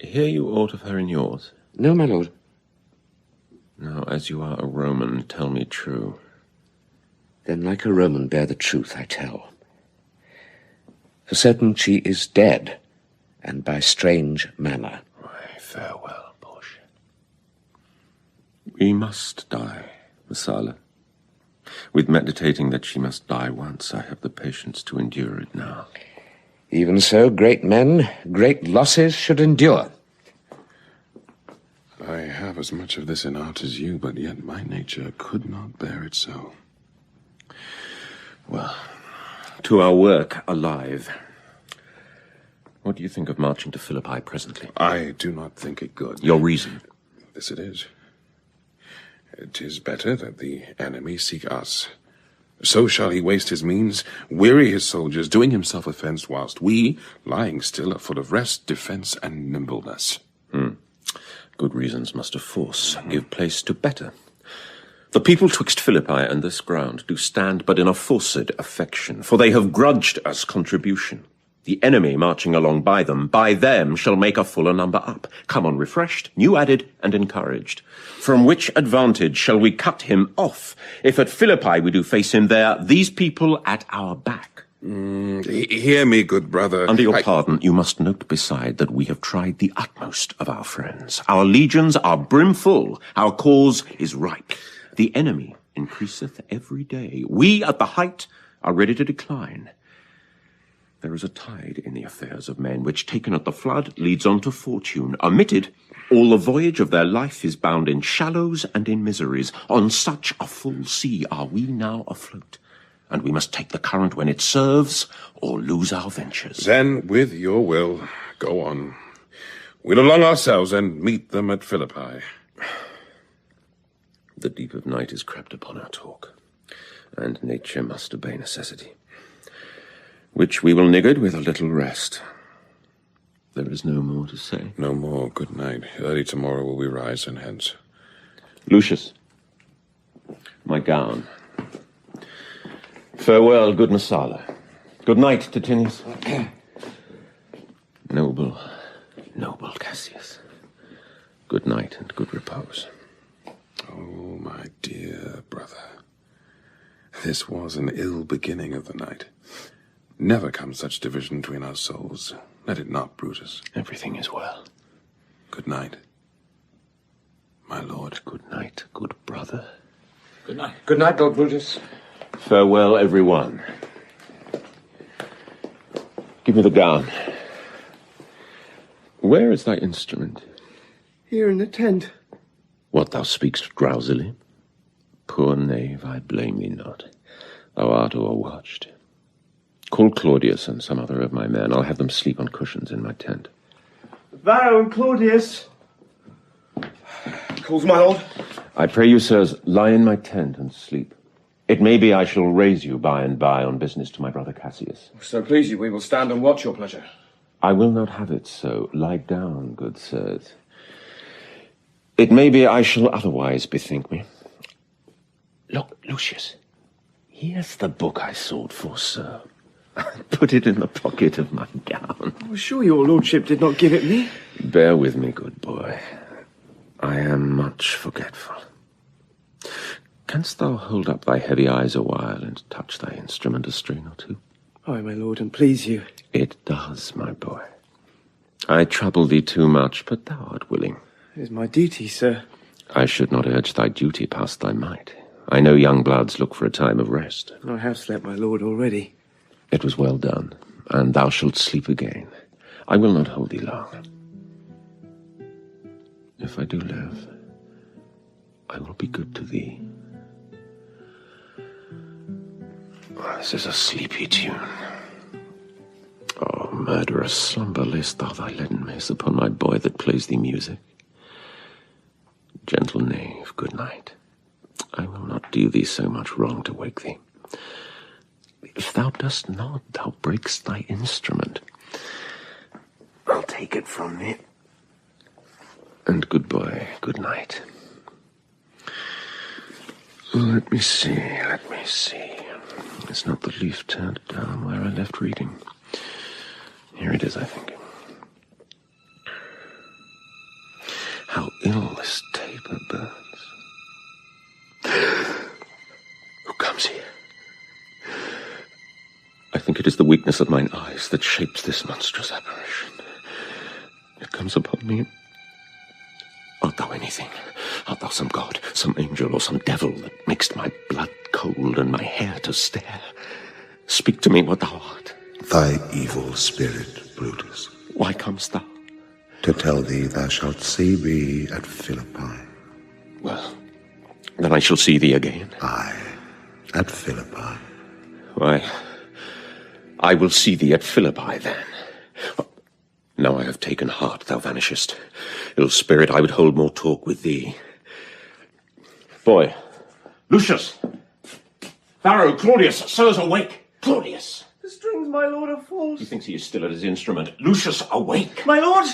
[SPEAKER 5] Hear you aught of her in yours?
[SPEAKER 1] No, my lord.
[SPEAKER 5] Now, as you are a Roman, tell me true.
[SPEAKER 1] Then like a Roman bear the truth I tell. For certain she is dead, and by strange manner.
[SPEAKER 5] Why, farewell, Portia. We must die, Messala. With meditating that she must die once, I have the patience to endure it now.
[SPEAKER 1] Even so, great men, great losses should endure.
[SPEAKER 6] I have as much of this in art as you, but yet my nature could not bear it so.
[SPEAKER 5] Well, to our work alive. What do you think of marching to Philippi presently?
[SPEAKER 6] I do not think it good.
[SPEAKER 5] Your reason?
[SPEAKER 6] This it is. It is better that the enemy seek us. So shall he waste his means, weary his soldiers, doing himself offence, whilst we, lying still, are full of rest, defence, and nimbleness.
[SPEAKER 5] Good reasons must of force give place to better. The people twixt Philippi and this ground do stand but in a forced affection, for they have grudged us contribution. The enemy marching along by them shall make a fuller number up, come on refreshed, new added, and encouraged. From which advantage shall we cut him off, if at Philippi we do face him there, these people at our back?
[SPEAKER 6] Hear me, good brother.
[SPEAKER 5] Under your pardon, you must note beside that we have tried the utmost of our friends. Our legions are brimful, our cause is ripe. The enemy increaseth every day. We at the height are ready to decline. There is a tide in the affairs of men, which taken at the flood leads on to fortune. Omitted, all the voyage of their life is bound in shallows and in miseries. On such a full sea are we now afloat, and we must take the current when it serves, or lose our ventures.
[SPEAKER 6] Then, with your will, go on. We'll along ourselves and meet them at Philippi.
[SPEAKER 5] The deep of night is crept upon our talk, and nature must obey necessity, which we will niggard with a little rest. There is no more to say.
[SPEAKER 6] No more. Good night. Early tomorrow will we rise and hence.
[SPEAKER 5] Lucius, my gown. Farewell, good Messala. Good night, Titinius. Noble Cassius. Good night and good repose.
[SPEAKER 6] Oh, my dear brother. This was an ill beginning of the night. Never comes such division between our souls. Let it not, Brutus.
[SPEAKER 5] Everything is well.
[SPEAKER 6] Good night, my lord.
[SPEAKER 5] Good night, good brother.
[SPEAKER 1] Good night. Good night, Lord Brutus.
[SPEAKER 5] Farewell, everyone. Give me the gown. Where is thy instrument?
[SPEAKER 13] Here in the tent.
[SPEAKER 5] What, thou speak'st drowsily? Poor knave, I blame thee not. Thou art o'erwatched. Call Claudius and some other of my men. I'll have them sleep on cushions in my tent.
[SPEAKER 21] Varro and Claudius. Calls my lord.
[SPEAKER 5] I pray you, sirs, lie in my tent and sleep. It may be I shall raise you by and by on business to my brother Cassius.
[SPEAKER 10] So please you, we will stand and watch your pleasure.
[SPEAKER 5] I will not have it so. Lie down, good sirs. It may be I shall otherwise bethink me. Look, Lucius, here's the book I sought for, sir. Put it in the pocket of my gown.
[SPEAKER 13] I was sure your lordship did not give it me.
[SPEAKER 5] Bear with me, good boy. I am much forgetful. Canst thou hold up thy heavy eyes a while and touch thy instrument a string or two?
[SPEAKER 13] Aye, my lord, and please you.
[SPEAKER 5] It does, my boy. I trouble thee too much, but thou art willing.
[SPEAKER 13] It is my duty, sir.
[SPEAKER 5] I should not urge thy duty past thy might. I know young bloods look for a time of rest.
[SPEAKER 13] I have slept, my lord, already.
[SPEAKER 5] It was well done, and thou shalt sleep again. I will not hold thee long. If I do live, I will be good to thee. This is a sleepy tune. Oh, murderous slumber, lay'st thou thy leaden mace upon my boy that plays thee music? Gentle knave, good night. I will not do thee so much wrong to wake thee. If thou dost not, thou break'st thy instrument. I'll take it from thee. And good boy, good night. Let me see. It's not the leaf turned down where I left reading. Here it is, I think. How ill this taper burns. Who comes here? I think it is the weakness of mine eyes that shapes this monstrous apparition. It comes upon me. Art thou anything? Art thou some god, some angel, or some devil that makes my blood cold and my hair to stare? Speak to me what thou art.
[SPEAKER 4] Thy evil spirit, Brutus.
[SPEAKER 5] Why comest thou?
[SPEAKER 4] To tell thee thou shalt see me at Philippi.
[SPEAKER 5] Well, then I shall see thee again.
[SPEAKER 4] Aye, at Philippi.
[SPEAKER 5] Why, I will see thee at Philippi then. Now I have taken heart, thou vanishest. Ill spirit, I would hold more talk with thee. Boy.
[SPEAKER 16] Lucius! Varro, Claudius, sirs, awake! Claudius!
[SPEAKER 21] The strings, my lord, are false.
[SPEAKER 5] He thinks he is still at his instrument. Lucius, awake!
[SPEAKER 21] My lord!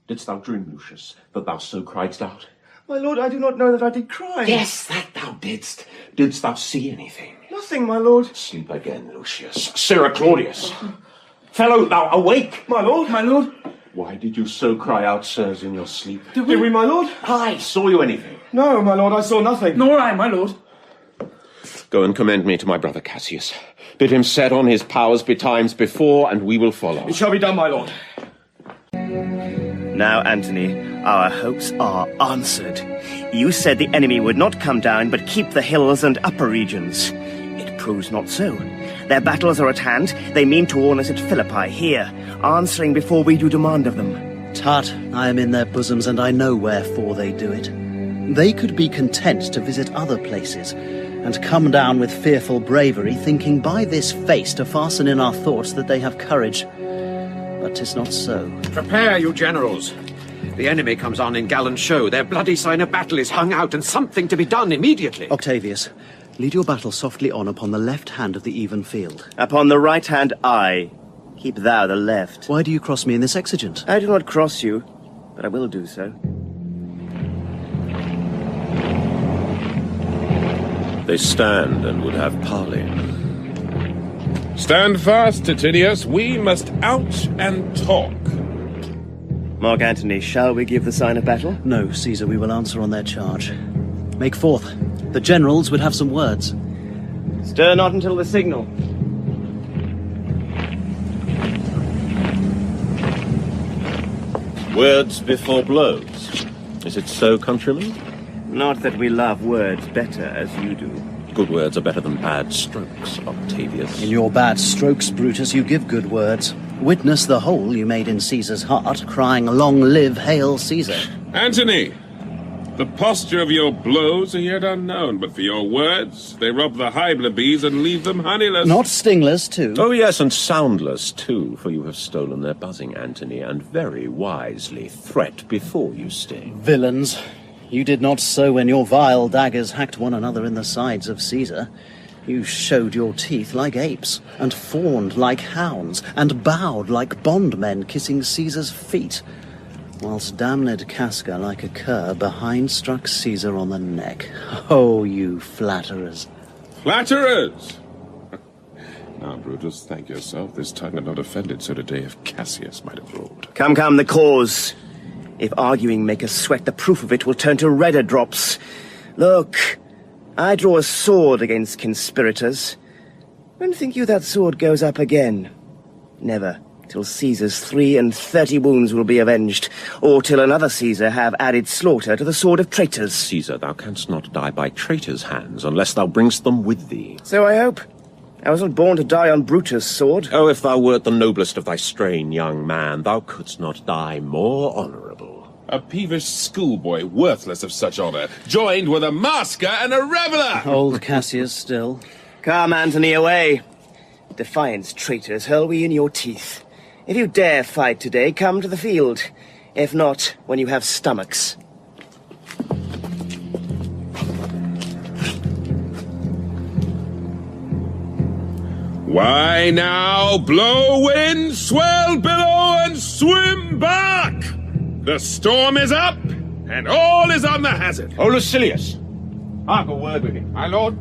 [SPEAKER 5] Didst thou dream, Lucius, that thou so criedst out?
[SPEAKER 21] My lord, I do not know that I did cry.
[SPEAKER 5] Yes, that thou didst. Didst thou see anything?
[SPEAKER 21] Nothing, my lord.
[SPEAKER 5] Sleep again, Lucius. Sirrah Claudius! Fellow, thou awake!
[SPEAKER 21] My lord, my lord.
[SPEAKER 5] Why did you so cry out, sirs, in your sleep?
[SPEAKER 21] Did we, my lord?
[SPEAKER 5] Aye, saw you anything?
[SPEAKER 21] No, my lord, I saw nothing. Nor I, my lord.
[SPEAKER 5] Go and commend me to my brother Cassius. Bid him set on his powers betimes before, and we will follow.
[SPEAKER 21] It shall be done, my lord.
[SPEAKER 13] Now, Antony, our hopes are answered. You said the enemy would not come down, but keep the hills and upper regions. It proves not so. Their battles are at hand. They mean to warn us at Philippi, here, answering before we do demand of them.
[SPEAKER 18] Tut, I am in their bosoms, and I know wherefore they do it. They could be content to visit other places, and come down with fearful bravery, thinking by this face to fasten in our thoughts that they have courage. But 'tis not so.
[SPEAKER 14] Prepare, you generals. The enemy comes on in gallant show. Their bloody sign of battle is hung out, and something to be done immediately.
[SPEAKER 18] Octavius, lead your battle softly on upon the left hand of the even field.
[SPEAKER 13] Upon the right hand, I. Keep thou the left.
[SPEAKER 18] Why do you cross me in this exigent?
[SPEAKER 13] I do not cross you, but I will do so.
[SPEAKER 5] They stand and would have parley.
[SPEAKER 6] Stand fast, Titinius. We must out and talk.
[SPEAKER 13] Mark Antony, shall we give the sign of battle?
[SPEAKER 18] No, Caesar, we will answer on their charge. Make forth. The generals would have some words.
[SPEAKER 13] Stir not until the signal.
[SPEAKER 5] Words before blows. Is it so, countrymen?
[SPEAKER 13] Not that we love words better as you do.
[SPEAKER 5] Good words are better than bad strokes, Octavius.
[SPEAKER 18] In your bad strokes, Brutus, you give good words. Witness the hole you made in Caesar's heart, crying, "Long live, hail Caesar!"
[SPEAKER 6] Antony! The posture of your blows are yet unknown, but for your words, they rob the hive bees and leave them honeyless.
[SPEAKER 18] Not stingless, too.
[SPEAKER 5] Oh, yes, and soundless, too, for you have stolen their buzzing, Antony, and very wisely threat before you sting.
[SPEAKER 18] Villains! You did not so when your vile daggers hacked one another in the sides of Caesar. You showed your teeth like apes, and fawned like hounds, and bowed like bondmen kissing Caesar's feet, whilst damned Casca, like a cur, behind struck Caesar on the neck. Oh, you flatterers.
[SPEAKER 6] Flatterers! Now, Brutus, thank yourself. This tongue had not offended so today if Cassius might have ruled.
[SPEAKER 13] Come, come, the cause. If arguing make us sweat, the proof of it will turn to redder drops. Look, I draw a sword against conspirators. When think you that sword goes up again? Never. till Caesar's 33 wounds will be avenged, or till another Caesar have added slaughter to the sword of traitors.
[SPEAKER 5] Caesar, thou canst not die by traitors' hands unless thou bring'st them with thee.
[SPEAKER 13] So I hope. I wasn't born to die on Brutus' sword.
[SPEAKER 5] Oh, if thou wert the noblest of thy strain, young man, thou couldst not die more honourable.
[SPEAKER 6] A peevish schoolboy, worthless of such honour, joined with a masker and a reveller!
[SPEAKER 18] Old Cassius still.
[SPEAKER 13] Come, Antony, away. Defiance, traitors, hurl we in your teeth. If you dare fight today, come to the field. If not, when you have stomachs.
[SPEAKER 6] Why now, blow wind, swell billow, and swim back! The storm is up, and all is on the hazard.
[SPEAKER 16] Oh, Lucilius, I've a word with you.
[SPEAKER 6] My lord.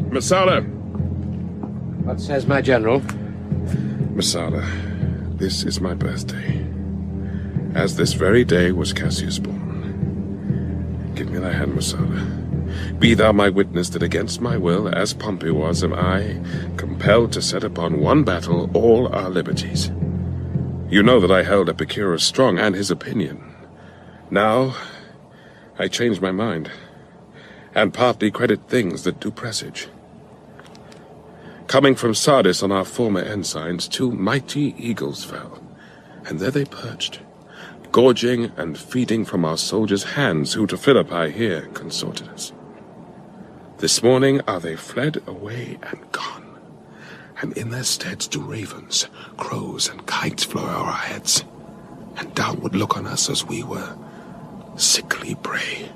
[SPEAKER 6] Messala.
[SPEAKER 3] What says my general?
[SPEAKER 6] Messala, this is my birthday. As this very day was Cassius born. Give me thy hand, Messala. Be thou my witness that against my will, as Pompey was, am I compelled to set upon one battle all our liberties. You know that I held Epicurus strong and his opinion. Now, I change my mind, and partly credit things that do presage. Coming from Sardis on our former ensigns, 2 mighty eagles fell, and there they perched, gorging and feeding from our soldiers' hands, who to Philippi here consorted us. This morning are they fled away and gone, and in their steads do ravens, crows, and kites fly o'er our heads, and downward look on us as we were sickly prey.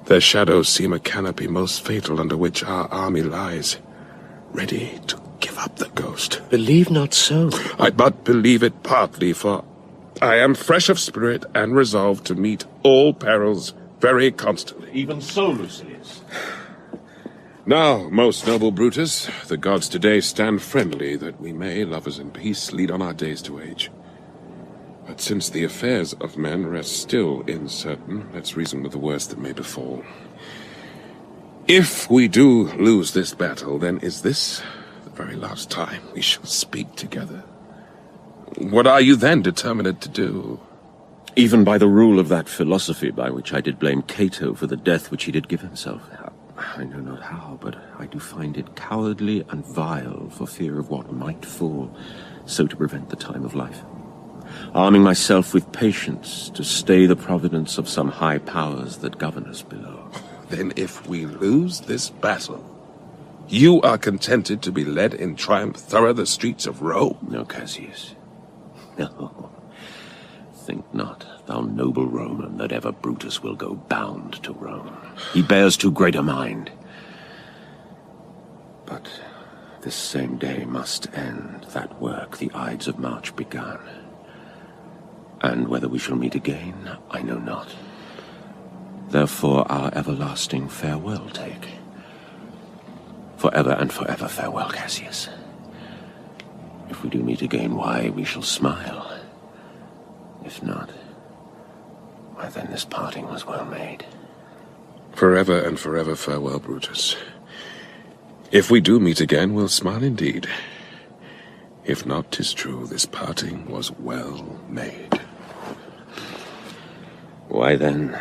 [SPEAKER 6] Their shadows seem a canopy most fatal under which our army lies, ready to give up the ghost.
[SPEAKER 1] Believe not so.
[SPEAKER 6] I but believe it partly, for I am fresh of spirit and resolved to meet all perils very constantly.
[SPEAKER 16] Even so, Lucilius.
[SPEAKER 6] Now, most noble Brutus, the gods today stand friendly, that we may, lovers in peace, lead on our days to age. But since the affairs of men rest still uncertain, let's reason with the worst that may befall. If we do lose this battle, then is this the very last time we shall speak together? What are you then determined to do?
[SPEAKER 5] Even by the rule of that philosophy by which I did blame Cato for the death which he did give himself. I know not how, but I do find it cowardly and vile for fear of what might fall, so to prevent the time of life. Arming myself with patience to stay the providence of some high powers that govern us below.
[SPEAKER 6] Then if we lose this battle, you are contented to be led in triumph through the streets of Rome?
[SPEAKER 5] No, Cassius. No. Think not, thou noble Roman, that ever Brutus will go bound to Rome. He bears too great a mind. But this same day must end that work the Ides of March began. And whether we shall meet again, I know not. Therefore our everlasting farewell take. Forever and forever farewell, Cassius. If we do meet again, why, we shall smile. If not, why then this parting was well made.
[SPEAKER 6] Forever and forever farewell, Brutus. If we do meet again, we'll smile indeed. If not, 'tis true, this parting was well made.
[SPEAKER 5] Why then...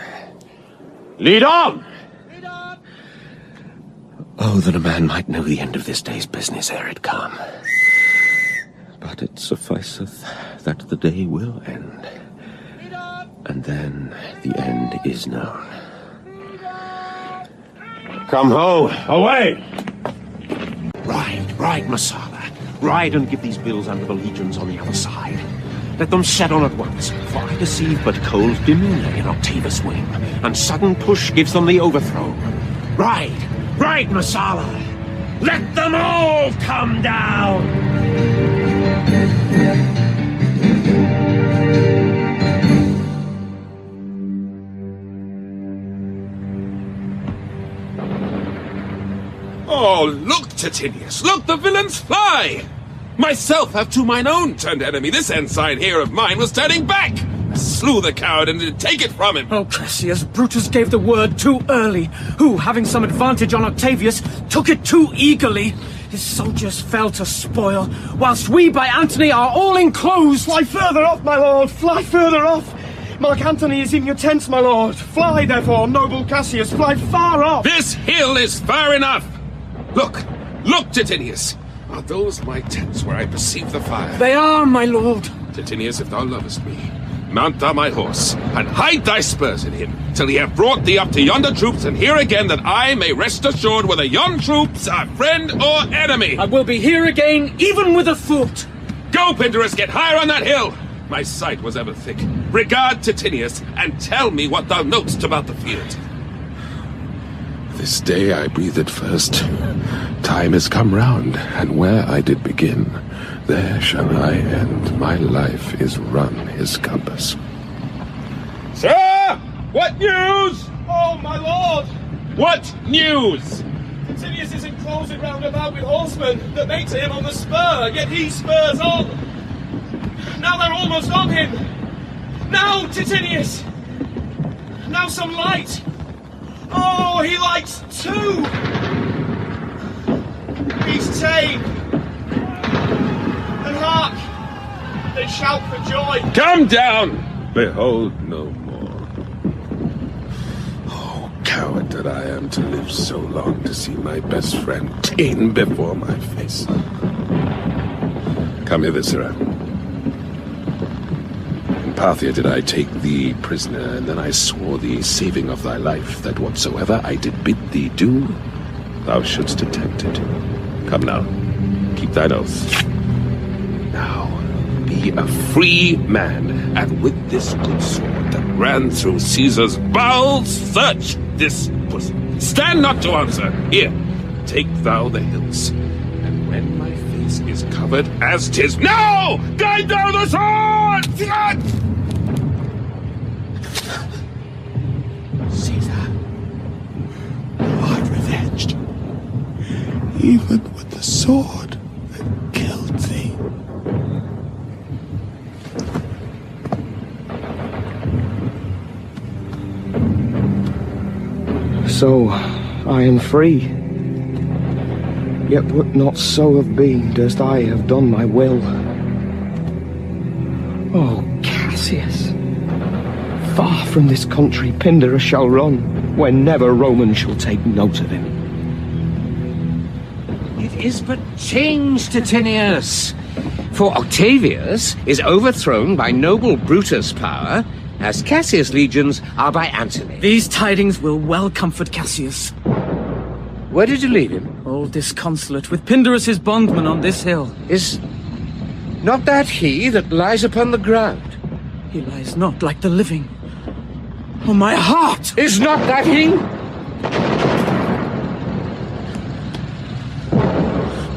[SPEAKER 16] Lead on!
[SPEAKER 5] Oh, that a man might know the end of this day's business ere it come. But it sufficeth that the day will end, and then the end is known.
[SPEAKER 16] Come ho, away!
[SPEAKER 5] Ride, Messala. Ride and give these bills under the legions on the other side. Let them set on at once, for I perceive but cold demeanour in Octavius' wing, and sudden push gives them the overthrow. Ride, Messala! Let them all come down!
[SPEAKER 6] Oh, look, Titinius, look, the villains fly! Myself have to mine own turned enemy. This ensign here of mine was turning back. I slew the coward and did take it from him.
[SPEAKER 20] Oh, Cassius, Brutus gave the word too early. Who, having some advantage on Octavius, took it too eagerly. His soldiers fell to spoil, whilst we by Antony are all enclosed.
[SPEAKER 21] Fly further off, my lord, fly further off. Mark Antony is in your tents, my lord. Fly, therefore, noble Cassius, fly far off.
[SPEAKER 6] This hill is far enough. Look, Titinius. Are those my tents where I perceive the fire?
[SPEAKER 20] They are, my lord.
[SPEAKER 6] Titinius, if thou lovest me, mount thou my horse, and hide thy spurs in him, till he have brought thee up to yonder troops, and here again, that I may rest assured whether yon troops are friend or enemy.
[SPEAKER 20] I will be here again, even with a foot.
[SPEAKER 6] Go, Pindarus, get higher on that hill. My sight was ever thick. Regard Titinius, and tell me what thou knowest about the field. This day I breathed first. Time is come round, and where I did begin, there shall I end. My life is run his compass. Sir! What news?
[SPEAKER 21] Oh, my lord!
[SPEAKER 6] What news?
[SPEAKER 21] Titinius is enclosed round about with horsemen that make to him on the spur, yet he spurs on. Now they're almost on him. Now, Titinius! Now some light! Oh, he lights too! He's tame! And hark! They shout for joy!
[SPEAKER 6] Come down! Behold no more. Oh, coward that I am to live so long to see my best friend ta'en before my face. Come hither, sirrah. In Parthia did I take thee prisoner, and then I swore thee, saving of thy life, that whatsoever I did bid thee do, thou shouldst attempt it. Come now, keep thine oath. Now, be a free man, and with this good sword that ran through Caesar's bowels, search this bosom. Stand not to answer. Here, take thou the hills, and when my face is covered as 'tis now, guide thou the sword!
[SPEAKER 4] Caesar, thou art revenged, even with the sword that killed thee.
[SPEAKER 10] So, I am free. Yet would not so have been, durst I have done my will. Oh, Cassius, far from this country Pindarus shall run, where never Roman shall take note of him.
[SPEAKER 3] It is but change, Titinius. For Octavius is overthrown by noble Brutus' power, as Cassius' legions are by Antony.
[SPEAKER 20] These tidings will well comfort Cassius.
[SPEAKER 3] Where did you leave him?
[SPEAKER 20] All disconsolate, with Pindarus' bondman on this hill.
[SPEAKER 3] Is not that he that lies upon the ground?
[SPEAKER 20] He lies not like the living. Oh, my heart!
[SPEAKER 3] Is not that he?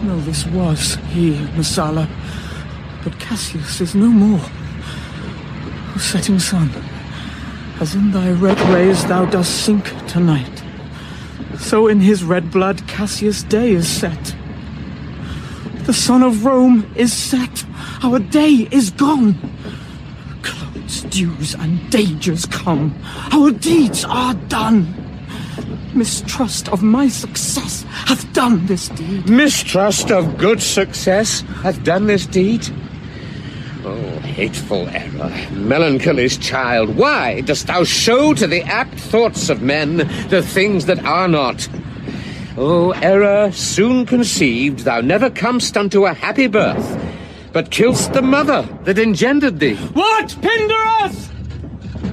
[SPEAKER 20] No, this was he, Messala. But Cassius is no more. O setting sun, as in thy red rays thou dost sink tonight, so in his red blood Cassius' day is set. The sun of Rome is set. Our day is gone. Clouds, dews, and dangers come. Our deeds are done. Mistrust of my success hath done this deed.
[SPEAKER 3] Mistrust of good success hath done this deed? Oh, hateful error, melancholy's child, why dost thou show to the apt thoughts of men the things that are not? O error, soon conceived, thou never comest unto a happy birth, but kill'st the mother that engendered thee.
[SPEAKER 20] What, Pindarus?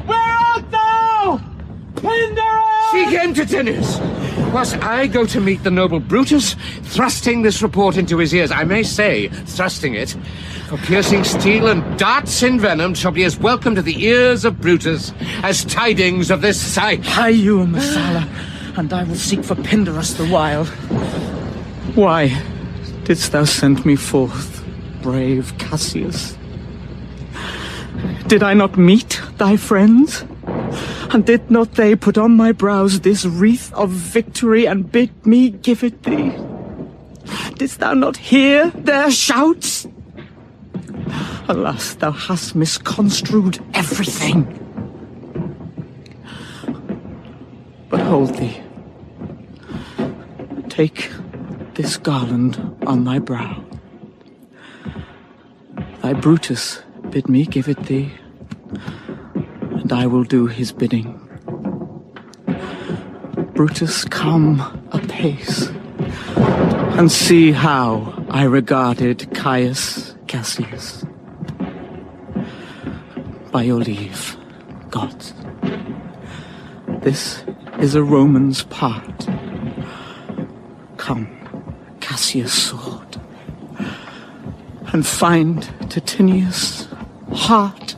[SPEAKER 20] Where art thou? Pindarus!
[SPEAKER 3] Seek him, Titinius! Whilst I go to meet the noble Brutus, thrusting this report into his ears, I may say, thrusting it, for piercing steel and darts envenomed shall be as welcome to the ears of Brutus as tidings of this sight.
[SPEAKER 20] Hie you, Messala, and I will seek for Pindarus the while. Why didst thou send me forth, brave Cassius? Did I not meet thy friends? And did not they put on my brows this wreath of victory and bid me give it thee? Didst thou not hear their shouts? Alas, thou hast misconstrued everything. But hold thee. Take this garland on thy brow. Thy Brutus bid me give it thee, and I will do his bidding. Brutus, come apace, and see how I regarded Caius Cassius. By your leave, gods, this is a Roman's part. Come, Cassius' sword, and find Titinius' heart.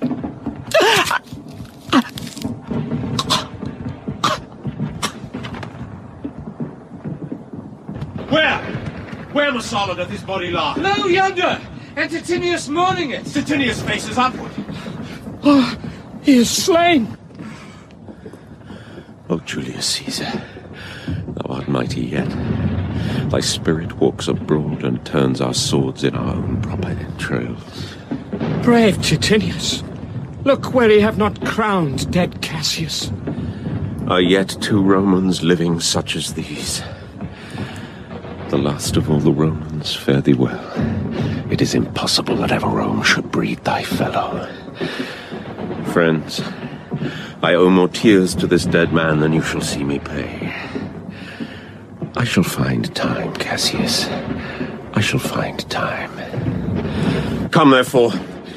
[SPEAKER 8] Where, Messala, doth his body lie?
[SPEAKER 21] Lo, yonder! And Titinius mourning it!
[SPEAKER 8] Titinius faces upward.
[SPEAKER 21] Oh, he is slain!
[SPEAKER 5] O Julius Caesar, thou art mighty yet. Thy spirit walks abroad and turns our swords in our own proper entrails.
[SPEAKER 21] Brave Titinius! Look where he have not crowned dead Cassius.
[SPEAKER 5] Are yet 2 Romans living such as these? The last of all the Romans, fare thee well. It is impossible that ever Rome should breed thy fellow. Friends, I owe more tears to this dead man than you shall see me pay. I shall find time, Cassius. I shall find time. Come, therefore,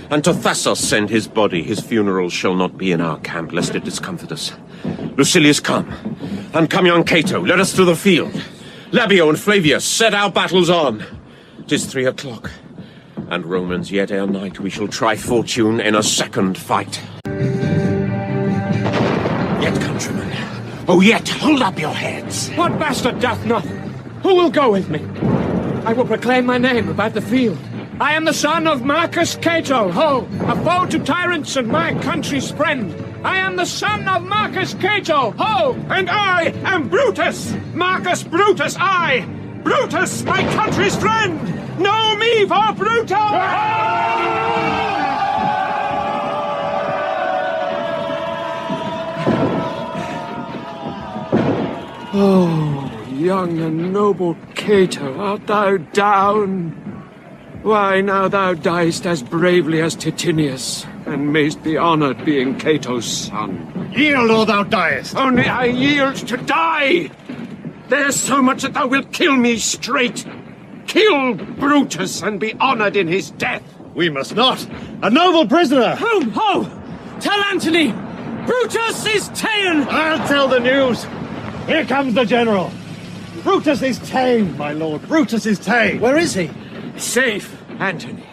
[SPEAKER 5] and to Thassos send his body. His funeral shall not be in our camp, lest it discomfort us. Lucilius, come. And come, young Cato, let us to the field. Labio and Flavius, set our battles on. 'Tis 3 o'clock, and Romans, yet ere night we shall try fortune in a second fight. Yet, countrymen, oh yet, hold up your heads.
[SPEAKER 21] What bastard doth not? Who will go with me? I will proclaim my name about the field. I am the son of Marcus Cato, ho, a foe to tyrants and my country's friend. I am the son of Marcus Cato, ho!
[SPEAKER 8] And I am Brutus! Marcus Brutus, I! Brutus, my country's friend! Know me for Brutus!
[SPEAKER 21] Oh, young and noble Cato, art thou down? Why, now thou diest as bravely as Titinius, and mayst be honoured being Cato's son.
[SPEAKER 8] Yield or thou diest!
[SPEAKER 21] Only I yield to die! There's so much that thou wilt kill me straight. Kill Brutus and be honoured in his death.
[SPEAKER 8] We must not! A noble prisoner!
[SPEAKER 21] Whom? Ho! Tell Antony! Brutus is ta'en!
[SPEAKER 8] I'll tell the news! Here comes the general! Brutus is ta'en, my lord! Brutus is ta'en!
[SPEAKER 21] Where is he? Safe, Antony.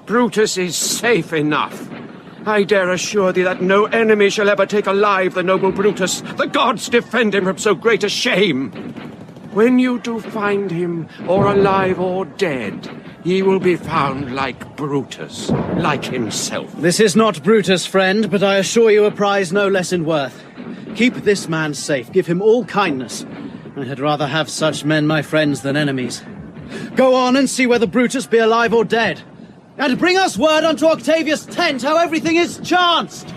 [SPEAKER 21] Brutus is safe enough. I dare assure thee that no enemy shall ever take alive the noble Brutus. The gods defend him from so great a shame. When you do find him, or alive or dead, he will be found like Brutus, like himself.
[SPEAKER 18] This is not Brutus, friend, but I assure you a prize no less in worth. Keep this man safe, give him all kindness. I had rather have such men my friends than enemies. Go on and see whether Brutus be alive or dead. And bring us word unto Octavius' tent how everything is chanced.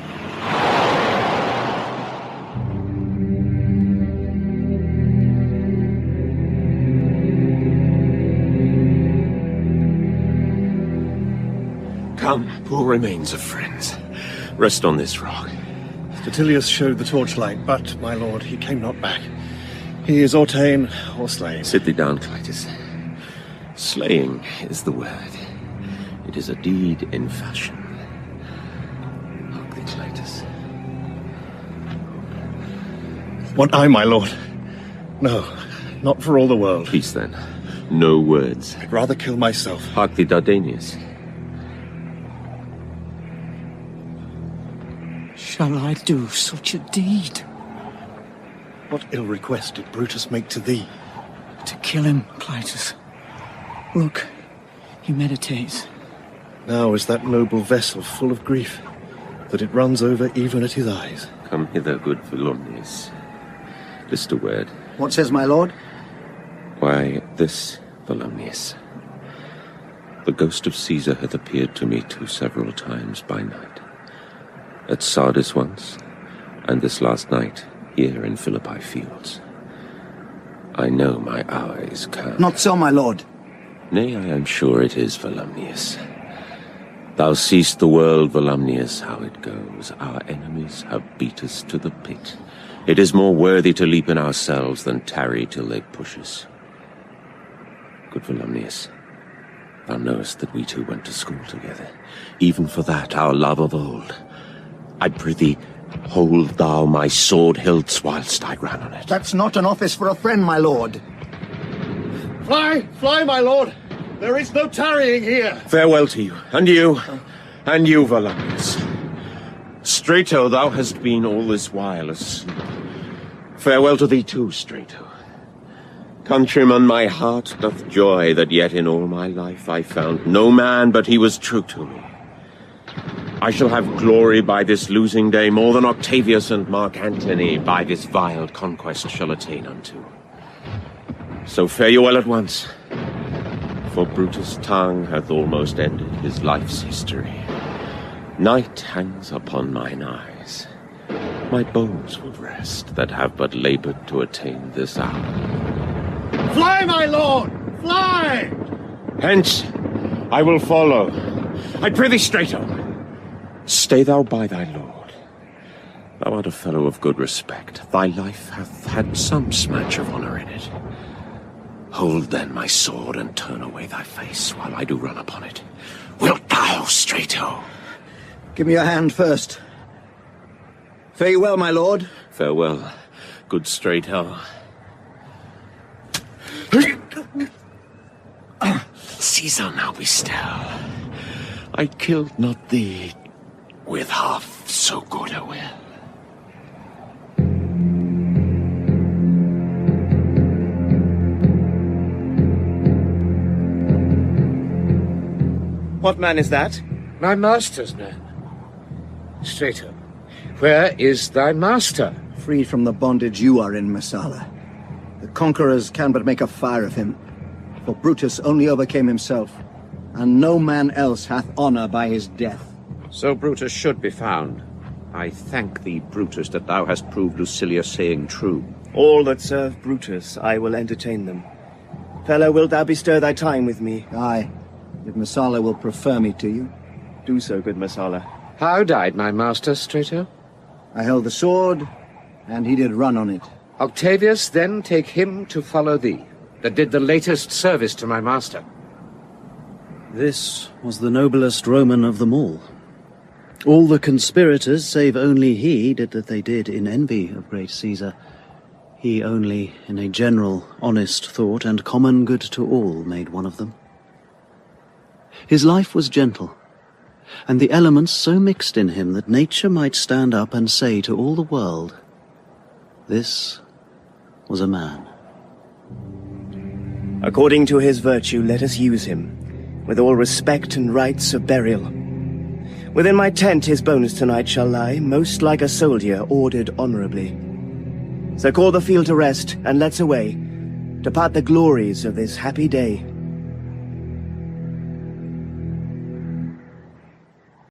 [SPEAKER 5] Come, poor remains of friends. Rest on this rock.
[SPEAKER 8] Statilius showed the torchlight, but, my lord, he came not back. He is or ta'en or slain.
[SPEAKER 5] Sit thee down, Clitus. Slaying is the word. It is a deed in fashion. Hark thee, Clitus.
[SPEAKER 8] Want I, my lord? No, not for all the world.
[SPEAKER 5] Peace, then. No words.
[SPEAKER 8] I'd rather kill myself.
[SPEAKER 5] Hark thee, Dardanius.
[SPEAKER 20] Shall I do such a deed?
[SPEAKER 8] What ill request did Brutus make to thee?
[SPEAKER 20] To kill him, Clitus. Look, he meditates.
[SPEAKER 8] Now is that noble vessel full of grief, that it runs over even at his eyes.
[SPEAKER 5] Come hither, good Volumnius. List a word.
[SPEAKER 2] What says my lord?
[SPEAKER 5] Why, this, Volumnius. The ghost of Caesar hath appeared to me several times by night. At Sardis once, and this last night, here in Philippi fields. I know my hour is come.
[SPEAKER 2] Not so, my lord.
[SPEAKER 5] Nay, I am sure it is, Volumnius. Thou seest the world, Volumnius, how it goes. Our enemies have beat us to the pit. It is more worthy to leap in ourselves than tarry till they push us. Good Volumnius, thou knowest that we two went to school together. Even for that, our love of old. I prithee, hold thou my sword hilts whilst I ran on it.
[SPEAKER 2] That's not an office for a friend, my lord.
[SPEAKER 21] Fly, fly, my lord! There is no tarrying here!
[SPEAKER 5] Farewell to you, and you, Volumnius. Strato, thou hast been all this while asleep. Farewell to thee too, Strato. Countryman, my heart doth joy that yet in all my life I found no man but he was true to me. I shall have glory by this losing day more than Octavius and Mark Antony by this vile conquest shall attain unto. So fare you well at once, for Brutus' tongue hath almost ended his life's history. Night hangs upon mine eyes. My bones will rest that have but laboured to attain this hour.
[SPEAKER 21] Fly, my lord! Fly!
[SPEAKER 5] Hence, I will follow. I prithee, Strato, stay thou by thy lord. Thou art a fellow of good respect. Thy life hath had some smatch of honour in it. Hold then my sword and turn away thy face while I do run upon it. Wilt thou, Strato?
[SPEAKER 2] Give me your hand first. Fare you well, my lord.
[SPEAKER 5] Farewell, good Strato. Caesar, now be still. I killed not thee with half so good a will.
[SPEAKER 10] What man is that?
[SPEAKER 3] My master's man. Strato, where is thy master?
[SPEAKER 2] Free from the bondage you are in, Messala. The conquerors can but make a fire of him. For Brutus only overcame himself, and no man else hath honour by his death.
[SPEAKER 14] So Brutus should be found. I thank thee, Brutus, that thou hast proved Lucilia's saying true.
[SPEAKER 10] All that serve Brutus, I will entertain them. Fellow, wilt thou bestir thy time with me?
[SPEAKER 2] Aye, if Messala will prefer me to you.
[SPEAKER 10] Do so, good Messala.
[SPEAKER 3] How died my master, Strato?
[SPEAKER 2] I held the sword, and he did run on it.
[SPEAKER 3] Octavius then take him to follow thee, that did the latest service to my master.
[SPEAKER 18] This was the noblest Roman of them all. All the conspirators, save only he, did that they did in envy of great Caesar. He only, in a general, honest thought and common good to all, made one of them. His life was gentle, and the elements so mixed in him that nature might stand up and say to all the world, this was a man.
[SPEAKER 10] According to his virtue, let us use him, with all respect and rites of burial. Within my tent his bones tonight shall lie, most like a soldier ordered honourably. So call the field to rest, and let's away, depart the glories of this happy day,